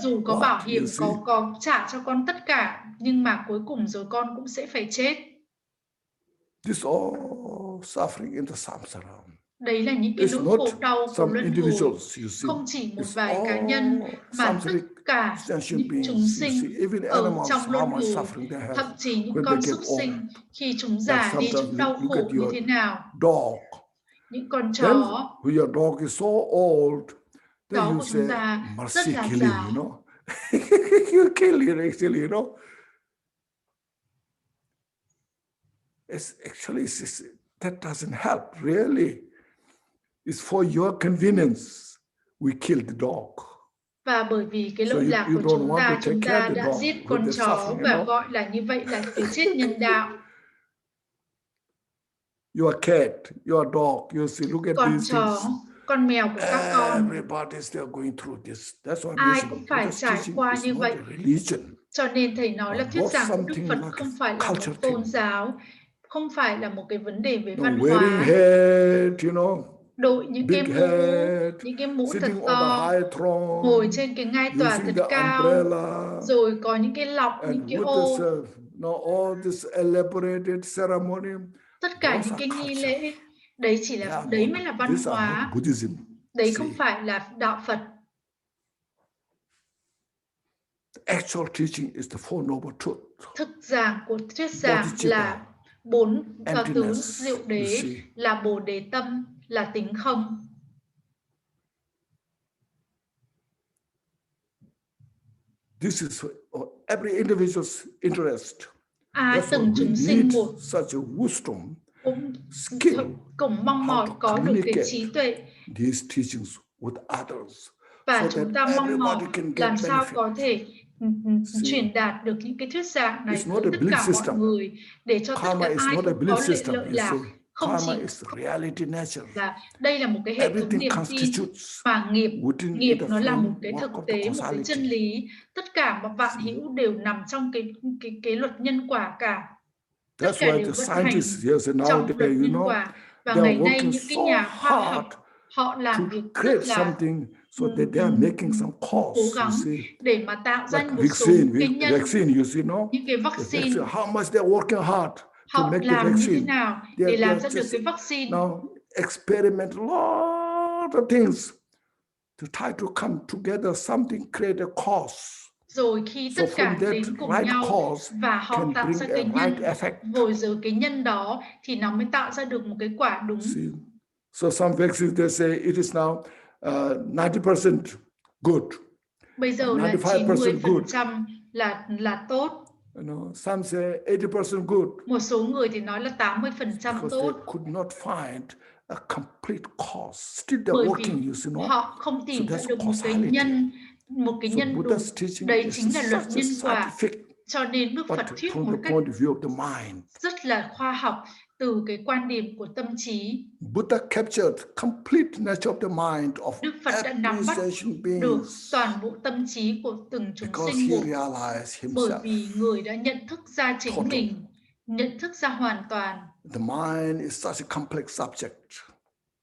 C: dù có bảo hiểm, có trả cho con tất cả, nhưng mà cuối cùng rồi con cũng sẽ phải chết.
A: This all suffering in the samsara.
C: Đấy là những cái nỗi khổ đau của luân hồi, không chỉ một vài cá nhân mà tất cả những chúng sinh ở trong luân hồi, thậm chí những con súc sinh khi chúng già đi chúng đau khổ như thế nào. Những con chó, chó của chúng ta rất là già.
A: You kill it actually, It's actually that doesn't help really. It's for your convenience. We kill the dog.
C: Và bởi vì cái lỗi lạc của chúng ta đã giết con chó và gọi là như vậy là cái chết nhân đạo.
A: Your cat, your dog, you see, look at
C: con
A: these
C: chó,
A: things.
C: Con mèo của các con.
A: Everybody is still going through this. That's why
C: ai cũng phải trải qua như vậy. Cho nên thầy nói là thuyết giảng của Đức Phật không phải là một tôn giáo, không phải là một cái vấn đề về văn hóa. Đội những cái mũ thật to, ngồi trên cái ngai tòa thật cao, rồi có những cái lọc, những cái ô. Tất cả những cái nghi lễ đấy đấy mới là văn hóa. Đấy không phải là đạo Phật. Thực giảng của thuyết giảng là 4 tướng diệu đế, là bồ đề tâm, là tính không.
A: This is every individual's interest.
C: Từng chúng sinh một cũng mong mỏi có được cái trí tuệ. Và chúng ta mong mỏi làm sao có thể truyền đạt được những cái thuyết giảng này với tất cả mọi người, để cho tất cả ai cũng có lợi lạc. Không chỉ là đây là một cái hệ thống niềm tin, mà nghiệp nó là một cái thực tế, một cái chân lý. Tất cả mọi vạn hữu đều nằm trong cái luật nhân quả cả. Tất cả đều vận hành trong luật nhân quả. Và ngày nay những cái nhà khoa học họ làm việc rất là cố gắng để mà tạo ra một số cái nhân, những cái vaccine. Họ làm như thế nào để làm ra được cái vaccine?
A: Experiment a lot of things to try to come together, something create a cause.
C: Rồi khi tất cả đến cùng nhau và họ tạo ra cái nhân, rồi cái nhân đó thì nó mới tạo ra được một cái quả đúng.
A: So some vaccines they say it is now 90% good.
C: Bây giờ là 90% là tốt.
A: Some say 80% good.
C: Một số người thì nói là 80% tốt.
A: They could not find a complete cause. Still they're working, you see,
C: họ không tìm ra được một cái nhân đúng. Đấy chính là luật nhân quả. Cho nên Đức Phật thuyết một cách rất là khoa học từ cái quan điểm của tâm trí. Đức Phật đã nắm bắt được toàn bộ tâm trí của từng chúng sinh một, bởi vì người đã nhận thức ra chính mình, nhận thức ra hoàn toàn.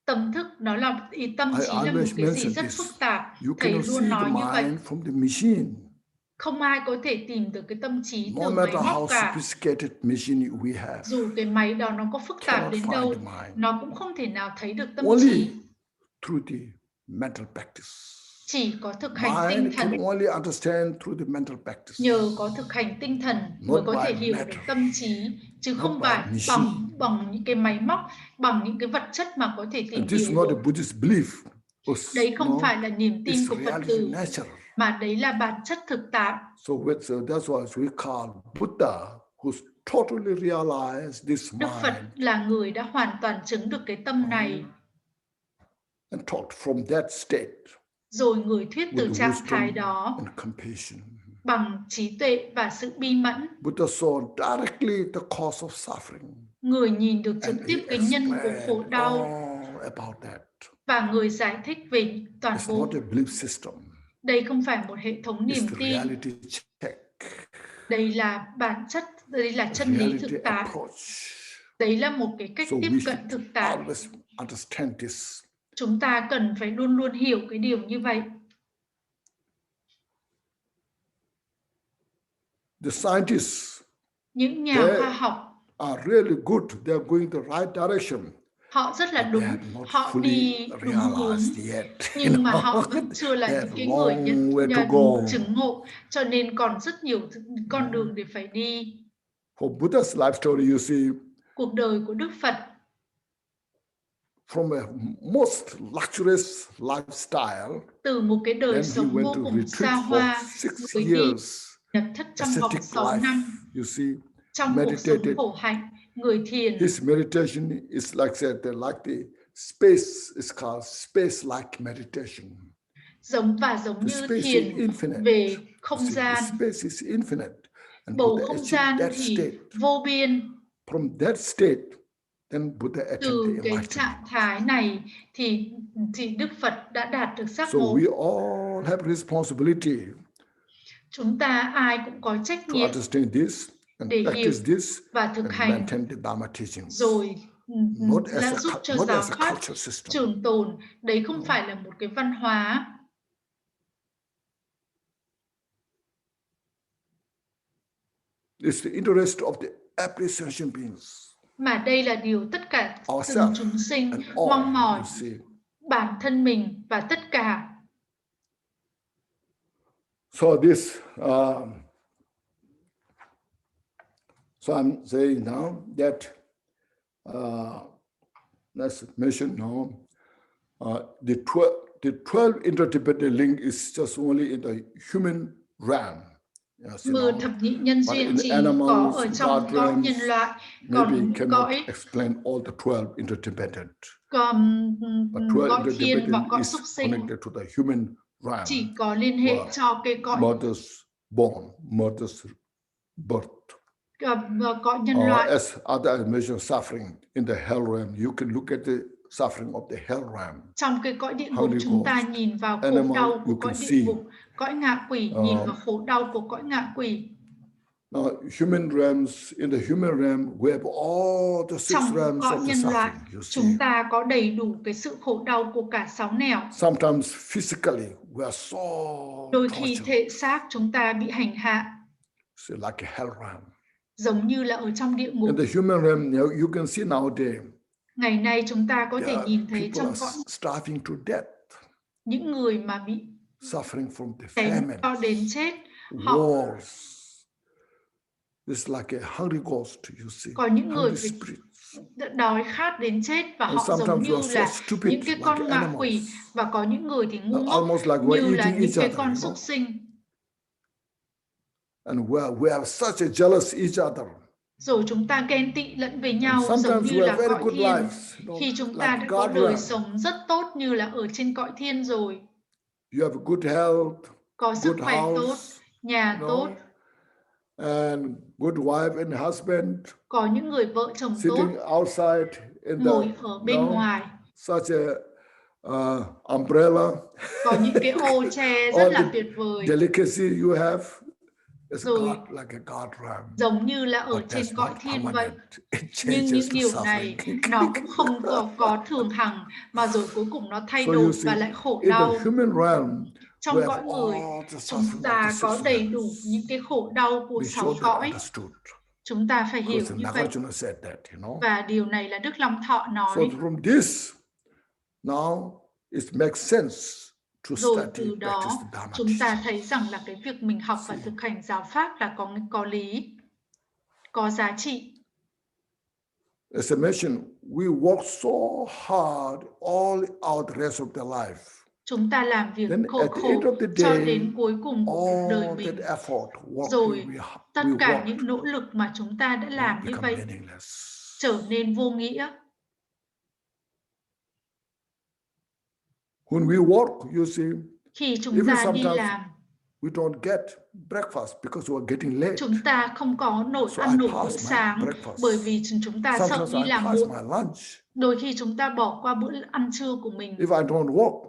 C: Tâm thức nó là tâm trí là một cái gì rất phức tạp. Thầy luôn nói như vậy. Không ai có thể tìm được cái tâm trí từ máy móc cả. Dù cái máy đó nó có phức tạp đến đâu, nó cũng không thể nào thấy được tâm trí. Chỉ có thực hành tinh thần. Nhờ có thực hành tinh thần mới có thể hiểu được tâm trí, chứ không phải bằng bằng những cái máy móc, bằng những cái vật chất mà có thể tìm
A: And this is
C: hiểu
A: not a
C: được.
A: Buddhist belief.
C: Đấy không phải là niềm tin
A: It's
C: của Phật
A: reality
C: tử,
A: nature.
C: mà đấy là bản chất thực tại.
A: So that's why we call Buddha, who's totally realized this
C: Đức Phật
A: mind
C: là người đã hoàn toàn chứng được cái tâm này,
A: and taught from that state
C: rồi người thuyết từ
A: with
C: trạng thái
A: wisdom
C: đó
A: and compassion.
C: bằng trí tuệ và sự bi mẫn.
A: Buddha saw directly the cause of suffering.
C: Người nhìn được trực
A: And
C: tiếp
A: he
C: cái nhân của
A: explained
C: khổ đau
A: all about that.
C: và người giải thích về toàn
A: It's
C: bộ.
A: not a belief system.
C: Đây không phải một hệ thống niềm
A: It's the
C: tin.
A: reality check.
C: Đây là bản chất, đây là chân lý
A: Reality
C: thực tại.
A: approach.
C: Đấy là một cái cách
A: So
C: tiếp
A: we
C: cận
A: should
C: thực tại.
A: always understand this.
C: Chúng ta cần phải luôn luôn hiểu cái điều như vậy.
A: The scientists,
C: Những nhà khoa học
A: are really good. They are going the right direction.
C: Họ rất là
A: But
C: đúng,
A: they have not
C: họ
A: fully
C: đi đúng hướng,
A: realized yet.
C: nhưng mà họ vẫn chưa là
A: They
C: những
A: have
C: cái người
A: long way to go.
C: chứng ngộ, cho nên còn rất nhiều con đường để phải đi.
A: For Buddha's life story, you see,
C: Cuộc đời của Đức Phật,
A: from a most luxurious lifestyle,
C: từ một cái đời
A: then he
C: sống
A: went
C: vô
A: to
C: cùng
A: retreat
C: xa
A: for
C: hoa,
A: 6
C: người đi
A: years.
C: nhập thất trong vòng
A: Ascetic
C: 6
A: life,
C: năm,
A: you see,
C: trong cuộc sống
A: meditated.
C: khổ hạnh, người thiền.
A: His meditation is like said, like the space is called space-like meditation.
C: Giống như thiền về không gian.
A: Space is infinite. And
C: Bầu
A: Buddha
C: không
A: achieved
C: gian
A: that
C: thì
A: state.
C: vô biên.
A: From that state, then Buddha attained the
C: Từ cái
A: enlightenment.
C: trạng thái này thì Đức Phật đã đạt được giác
A: So
C: ngộ.
A: we all have responsibility
C: Chúng ta ai cũng có trách
A: to
C: nhiệm
A: understand this and
C: để
A: practice
C: hiểu
A: this
C: và thực
A: and
C: hành,
A: maintain the Dharma teachings.
C: rồi
A: Not
C: giúp cho
A: not
C: giáo
A: as a
C: pháp
A: culture system.
C: trường tồn. Đấy không phải là một cái văn hóa.
A: It's the interest of the appreciation beings.
C: Mà đây là điều tất cả từng
A: Ourselves
C: chúng sinh
A: and all,
C: mong mỏi,
A: you see.
C: bản thân mình và tất cả.
A: So this, so I'm saying now that let's mention now the 12 interdependent link is just only in the human realm.
C: 10 thập nhị nhân duyên chỉ có ở trong cõi nhân loại, còn cõi
A: explain all the 12 interdependent.
C: Còn cõi thiên và cõi súc sinh
A: connected to the human realm.
C: Chỉ có liên hệ cho cái cõi
A: mother's birth.
C: Cõi nhân loại.
A: As other mentioned suffering in the hell realm, you can look at the suffering of the hell realm.
C: Trong cái cõi địa ngục chúng ta nhìn vào khổ đau của cõi địa ngục, cõi ngạ quỷ nhìn vào khổ đau của cõi ngạ quỷ.
A: Now, human realms, in the human realm, we have all the 6 realms of the suffering.
C: Chúng ta có đầy đủ cái sự khổ đau của cả 6 nẻo.
A: Sometimes physically, we are so
C: đôi khi thể xác chúng ta bị hành hạ.
A: So like a hell realm.
C: Giống như là ở trong địa ngục.
A: In the human realm, you can see nowadays.
C: Ngày nay chúng ta có thể nhìn thấy trong cõi
A: starving to death.
C: Những người mà bị
A: suffering from the famine,
C: cho đến chết,
A: wars. It's like a hungry ghost, you see.
C: Có những người đói khát đến chết và họ giống như là những cái con ngạ quỷ, và có những người thì ngu ngốc như là những cái con súc sinh.
A: And we have such a jealous each other.
C: Rồi chúng ta ghen tị lẫn với nhau, giống như là cõi thiên. Khi chúng ta đã có đời sống rất tốt như là ở trên cõi thiên rồi.
A: You have good health,
C: có sức khỏe tốt, nhà tốt,
A: and good wife and husband.
C: Có những người vợ chồng
A: sitting
C: tốt,
A: outside in
C: ngồi ở bên ngoài.
A: Such a umbrella.
C: Có những cái ô che rất là tuyệt vời.
A: Delicacy you have.
C: Rồi,
A: like a God realm.
C: Giống như là ở trên cõi thiên vậy. Nhưng những điều này nó cũng không có thường hằng, mà rồi cuối cùng nó thay đổi và lại khổ đau. Trong cõi người, chúng ta có đầy đủ những cái khổ đau của 6 cõi. Chúng ta phải hiểu như vậy. Và điều này là Đức Long Thọ nói.
A: So from this, now it makes sense.
C: Rồi từ đó chúng ta thấy rằng là cái việc mình học và thực hành giáo pháp là có lý, có giá trị.
A: As I mentioned, we work so hard all out the rest of their life.
C: Chúng ta làm việc
A: Then
C: khổ
A: at the end
C: khổ
A: of the
C: cho
A: day,
C: đến cuối cùng của cuộc đời
A: all
C: mình.
A: that effort,
C: Rồi tất
A: we
C: cả
A: worked,
C: những nỗ lực mà chúng ta đã làm như
A: become
C: vậy
A: meaningless.
C: trở nên vô nghĩa.
A: When we work, you see,
C: Khi chúng
A: even
C: ta đi
A: sometimes
C: làm,
A: we don't get breakfast because we are getting late.
C: chúng ta không có
A: So
C: ăn
A: I
C: nổi bữa
A: pass my
C: sáng
A: breakfast.
C: bởi vì chúng ta sợ
A: Sometimes
C: đi
A: I
C: làm
A: pass
C: muộn.
A: my lunch.
C: Đôi khi chúng ta bỏ qua bữa ăn trưa của mình.
A: If I don't work,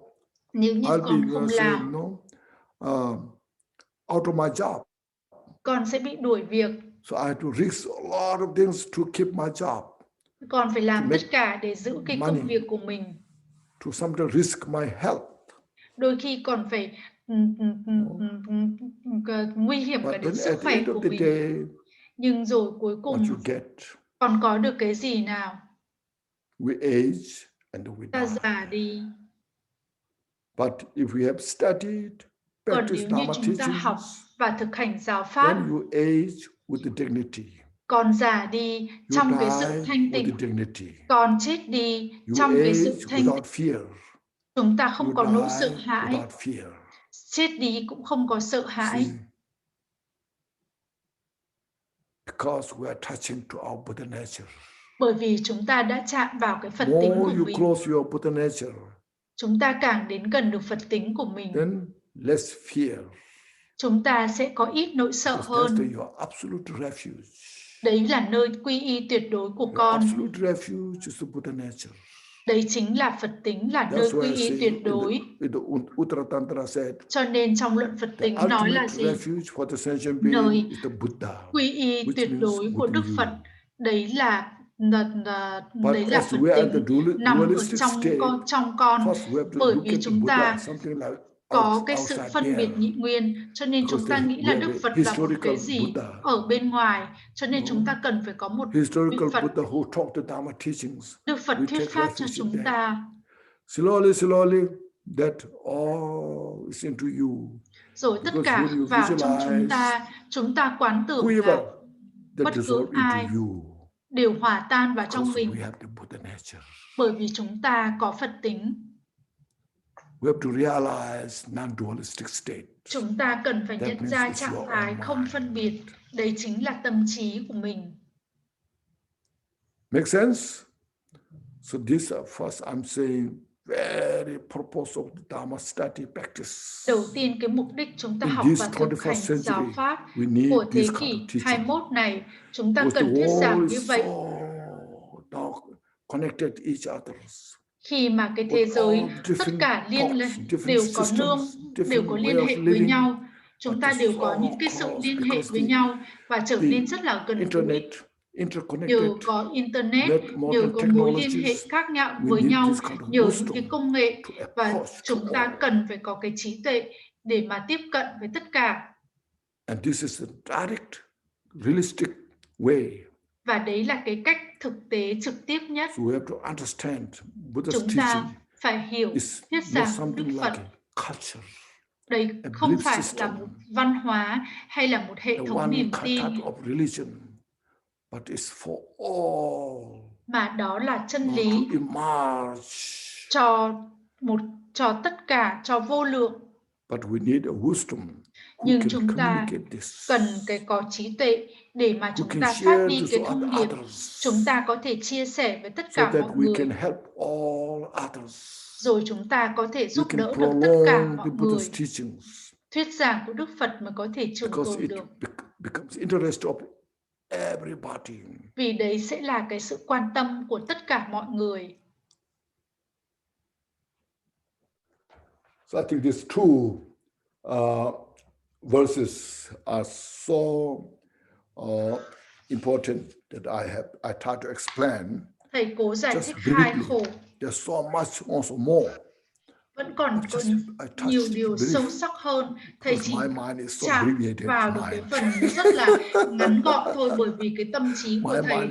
C: Nếu như
A: I'll
C: con
A: be
C: không làm,
A: out of my job.
C: con sẽ bị đuổi việc.
A: So I have to risk a lot of things to keep my job.
C: Con phải làm
A: To
C: tất
A: make
C: cả để giữ cái công
A: money.
C: việc của mình.
A: To sometimes risk my health.
C: Đôi khi còn phải nguy hiểm cả
A: But
C: đến
A: then
C: sức
A: at the
C: khỏe
A: end
C: của
A: of the
C: mình.
A: day,
C: Nhưng rồi cuối
A: what
C: cùng
A: you get,
C: còn có được cái gì nào?
A: we age and we
C: Ta
A: die.
C: già đi.
A: But if we have studied,
C: Còn
A: practiced
C: nếu như
A: Dharma
C: chúng ta học
A: teachings,
C: và thực hành giáo pháp,
A: then you age with the dignity.
C: còn già đi
A: You
C: trong cái sự
A: die
C: thanh
A: with
C: tịnh,
A: the dignity.
C: còn chết đi
A: You
C: trong cái
A: age
C: sự thanh
A: without
C: tịnh.
A: fear.
C: Chúng ta không
A: You
C: có nỗi sợ
A: die
C: hãi,
A: without fear.
C: chết đi cũng không có sợ hãi.
A: See? Because we are touching to our Buddha nature.
C: Bởi vì chúng ta đã chạm vào cái Phật tính
A: More
C: của
A: you
C: mình.
A: close your Buddha nature,
C: Chúng ta càng đến gần được Phật tính của mình,
A: then less fear.
C: chúng ta sẽ có ít nỗi sợ
A: Because
C: hơn.
A: that's your absolute refuge.
C: Đấy là nơi quy y tuyệt đối của
A: Your
C: con.
A: absolute refuge is the Buddha nature.
C: Đấy chính là Phật tính, là
A: That's
C: nơi
A: why
C: quy
A: I
C: y
A: say
C: tuyệt đối.
A: in the Uttara Tantra said,
C: Cho nên trong luận Phật
A: the
C: tính nói là
A: ultimate
C: gì?
A: refuge for the sentient being
C: Nơi
A: is the Buddha,
C: quy y
A: which
C: tuyệt
A: means
C: đối của
A: within
C: Đức
A: you.
C: Phật. Đấy là
A: But
C: đấy là
A: as
C: Phật
A: we are in the
C: tính nằm ở
A: dualistic state,
C: trong con.
A: first we have to
C: Bởi
A: look
C: vì
A: at the
C: chúng
A: Buddha
C: ta
A: as something like
C: có cái sự
A: outside
C: phân biệt
A: there.
C: nhị nguyên, cho nên chúng ta nghĩ là
A: We
C: Đức
A: have
C: Phật
A: a
C: là một
A: historical
C: cái gì
A: Buddha.
C: ở bên ngoài, cho nên chúng ta cần phải có một
A: Historical
C: Đức Phật.
A: Buddha who taught the Dharma teachings.
C: Đức Phật
A: We
C: thuyết
A: take
C: pháp cho
A: refuge in
C: chúng
A: that.
C: ta.
A: Slowly, that all is into you.
C: Rồi tất
A: Because
C: cả
A: when you
C: vào trong
A: visualize
C: chúng ta quán tưởng
A: whoever
C: vào
A: that
C: bất cứ
A: dissolve
C: ai
A: into you.
C: đều hòa tan vào trong
A: Because
C: mình.
A: we have the Buddha nature.
C: Bởi vì chúng ta có Phật tính.
A: We have to realize non-dualistic state.
C: Chúng ta cần phải
A: That
C: nhận
A: means
C: ra
A: it's
C: trạng
A: your
C: thái
A: own
C: không
A: mind.
C: phân biệt. Đấy chính là tâm trí của mình.
A: Make sense? So this first I'm saying very purpose of the Dharma study practice.
C: Đầu tiên cái mục đích chúng ta
A: In
C: học
A: this
C: và thực
A: 21st
C: hành giáo
A: century,
C: pháp
A: we need
C: của thế
A: this kind
C: kỷ
A: of teaching.
C: 21 này, chúng ta
A: Because
C: cần
A: the
C: thuyết giảng
A: world
C: như
A: is
C: vậy.
A: so connected each other.
C: Khi mà cái thế giới tất cả đều có đều có liên hệ với nhau, chúng ta đều có những cái sự liên hệ với nhau và trở nên rất là gần gũi. Nhờ có Internet, nhờ có mối liên hệ khác nhau với nhau, nhờ những cái công nghệ, và chúng ta cần phải có cái trí tuệ để mà tiếp cận với tất cả.
A: And this is a direct, realistic way.
C: Và đấy là cái cách thực tế trực tiếp nhất.
A: So we have to understand Buddha's
C: Chúng ta phải hiểu thuyết giảng của Đức Phật. Đây không phải là một văn hóa hay là một hệ thống niềm tin, mà đó là chân lý cho tất cả, cho vô lượng. Nhưng chúng ta cần có trí tuệ để mà chúng ta phát đi cái thông điệp, chúng ta có thể chia sẻ với tất cả mọi người, rồi chúng ta có thể giúp đỡ được tất cả mọi người. Thuyết giảng của Đức Phật mới có thể trường tồn được. Vì đấy sẽ là cái sự quan tâm của tất cả mọi người.
A: So I think these two verses are so important that I try to explain.
C: Thầy cố giải thích hai khổ.
A: There's so much also more.
C: Vẫn còn có nhiều điều sâu sắc hơn. Thầy chỉ chạm vào được cái phần rất là ngắn gọn thôi, bởi vì cái tâm trí của thầy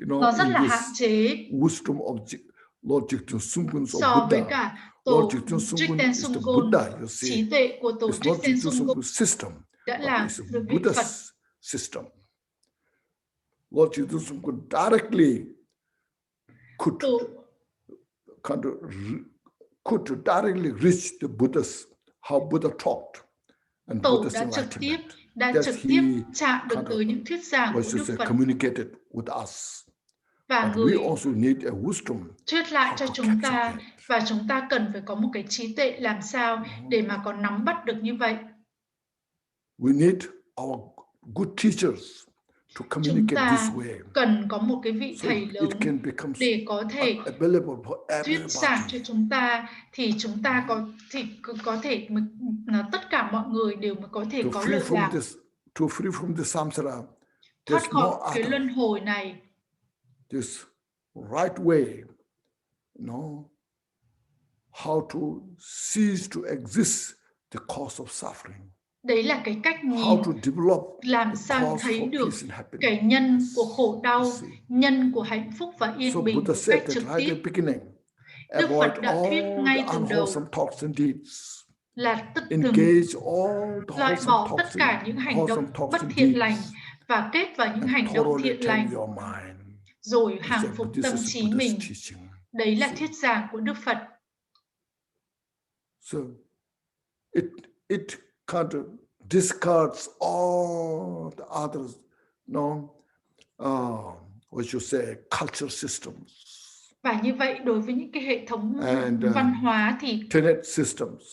C: nó rất là hạn chế. So với cả tổ Trích Sung Côn, trí tuệ của tổ Trích Sung Côn đã là vị Phật.
A: Lord Jesus could directly could directly reach the Buddhas, how Buddha talked and
C: Tổ
A: Buddha's
C: đã trực tiếp chạm được tới những thuyết giảng của Đức Phật
A: communicated with us.
C: Và
A: But
C: Người
A: we also need a wisdom
C: thuyết lại cho chúng ta, và chúng ta cần phải có một cái trí tuệ làm sao để mà có nắm bắt được như vậy.
A: We need our good teachers to communicate this way.
C: Cần có một cái vị thầy lớn để có thể thuyết giảng cho chúng ta, thì chúng ta có thể tất cả mọi người đều mới có thể có lợi lạc.
A: To free from the samsara,
C: thoát khỏi cái luân hồi này.
A: This right way, how to cease to exist the cause of suffering.
C: Đấy là cái cách nhìn làm sao thấy được cái nhân của khổ đau, nhân của hạnh phúc và yên bình một cách trực tiếp. Đức Phật đã thuyết ngay từ đầu là loại bỏ tất cả những hành động bất thiện lành và kết vào những hành động thiện lành, rồi hàng phục tâm trí mình. Đấy là thuyết giảng của Đức Phật.
A: So it kind of discards all the others, what you say, culture systems.
C: Và như vậy đối với những cái hệ thống văn hóa thì
A: systems,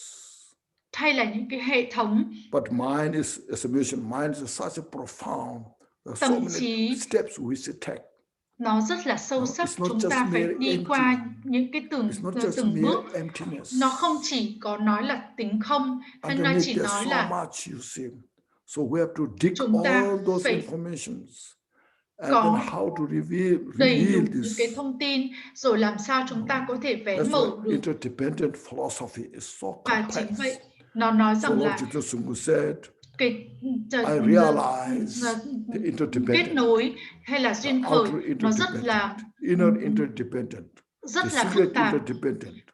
C: hay là những cái hệ thống.
A: But mind is, as a musician, mind is such a profound.
C: Tâm trí
A: steps we should take.
C: Nó rất là sâu sắc, chúng ta phải đi qua những cái từng bước. Nó không chỉ có nói là tính không, hay nó chỉ nói là chúng ta phải có đầy đủ những cái thông tin, rồi làm sao chúng ta có thể vén mở được. Và chính vậy, nó nói rằng là cái kết nối hay là duyên khởi nó rất là phức tạp,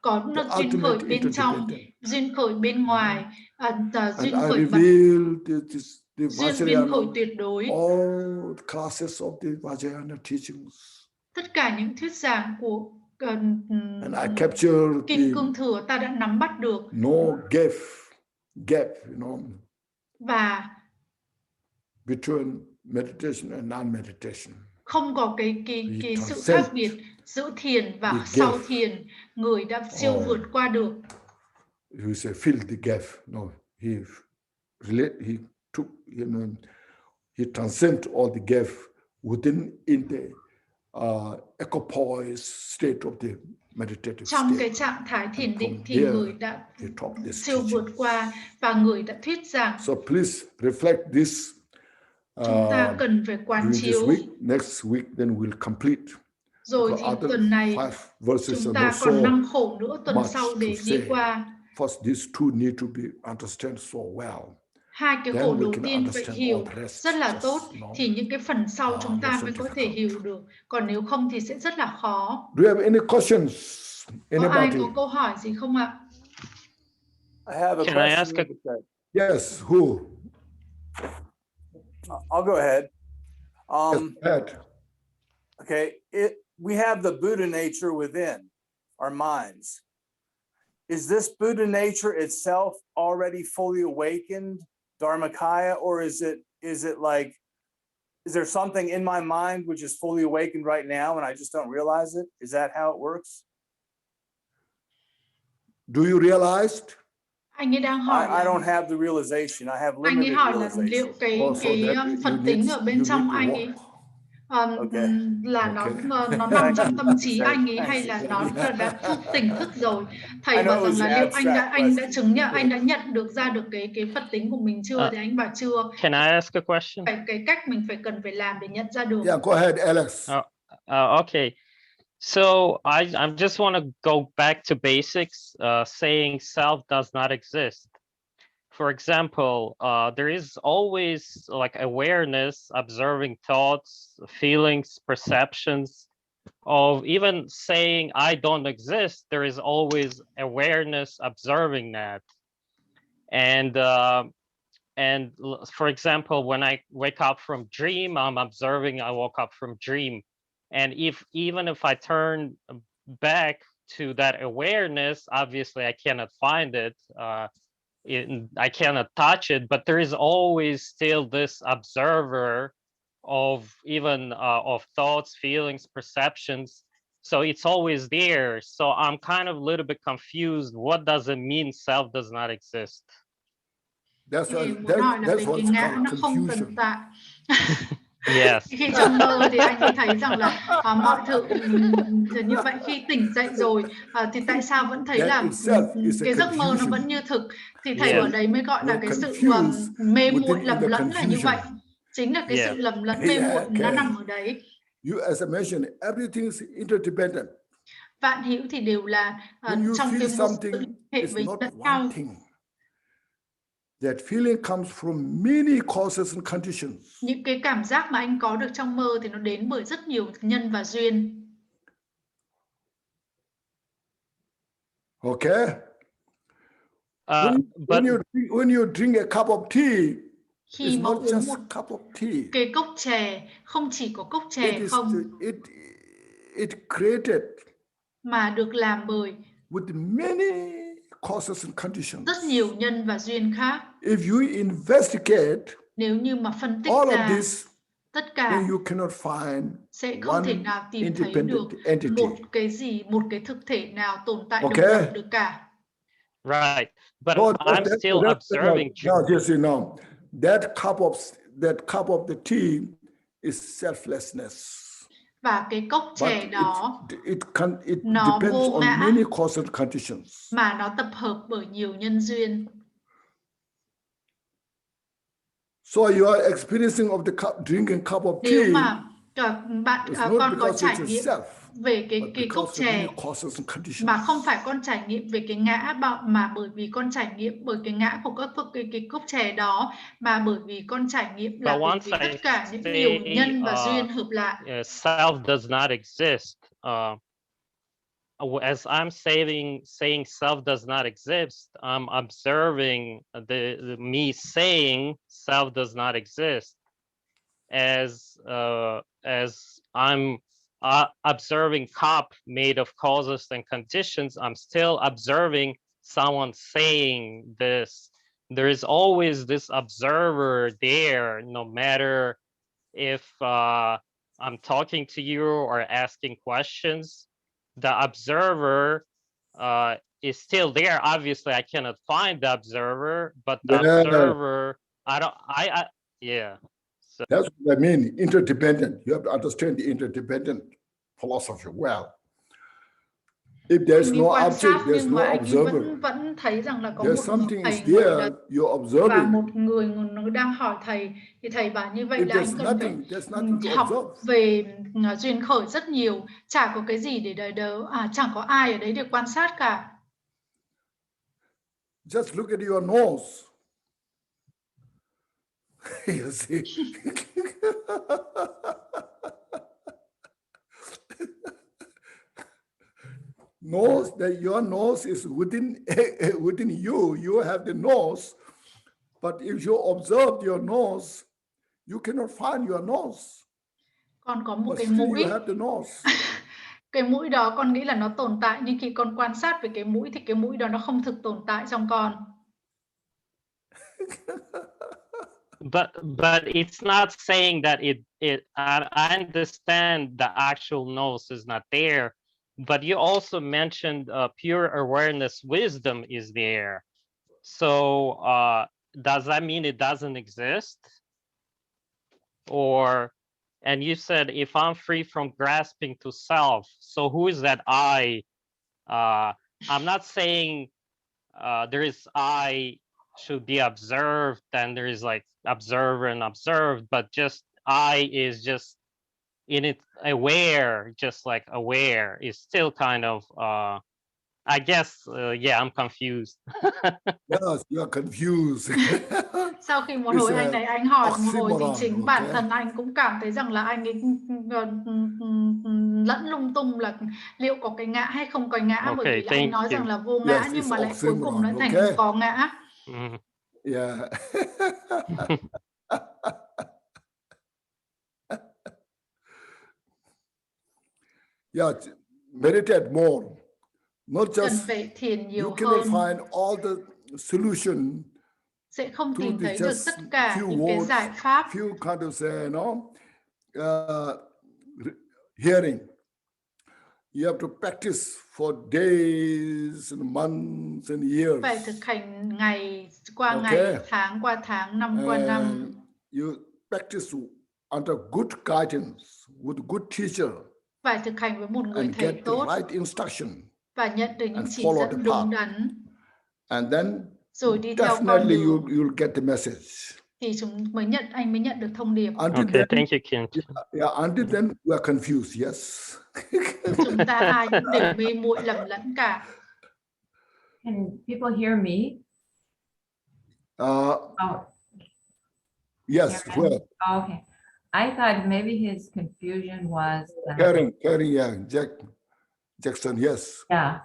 C: có duyên khởi bên trong, duyên khởi bên ngoài, duyên khởi duyên khởi tuyệt đối. Tất cả những thuyết giảng của Kinh Cương Thừa ta đã nắm bắt được. Và
A: between meditation and non-meditation.
C: Không có cái sự khác biệt giữa thiền và sau thiền. Người đã siêu vượt qua được.
A: You say fill the gap. No, he took, he transcended all the gap within in the equipoise state of the meditative state.
C: Trong cái trạng thái thiền định thì người đã siêu vượt qua và người đã thuyết giảng.
A: So please reflect this.
C: Chúng ta cần phải quán chiếu.
A: Next week then we'll complete.
C: Rồi thì tuần này chúng ta còn 5 khổ nữa, tuần sau để đi qua.
A: First, these two need to be understood so well.
C: Hai cái khổ đầu tiên phải hiểu rất là tốt, thì những cái phần sau chúng ta mới có thể hiểu được. Còn nếu không thì sẽ rất là khó.
A: Do you have any questions?
C: Có ai có câu hỏi gì không ạ?
J: Can I ask a...
A: Yes, who?
J: I'll go ahead.
A: Yes, go ahead.
J: Okay, we have the Buddha nature within our minds. Is this Buddha nature itself already fully awakened, Dharmakaya, or is it like, is there something in my mind which is fully awakened right now and I just don't realize it? Is that how it works?
A: Do you realize?
C: Anh ấy đang hỏi.
J: I don't have the realization. I have limited
C: realization. Anh ấy hỏi là liệu cái phần tính ở bên trong anh ấy là nó nằm trong tâm trí anh ấy hay là nó đã tỉnh thức rồi. Thầy bảo rằng là liệu anh đã chứng nhận, anh đã nhận được ra được cái phật tính của mình chưa? Thì anh bảo chưa.
J: Can I ask a question?
C: Cái cách mình cần phải làm để nhận ra được.
A: Yeah, go ahead, Alex.
J: Okay. So I just want to go back to basics, saying self does not exist. For example, there is always like awareness, observing thoughts, feelings, perceptions. Of even saying I don't exist, there is always awareness observing that. And And for example, when I wake up from dream, I'm observing I woke up from dream. And even if I turn back to that awareness, obviously I cannot find it. I cannot touch it, but there is always still this observer of even of thoughts, feelings, perceptions. So it's always there. So I'm kind of a little bit confused. What does it mean self does not exist?
A: That's
C: Thì muốn hỏi là về cái ngã nó không tồn tại.
J: Yes.
C: Khi trong mơ thì anh ấy thấy rằng là mọi thứ như vậy, khi tỉnh dậy rồi thì tại sao vẫn thấy là cái giấc mơ nó vẫn như thực, thì thầy ở đấy mới gọi là cái sự mê muội lầm lẫn là như vậy. Chính là cái sự lầm lẫn mê muội nó nằm ở đấy.
A: You as I mentioned, everything is interdependent.
C: Vạn hữu thì đều là trong cái mối liên hệ với lẫn nhau.
A: That feeling comes from many causes and conditions.
C: Những cái cảm giác mà anh có được trong mơ thì nó đến bởi rất nhiều nhân và duyên.
A: Okay. When you drink a cup of tea, it's not just a cup of tea.
C: Cái cốc chè không chỉ có cốc chè không.
A: It created.
C: Mà được làm bởi.
A: With many causes and conditions.
C: Rất nhiều nhân và duyên khác.
A: If you investigate,
C: nếu như mà phân tích
A: all
C: ra
A: of this,
C: tất cả,
A: then you cannot find
C: sẽ không thể nào tìm thấy được
A: entity.
C: một cái thực thể nào tồn tại độc lập được cả.
J: Right, but I'm still observing.
A: Now, just you know, that cup of the tea is selflessness.
C: Và cái cốc chè đó
A: it
C: nó
A: depends
C: vô ngã,
A: on many causes and conditions.
C: mà nó tập hợp bởi nhiều nhân duyên.
A: So you are experiencing of the drinking cup of tea.
C: Nếu mà con có trải nghiệm về cái cốc chè, mà không phải con trải nghiệm về cái ngã, mà bởi vì con trải nghiệm bởi cái ngã của cái cốc chè đó, mà bởi vì con trải nghiệm là bởi vì tất cả những nhiều nhân và duyên hợp lại.
J: Self does not exist. As I'm saying self does not exist, I'm observing the me saying self does not exist. As I'm observing cup made of causes and conditions, I'm still observing someone saying this. There is always this observer there, no matter if I'm talking to you or asking questions. The observer is still there. Obviously, I cannot find the observer, but the observer, yeah. So
A: that's what I mean, interdependent. You have to understand the interdependent philosophy well. If there's no object, there's no observer.
C: Vẫn thấy rằng là có
A: there's
C: một
A: something
C: thầy
A: is there, you're observing.
C: Và một người đang hỏi thầy, thì thầy bảo như vậy là anh cần phải học về duyên khởi rất nhiều. Chả có cái gì để chẳng có ai ở đấy để quan sát cả.
A: Just look at your nose. You see. Nose, that your nose is within you. You have the nose, but if you observe your nose, you cannot find your nose.
C: Con có một
A: but
C: cái
A: still
C: mũi.
A: You have the nose.
C: Cái mũi đó con nghĩ là nó tồn tại, nhưng khi con quan sát về cái mũi thì cái mũi đó nó không thực tồn tại trong con.
J: But it's not saying that I understand the actual nose is not there, but you also mentioned pure awareness wisdom is there. So does that mean it doesn't exist? And you said if I'm free from grasping to self, so who is that I? I'm not saying there is I should be observed, and there is like observer and observed, but just I is just in it aware, just like aware is still kind of I guess yeah, I'm confused.
A: Yes, you're confused.
C: Sau khi một hồi anh này anh hỏi một hồi thì chính bản thân anh cũng cảm thấy rằng là anh ấy lẫn lung tung là liệu có cái ngã hay không có ngã, bởi vì là anh nói rằng là vô ngã, nhưng mà lại cuối cùng nó thành có ngã.
A: Yeah. Yeah, meditate more. Not
C: Cần
A: just,
C: phải thiền nhiều
A: you cannot
C: hơn.
A: find all the solution
C: Sẽ không
A: through
C: tìm thấy
A: the
C: được
A: just
C: tất cả
A: few
C: những cái
A: words,
C: giải pháp
A: few kind of say, hearing. You have to practice for days and months and years.
C: phải thực hành ngày qua ngày, tháng qua tháng, năm qua năm.
A: You practice under good guidance with good teacher.
C: Phải thực hành với một người thầy
A: get
C: tốt.
A: The right instruction.
C: Và nhận được những chỉ
A: follow
C: dẫn đúng đắn.
A: And then
C: rồi đi theo con đường.
A: You'll get the message.
C: Thì anh mới nhận được thông điệp.
J: Okay, thank you, Kent.
A: Yeah, until then we are confused. Yes.
C: Chúng ta ai cũng đều mê muội lầm lẫn cả.
K: Can people hear me?
A: Yes. Well.
K: Okay. I thought maybe his confusion was
A: Caring, yeah, Jackson, yes.
K: Yeah.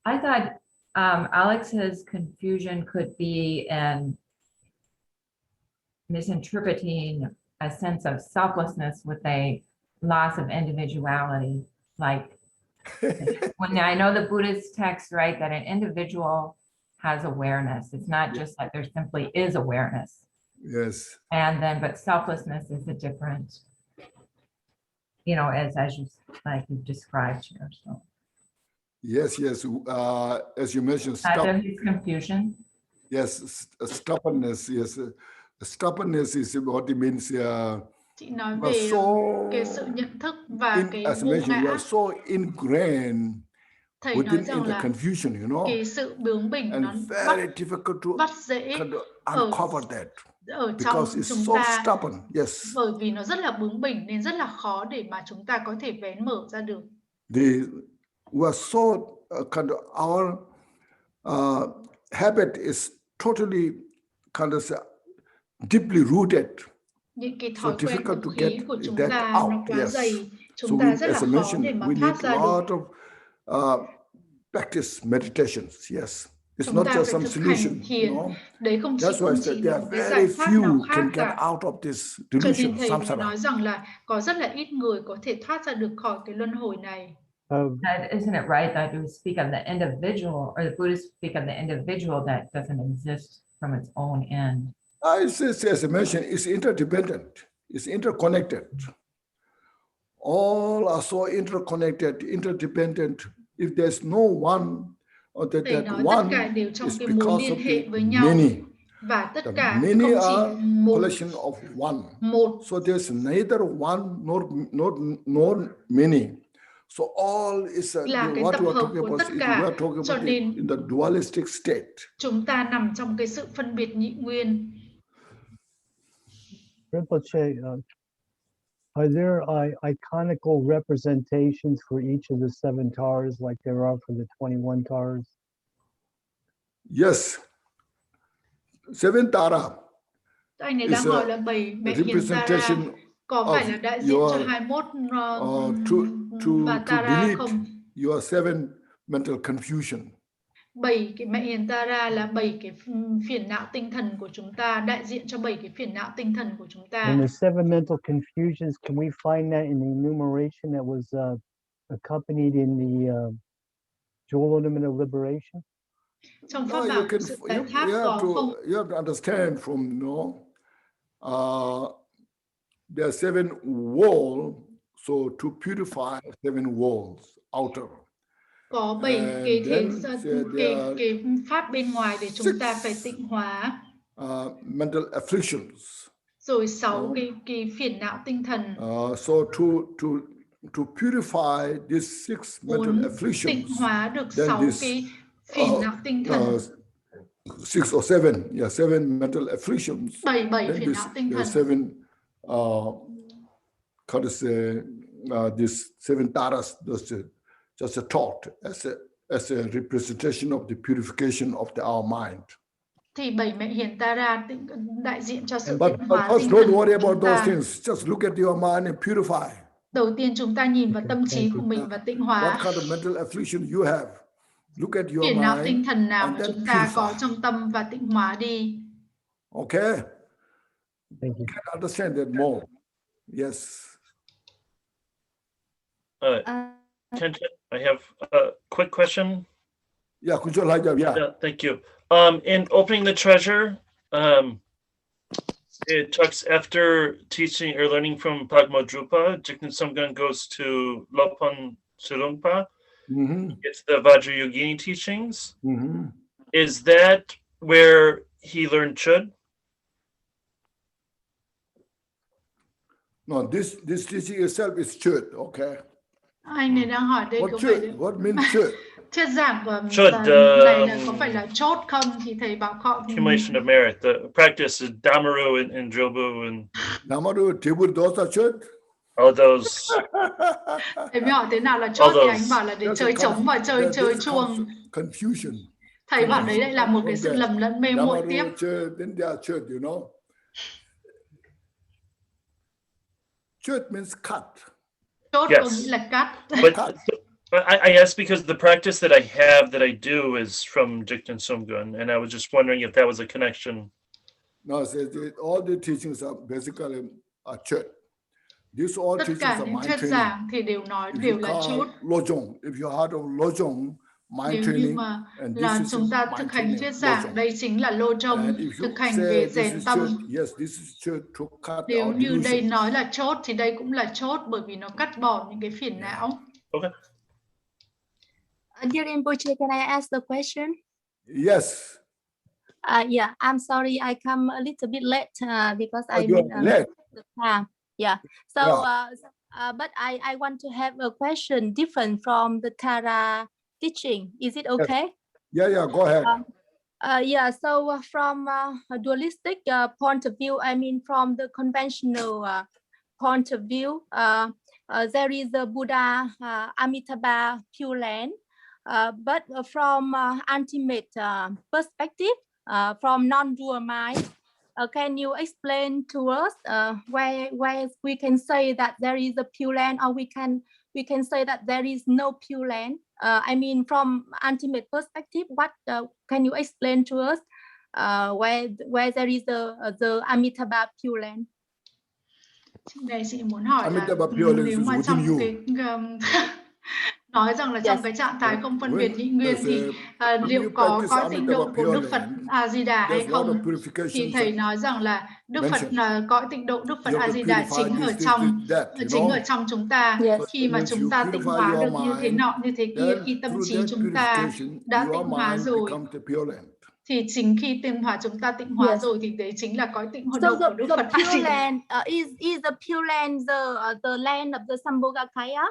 K: I thought Alex's confusion could be in misinterpreting a sense of selflessness with a loss of individuality. Like when I know the Buddhist texts write that an individual has awareness. It's not just that there simply is awareness.
A: Yes.
K: And then, but selflessness is a different, as you described here. So.
A: Yes. As you mentioned,
K: His confusion.
A: Yes, stubbornness. Yes, stubbornness is what it means.
C: Chị nói về cái sự nhận thức và cái vô ngã.
A: You are so ingrained within the confusion,
C: cái sự bướng bỉnh
A: and
C: nó
A: very difficult to uncover that.
C: Ở trong
A: Because it's
C: chúng
A: so
C: ta,
A: stubborn. Yes.
C: Bởi vì nó rất là bướng bỉnh nên rất là khó để mà chúng ta có thể vén mở ra được.
A: We are so our habit is totally deeply rooted.
C: Những cái thói quen tập khí của chúng ta nó quá dày, chúng ta rất là khó để mà thoát ra được.
A: Practice meditations, yes. It's not just some solution.
C: Đấy không chỉ là một cái giải pháp nào khác cả. Cho nên thầy mới nói rằng là có rất là ít người có thể thoát ra được khỏi cái luân hồi này.
K: Isn't it right that we speak of the individual, or the Buddhists speak of the individual that doesn't exist from its own end?
A: As I mentioned, it's interdependent. It's interconnected. All are so interconnected, interdependent. If there's no one, or that one is because of the many.
C: Và tất cả
A: many
C: không
A: are
C: chỉ một
A: collection of one.
C: Một.
A: So there's neither one nor many. So all is
C: là cái
A: what
C: tập
A: we are
C: hợp
A: talking
C: của
A: about.
C: tất
A: We
C: cả.
A: are talking
C: Cho
A: about
C: nên
A: in the dualistic state.
C: Chúng ta nằm trong cái sự phân biệt nhị nguyên.
L: Rinpoche, are there iconical representations for each of the 7 tars like there are for the 21 tars?
C: Yes. 7 Tara. Anh ấy đang hỏi là 7 mẹ hiền Tara có phải là đại diện cho 21 và Tara không?
A: Your 7 mental confusion.
C: 7 cái mẹ hiền Tara là 7 cái phiền não tinh thần của chúng ta, đại diện cho 7 cái phiền não tinh thần của chúng ta.
L: And the 7 mental confusions, can we find that in the enumeration that was accompanied in the Jewel Ornament of Liberation?
C: Trong pháp bảo của sự tái tháp có không?
A: You have to understand from there are 7 walls, so to purify 7 walls outer.
C: Có 7 cái pháp bên ngoài để chúng ta phải tịnh hóa.
A: Mental afflictions.
C: Rồi 6 cái phiền não tinh thần.
A: So to purify these 6 mental afflictions.
C: Tịnh hóa được 6 cái phiền não tinh thần.
A: 6 or 7, 7 mental afflictions.
C: 7 phiền não tinh thần.
A: 7 these 7 taras, just a thought as a representation of the purification of our mind.
C: Thì 7 mẹ hiền Tara đại diện cho sự
A: But
C: tịnh hóa tinh
A: don't
C: thần
A: worry
C: của
A: about
C: chúng
A: those
C: ta.
A: things. Just look at your mind and purify.
C: Đầu tiên chúng ta nhìn vào tâm trí của mình và tịnh hóa.
A: What kind of mental affliction you have? Look at your
C: Phiền não tinh
A: mind
C: thần nào
A: and
C: mà
A: then
C: chúng ta có
A: purify.
C: trong tâm và tịnh hóa đi.
A: Okay.
L: Thank you.
A: You can understand that more. Yes.
M: Attention, I have a quick question.
A: Yeah, yeah.
M: Thank you. In opening the treasure, it talks after teaching or learning from Pagmodrupa, Jigten Somgun goes to Lopon Surungpa. It's the Vajrayogini teachings. Is that where he learned chud?
A: No, this teaching itself is chud, okay?
C: Anh này đang hỏi đây có phải
A: What means chud?
C: thuyết giảng của
M: Chud,
C: này là có phải là chốt không, thì thầy bảo họ
M: accumulation of merit. The practice is Damaru and Drilbu and
A: Damaru, Tribut, those are chud.
M: All those.
C: Thầy mới hỏi thế nào là chốt thì anh bảo là để chơi trống và chơi chuông.
A: Confusion.
C: Thầy bảo đấy lại là một cái sự lầm lẫn mê muội tiếp.
A: Then they are chud, you know. Chud means cut.
C: Chốt có nghĩa là cắt.
M: But I asked because the practice that I have that I do is from Jigten Somgun, and I was just wondering if that was a connection.
A: No, all the teachings are basically a chud. These all teachings are mind training.
C: Thì đều nói đều là chốt.
A: Lojong, if you heard of Lojong, mind training, and
C: là
A: this
C: chúng ta thực hành thuyết giảng, đây chính là lojong, thực hành về rèn tâm.
A: Yes, this is chud to cut.
C: Nếu như đây nói là chốt thì đây cũng là chốt, bởi vì nó cắt bỏ những cái phiền não.
M: Okay.
N: Dear Rinpoche, can I ask the question?
A: Yes.
N: Yeah, I'm sorry I come a little bit late because I
A: late.
N: Yeah. So, but I want to have a question different from the Tara teaching. Is it okay?
A: Yeah, go ahead.
N: Yeah, so from a dualistic point of view, I mean from the conventional point of view, there is a Buddha Amitabha Pure Land, but from ultimate perspective, from non-dual mind, can you explain to us where we can say that there is a Pure Land, or we can say that there is no Pure Land? I mean, from ultimate perspective, what can you explain to us where there is the Amitabha Pure Land?
C: Đây chị muốn hỏi là nếu mà trong cái nói rằng là trong cái trạng thái không phân biệt nhị nguyên thì liệu có tịnh độ của Đức Phật A Di Đà hay không? Thì thầy nói rằng là Đức Phật là cõi tịnh độ Đức Phật A Di Đà chính ở trong chúng ta. Khi mà chúng ta tịnh hóa được như thế nọ như thế kia, khi tâm trí chúng ta đã tịnh hóa rồi, thì chính khi tịnh hóa chúng ta tịnh hóa rồi thì đấy chính là cõi tịnh độ của Đức Phật A Di Đà.
N: Is the Pure Land the land of the Sambhogakaya?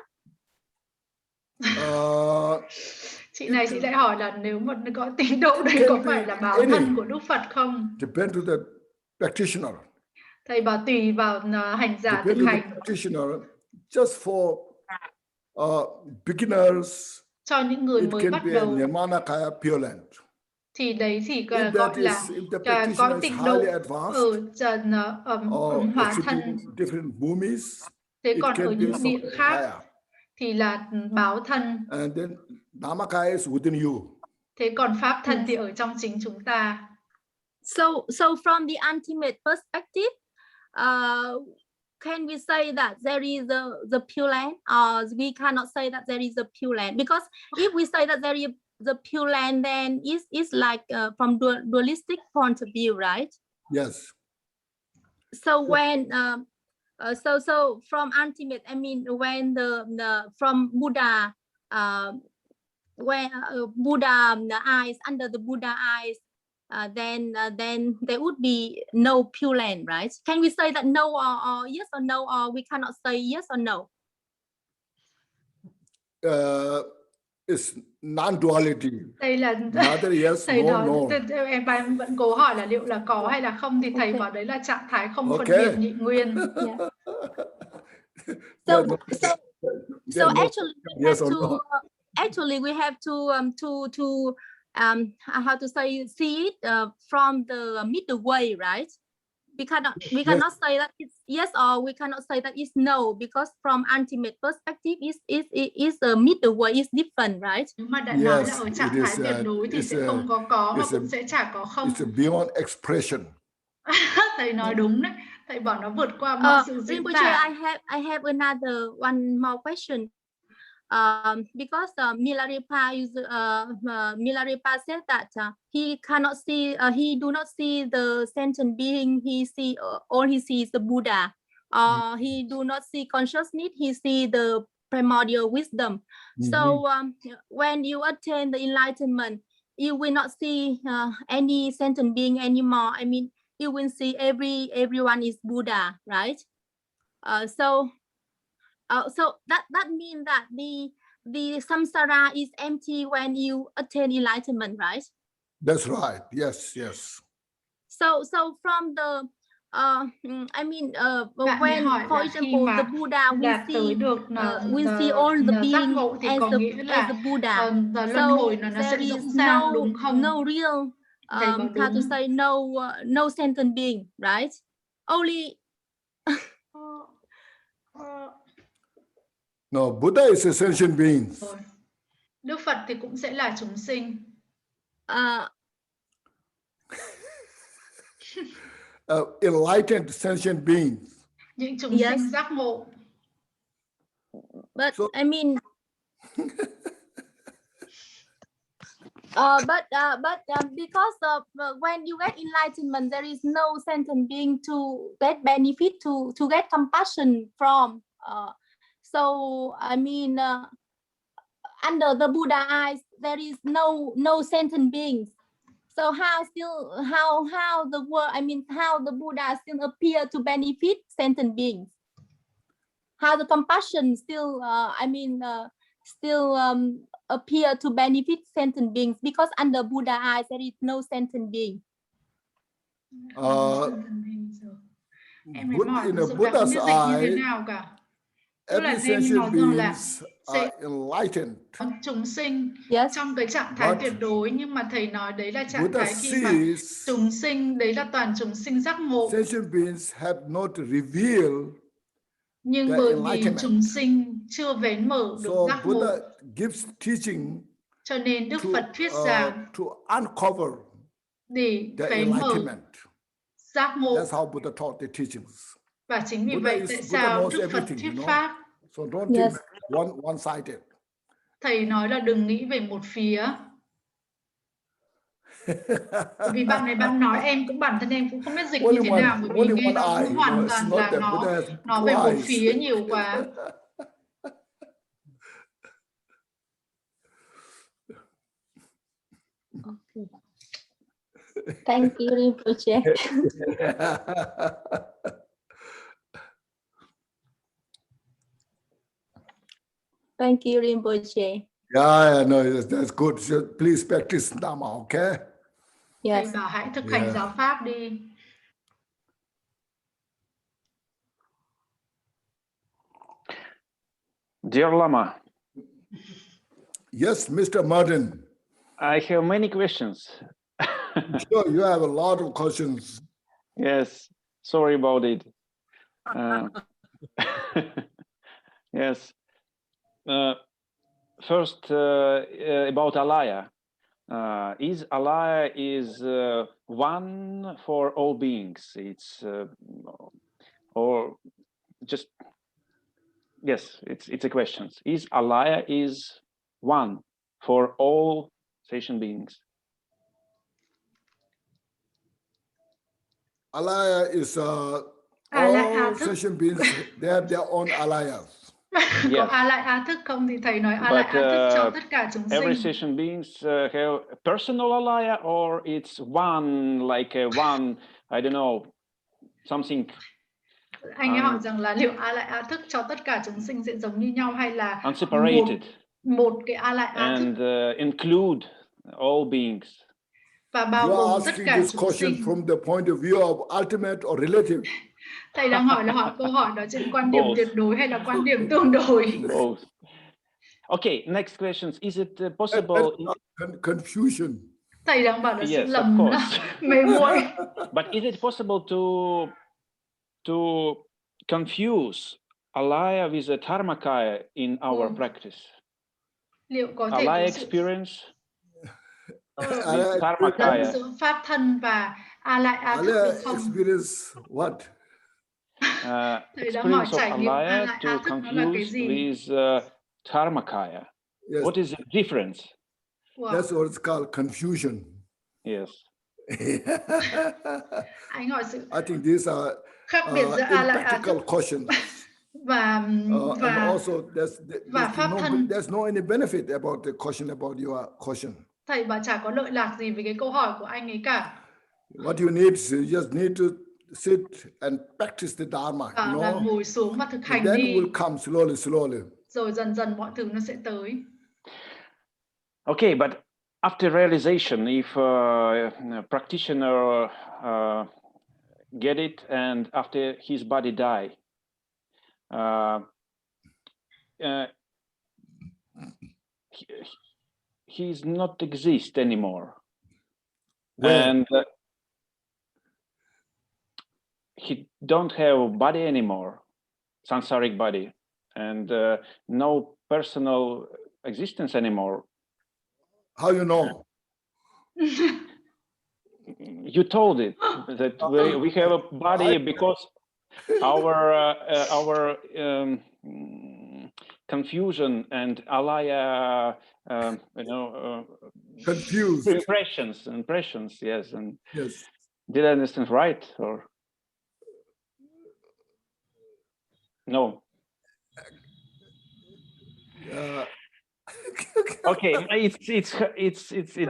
C: Chị này chị lại hỏi là nếu mà có tịnh độ đây có phải là báo thân của Đức Phật không?
A: Depend to the practitioner.
C: Thầy bảo tùy vào hành giả thực hành.
A: Just for beginners,
C: cho những người mới bắt đầu.
A: Nirmanakaya Pure Land.
C: Thì đấy thì gọi là có tịnh độ ở hóa thân. Thế còn ở những địa khác thì là báo thân.
A: And then Dhammakaya is within you.
C: Thế còn pháp thân thì ở trong chính chúng ta.
N: So from the ultimate perspective, can we say that there is the Pure Land, or we cannot say that there is a Pure Land? Because if we say that there is the Pure Land, then it's like from dualistic point of view, right?
A: Yes.
N: So when so from ultimate, I mean when the from Buddha, when Buddha the eyes, under the Buddha eyes, then there would be no Pure Land, right? Can we say that no or yes or no, or we cannot say yes or no?
A: It's non-duality.
C: Đây là
A: yes,
C: thầy
A: no,
C: em vẫn cố hỏi là liệu là có hay là không, thì thầy bảo đấy là trạng thái không phân biệt nhị nguyên.
N: So actually we have to how to say, see it from the middle way, right? We cannot say that it's yes, or we cannot say that it's no, because from ultimate perspective is a middle way, is different, right?
C: Nếu mà đã nói là ở trạng thái tuyệt đối thì sẽ không có mà cũng sẽ chả có không.
A: It's a beyond expression.
C: Thầy nói đúng đấy. Thầy bảo nó vượt qua mọi sự diễn
N: Rinpoche,
C: tả.
N: I have another one more question. Because Milarepa Milarepa said that he cannot see, he do not see the sentient being. He see all he sees the Buddha. He do not see consciousness. He see the primordial wisdom. So when you attain the enlightenment, you will not see any sentient being anymore. I mean, you will see everyone is Buddha, right? So that means that the samsara is empty when you attain enlightenment, right?
A: That's right. Yes, yes.
N: So from the I mean when, for example, the Buddha will see all the beings as the Buddha. So there is no real how to say, no sentient being, right? Only
A: No, Buddha is a sentient being.
C: Đức Phật thì cũng sẽ là chúng sinh.
A: Enlightened sentient beings.
C: Những chúng sinh giác ngộ.
N: But I mean, because when you get enlightenment, there is no sentient being to get benefit, to get compassion from. So I mean, under the Buddha eyes, there is no sentient beings. So how the world, I mean, how the Buddha still appear to benefit sentient beings? How the compassion still, appear to benefit sentient beings? Because under Buddha eyes, there is no sentient being.
A: In a Buddha's eye, every sentient beings are enlightened.
C: Chúng sinh trong cái trạng thái tuyệt đối, nhưng mà thầy nói đấy là trạng thái khi mà chúng sinh, đấy là toàn chúng sinh giác ngộ.
A: Sentient beings have not revealed.
C: Nhưng bởi vì chúng sinh chưa vén mở được giác ngộ,
A: Buddha gives teaching,
C: cho nên Đức Phật thuyết giảng
A: to uncover
C: để
A: the
C: vén mở
A: enlightenment.
C: Giác ngộ.
A: That's how Buddha taught the teachings.
C: Và chính vì vậy tại sao Đức Phật thuyết pháp?
A: So don't think one-sided.
C: Thầy nói là đừng nghĩ về một phía. Vì bạn này bạn nói, bản thân em cũng không biết dịch như thế nào, bởi vì nghe nó cũng hoàn toàn là nó về một phía nhiều quá.
N: Okay. Thank you, Rinpoche. Thank you, Rinpoche.
A: Yeah, no, that's good. So please practice Dhamma, okay?
C: Yes. Thầy bảo hãy thực hành giáo pháp đi.
O: Dear Lama.
A: Yes, Mr. Martin.
O: I have many questions.
A: Sure, you have a lot of questions.
O: Yes, sorry about it. Yes. First, about alaya. Is alaya one for all beings? It's or just yes, it's a question. Is alaya is one for all sentient beings?
A: Alaya is all sentient beings. They have their own alayas.
C: Có alay á thức không thì thầy nói alay á thức cho tất cả chúng sinh.
O: Every sentient beings have a personal alaya, or it's one, like a one, I don't know, something.
C: Anh ấy hỏi rằng là liệu alay á thức cho tất cả chúng sinh sẽ giống như nhau, hay là một cái alay á thức
O: and include all beings.
C: Và bao gồm tất cả chúng sinh.
A: From the point of view of ultimate or relative.
C: Thầy đang hỏi câu hỏi đó trên quan điểm tuyệt đối hay là quan điểm tương đối.
O: Both. Okay, next question. Is it possible?
A: Confusion.
C: Thầy đang bảo là sự lầm mê muội.
O: But is it possible to confuse alaya with a dharmakaya in our practice?
C: Liệu có thể
O: alaya experience
C: Lẫn giữa pháp thân và a lại a thức được không?
A: Experience what?
C: Thầy đã hỏi
O: Experience of
C: trải nghiệm a
O: alaya
C: lại
O: to
C: a thức nó là cái
O: confuse
C: gì?
O: with Dharmakaya.
A: Yes.
O: What is the difference?
C: Wow.
A: That's what it's called, confusion.
O: Yes.
C: Anh hỏi sự
A: I think these are
C: khác biệt giữa a lại a
A: impractical
C: thức
A: questions.
C: và
A: And also,
C: và pháp thân.
A: there's no any benefit about the question about your question.
C: Thầy bảo chả có lợi lạc gì với cái câu hỏi của anh ấy cả.
A: What you need is you just need to sit and practice the Dharma, you
C: Là
A: know.
C: ngồi xuống và thực hành
A: And then
C: đi.
A: will come slowly.
C: Rồi dần dần mọi thứ nó sẽ tới.
O: Okay, but after realization, if a practitioner get it, and after his body die, he's not exist anymore.
A: Where?
O: And he don't have a body anymore, samsaric body, and no personal existence anymore.
A: How you know?
O: You told it that we have a body because our confusion and alaya,
A: confused
O: impressions, yes. And
A: yes.
O: Did I understand right or no? Okay, it's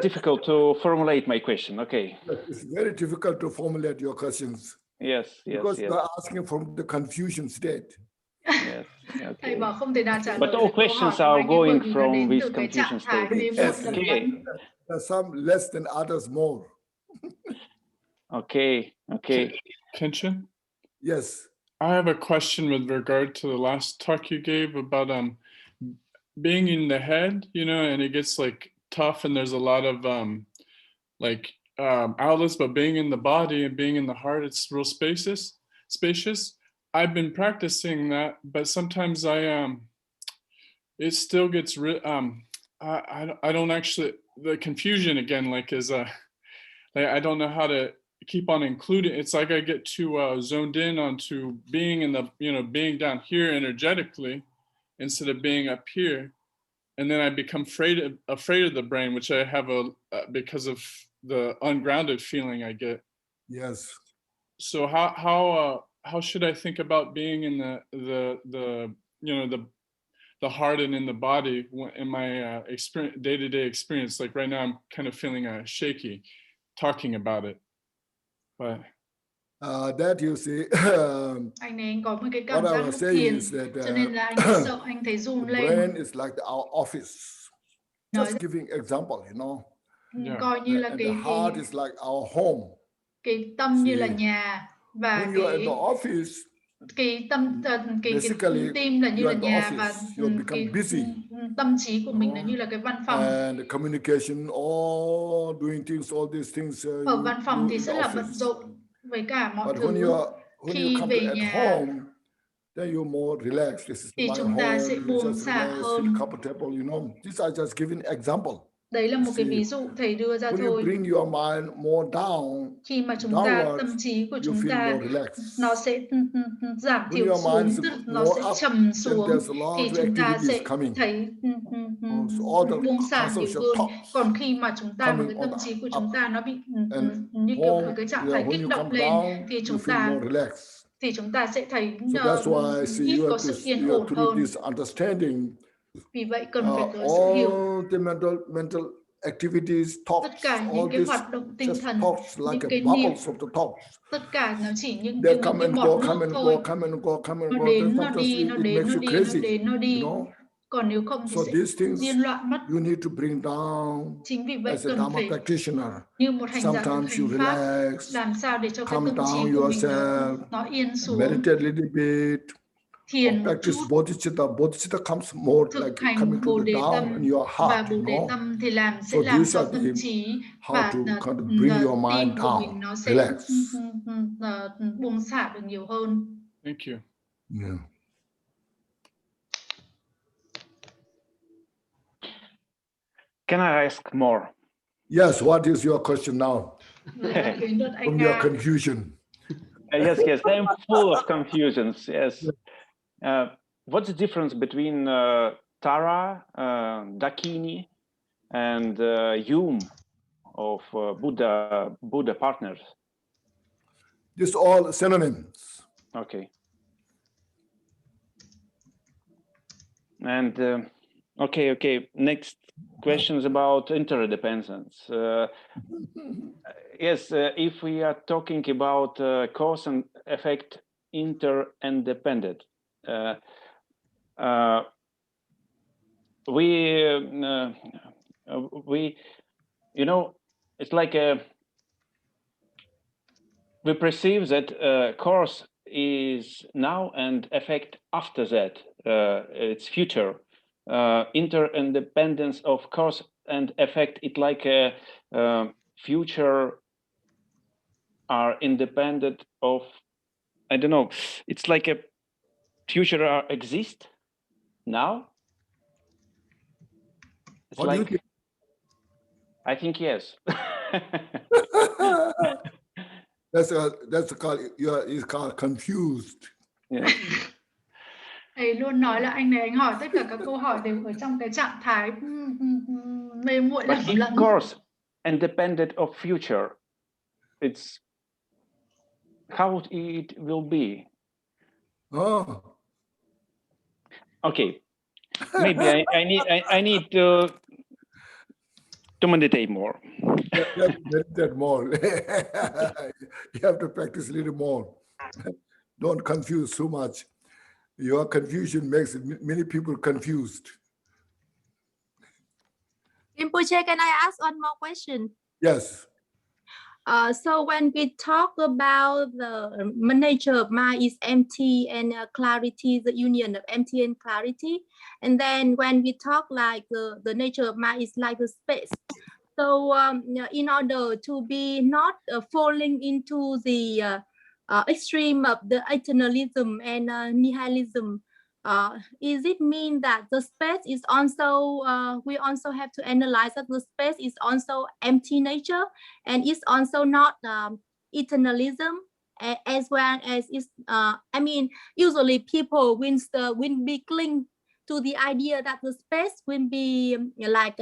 O: difficult to formulate my question. Okay.
A: It's very difficult to formulate your questions.
O: Yes.
A: Because you're asking from the confusion state.
O: Yes. Okay.
C: Thầy bảo không thể nào trả lời
O: But all questions are going from this confusion state. Okay.
A: Some less than others more.
O: Okay.
E: Kenshin?
A: Yes.
E: I have a question with regard to the last talk you gave about being in the head, and it gets like tough and there's a lot of outlets, but being in the body and being in the heart, it's real spacious. I've been practicing that, but sometimes it still gets I don't actually, the confusion again, I don't know how to keep on including. It's like I get too zoned in onto being in the, being down here energetically instead of being up here, and then I become afraid of the brain, which I have because of the ungrounded feeling I get.
A: Yes.
E: So how should I think about being in the heart and in the body in my day-to-day experience? Like right now, I'm kind of feeling shaky talking about it, but.
A: That you see,
C: anh ấy có một cái cảm
A: what I
C: giác
A: was
C: lúc
A: saying
C: thiền,
A: is that
C: cho nên là anh ấy sợ, anh thấy run
A: the
C: lên.
A: brain is like our office. Just giving example,
C: Coi như là
A: and the heart is like our home.
C: Cái tâm như là nhà, và
A: when you are in the office,
C: cái tim là như là nhà, và cái tâm trí của mình là như là cái văn phòng.
A: And the communication, all doing things, all these things.
C: Ở văn phòng thì rất là bận rộn với cả mọi thứ. Khi về nhà,
A: home, then you're more relaxed. This is
C: thì chúng ta sẽ buông xả hơn.
A: Comfortable, These are just giving example.
C: Đấy là một cái ví dụ thầy đưa ra thôi.
A: You bring your mind more down,
C: khi mà chúng ta, tâm trí của chúng ta nó sẽ giảm thiểu xuống, nó sẽ trầm xuống, thì chúng ta sẽ thấy buông xả nhiều hơn. Còn khi mà chúng ta, cái tâm trí của chúng ta nó bị như kiểu ở cái trạng thái kích động lên, thì chúng ta sẽ thấy ít có sự yên ổn hơn. Vì vậy cần phải có sự hiểu.
A: Activities, thoughts,
C: tất cả những cái hoạt động tinh thần, những cái niệm, tất cả nó chỉ những cái bọt nước thôi. Nó đến, nó đi, nó đến, nó đi, nó đến, nó đi. Còn nếu không thì sẽ điên loạn mất. Chính vì vậy cần phải như một hành giả thực hành pháp, làm sao để cho cái tâm trí của mình nó yên xuống. Thiền một chút, thực hành Bồ Đề Tâm, và Bồ Đề Tâm thì sẽ làm cho tâm trí và tim của mình nó sẽ buông xả được nhiều hơn.
E: Thank you.
A: Yeah.
O: Can I ask more?
A: Yes, what is your question now? From your confusion.
O: Yes, I'm full of confusions. Yes. What's the difference between Tara, Dakini, and Yum of Buddha partners?
A: This all synonyms.
O: Okay. And okay. Next question is about interdependence. Yes, if we are talking about cause and effect interdependent, we it's like we perceive that cause is now and effect after that, it's future. Interdependence of cause and effect, it like a future are independent of, I don't know, it's like a future exist now. It's
A: what
O: like,
A: do you think?
O: I think yes.
A: That's called, is called confused.
O: Yeah.
C: Thầy luôn nói là anh hỏi tất cả các câu hỏi đều ở trong cái trạng thái mê muội lầm lẫn.
O: Of course, independent of future, it's how it will be.
A: Oh.
O: Okay, maybe I need to meditate more.
A: Meditate more. You have to practice a little more. Don't confuse so much. Your confusion makes many people confused.
N: Rinpoche, can I ask one more question?
A: Yes.
N: So when we talk about the nature of mind is empty and clarity, the union of empty and clarity, and then when we talk like the nature of mind is like a space. So in order to be not falling into the extreme of the eternalism and nihilism, is it mean that the space is also, we also have to analyze that the space is also empty nature and it's also not eternalism, as well as it's, I mean, usually people will be cling to the idea that the space will be like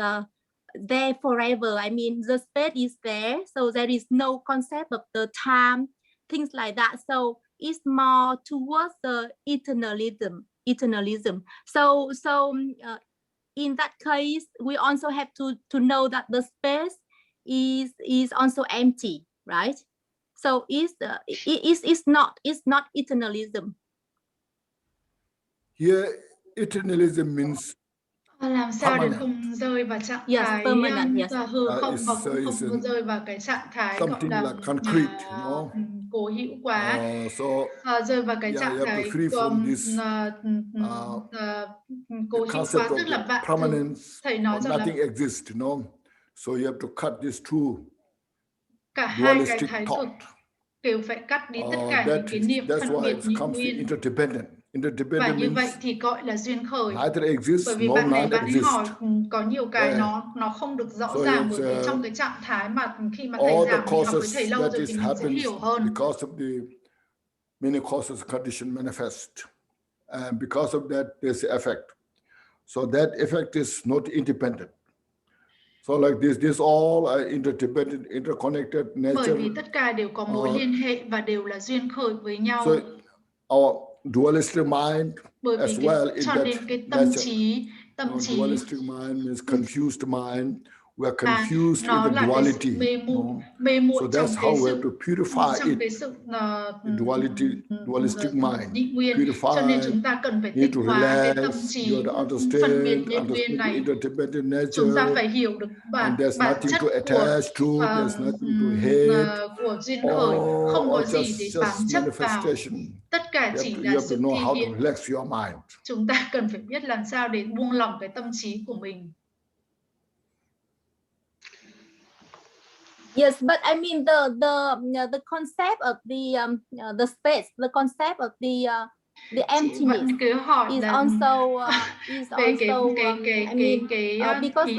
N: there forever. I mean, the space is there, so there is no concept of the time, things like that. So it's more towards the eternalism. So in that case, we also have to know that the space is also empty, right? So it's not eternalism.
A: Here, eternalism means
C: làm sao để không rơi vào trạng thái hư không và cũng không rơi vào cái trạng thái gọi là cố hữu quá, rơi vào cái trạng thái cố hữu quá, tức là vạn thứ. Thầy nói rằng là
A: so you have to cut this two.
C: Cả hai cái thái cực đều phải cắt đi tất cả những cái niệm phân biệt nhị nguyên. Và như vậy thì gọi là duyên khởi. Bởi vì bạn ấy hỏi có nhiều cái nó không được rõ ràng, bởi vì trong cái trạng thái mà khi mà thầy giảng mình học với thầy lâu rồi thì mình sẽ hiểu hơn.
A: Because of the many causes condition manifest, and because of that there's an effect. So that effect is not independent. So like this all are interdependent, interconnected nature.
C: Bởi vì tất cả đều có mối liên hệ và đều là duyên khởi với nhau.
A: So our dualistic mind as well in that nature. Dualistic mind means confused mind. We are confused with the duality. So that's how we have to purify it. Dualistic mind. Purify. Need to relax. You have to understand the interdependent nature. And there's nothing to attach to. There's nothing to hate. All just manifestation.
C: Tất cả chỉ là sự thể hiện. Chúng ta cần phải biết làm sao để buông lỏng cái tâm trí của mình.
N: Yes, but I mean the concept of the space, the concept of the the emptiness is also because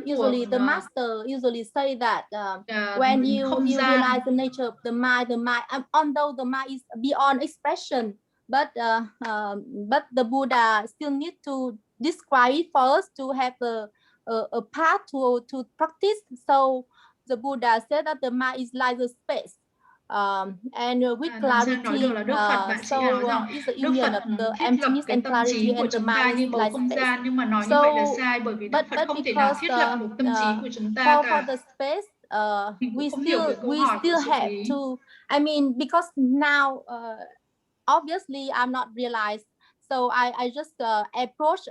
N: usually the master usually say that when you realize the nature of the mind, although the mind is beyond expression, but the Buddha still need to describe it for us to have a path to practice. So the Buddha said that the mind is like the space. And with clarity, so is the union of the emptiness and clarity, and the mind is like space. So, but because for the space, we still have to. I mean, because now, obviously, I'm not realized. So I just approach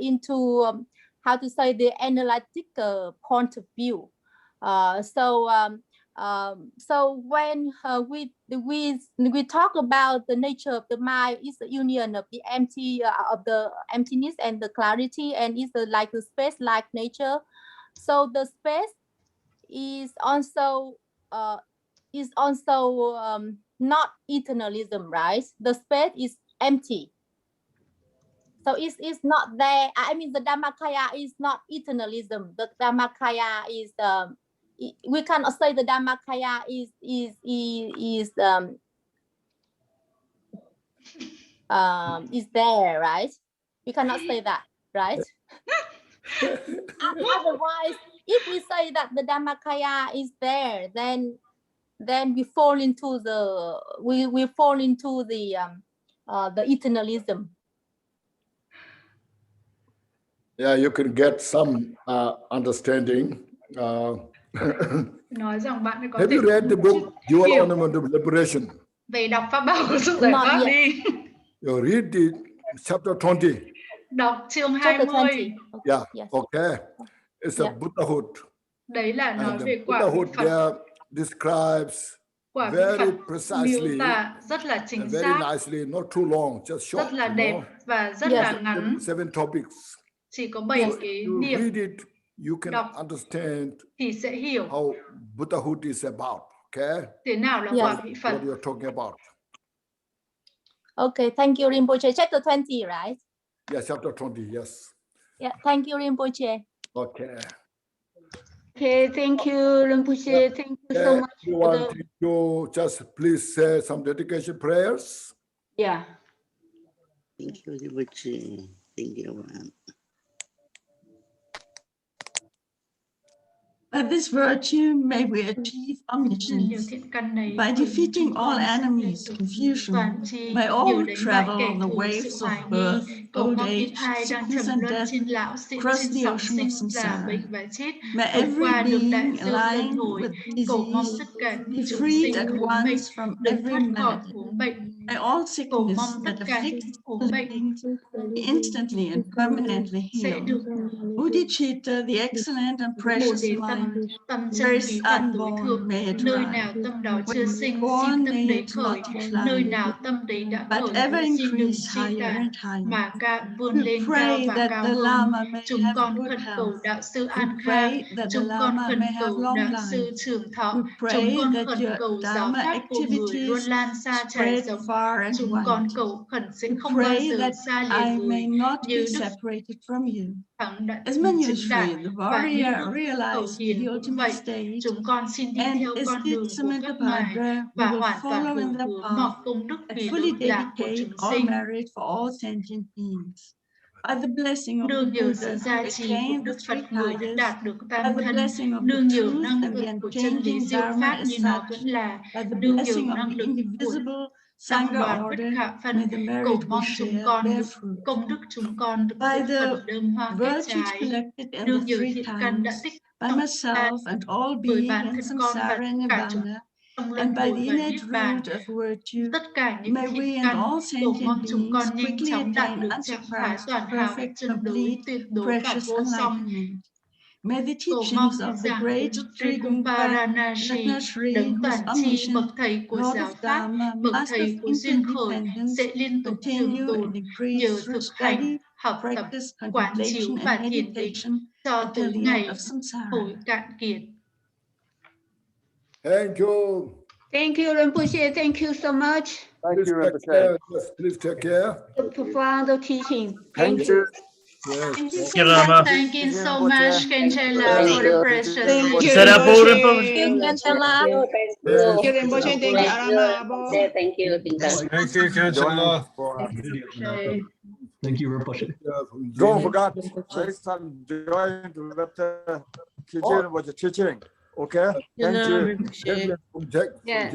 N: into how to say the analytical point of view. So when we talk about the nature of the mind, is the union of the emptiness and the clarity, and is like the space-like nature. So the space is also not eternalism, right? The space is empty. So it's not there. I mean, the Dhammakaya is not eternalism. The Dhammakaya is we cannot say the Dhammakaya is there, right? We cannot say that, right? Otherwise, if we say that the Dhammakaya is there, then we fall into the eternalism.
A: Yeah, you can get some understanding.
C: Nói rằng bạn có
A: Have you read the book Dual Ornament of Liberation?
C: Về đọc pháp bảo của sự giải thoát đi.
A: You read the chapter 20.
C: Đọc chương 20.
A: Yeah, okay. It's a Buddhahood.
C: Đấy là nói về quả
A: Buddhahood there describes very precisely,
C: rất là chính
A: very
C: xác,
A: nicely, not too long, just short.
C: Rất là đẹp và rất là ngắn.
A: 7 topics.
C: Chỉ có 7 cái điểm.
A: Read it, you can understand
C: thì sẽ hiểu
A: how Buddhahood is about. Okay.
C: Thế nào là quả vị Phật?
A: What you're talking about.
N: Okay, thank you, Rinpoche. Chapter 20, right?
A: Yeah, chapter 20, yes.
N: Yeah, thank you, Rinpoche.
A: Okay.
B: Okay, thank you, Rinpoche. Thank you so much.
A: Everyone, thank you. Just please say some dedication prayers.
B: Yeah.
P: Thank you, Rinpoche. Thank you, everyone.
Q: By this virtue, may we achieve omniscience. By defeating all enemies, confusion, may all who travel the waves of birth, old age, sickness, and death cross the ocean of samsara. May every being aligned with disease be freed at once from every malady. May all sickness that afflicts living be instantly and permanently healed. Bodhicitta, the excellent and precious mind, where is unborn, may it rise. Where is born, may it multiply. But ever increase higher and higher. We pray that the Lama may have good health. We pray that the Lama may have long life. We pray that your Dharma activities spread far and wide. We pray that I may not be separated from you. As Manjushri, the warrior, realized the ultimate state, and as did Samantabhadra, we will follow in the path and fully dedicate all merit for all sentient beings. By the blessing of the Buddhas who attained the three kayas, by the blessing of the truth and the unchanging Dharma as such, by the blessing of the indivisible Sangha order, may the merit we share bear fruit. By the virtues collected in the three kayas, by myself and all being in samsara and nirvana, and by the innate root of virtue, may we and all sentient beings quickly attain unsurpassed, perfect, complete, precious enlightenment. May the teachings of the great Trigumpa Ratnashri, whose omniscient Lord of Dharma, Master of Interdependence, continue and increase through study, practice, contemplation, and meditation until the end of samsara.
A: Thank you.
B: Thank you, Rinpoche. Thank you so much.
A: Thank you, Rinpoche. Yes, please take care.
B: Profound teaching.
A: Thank you.
C: Thank you
A: Yes.
C: so much. Thank you so much, Kenchela, for the precious.
F: Thank you,
M: Set up
F: Rinpoche.
N: Kenchela.
F: Thank you, Rinpoche. Thank you, Arama.
I: Thank you, Kinta.
R: Thank you, Kenchela.
S: Thank you, Rinpoche.
A: Don't forget, next time join to the teaching was the teaching. Okay? Thank you.
B: Yeah.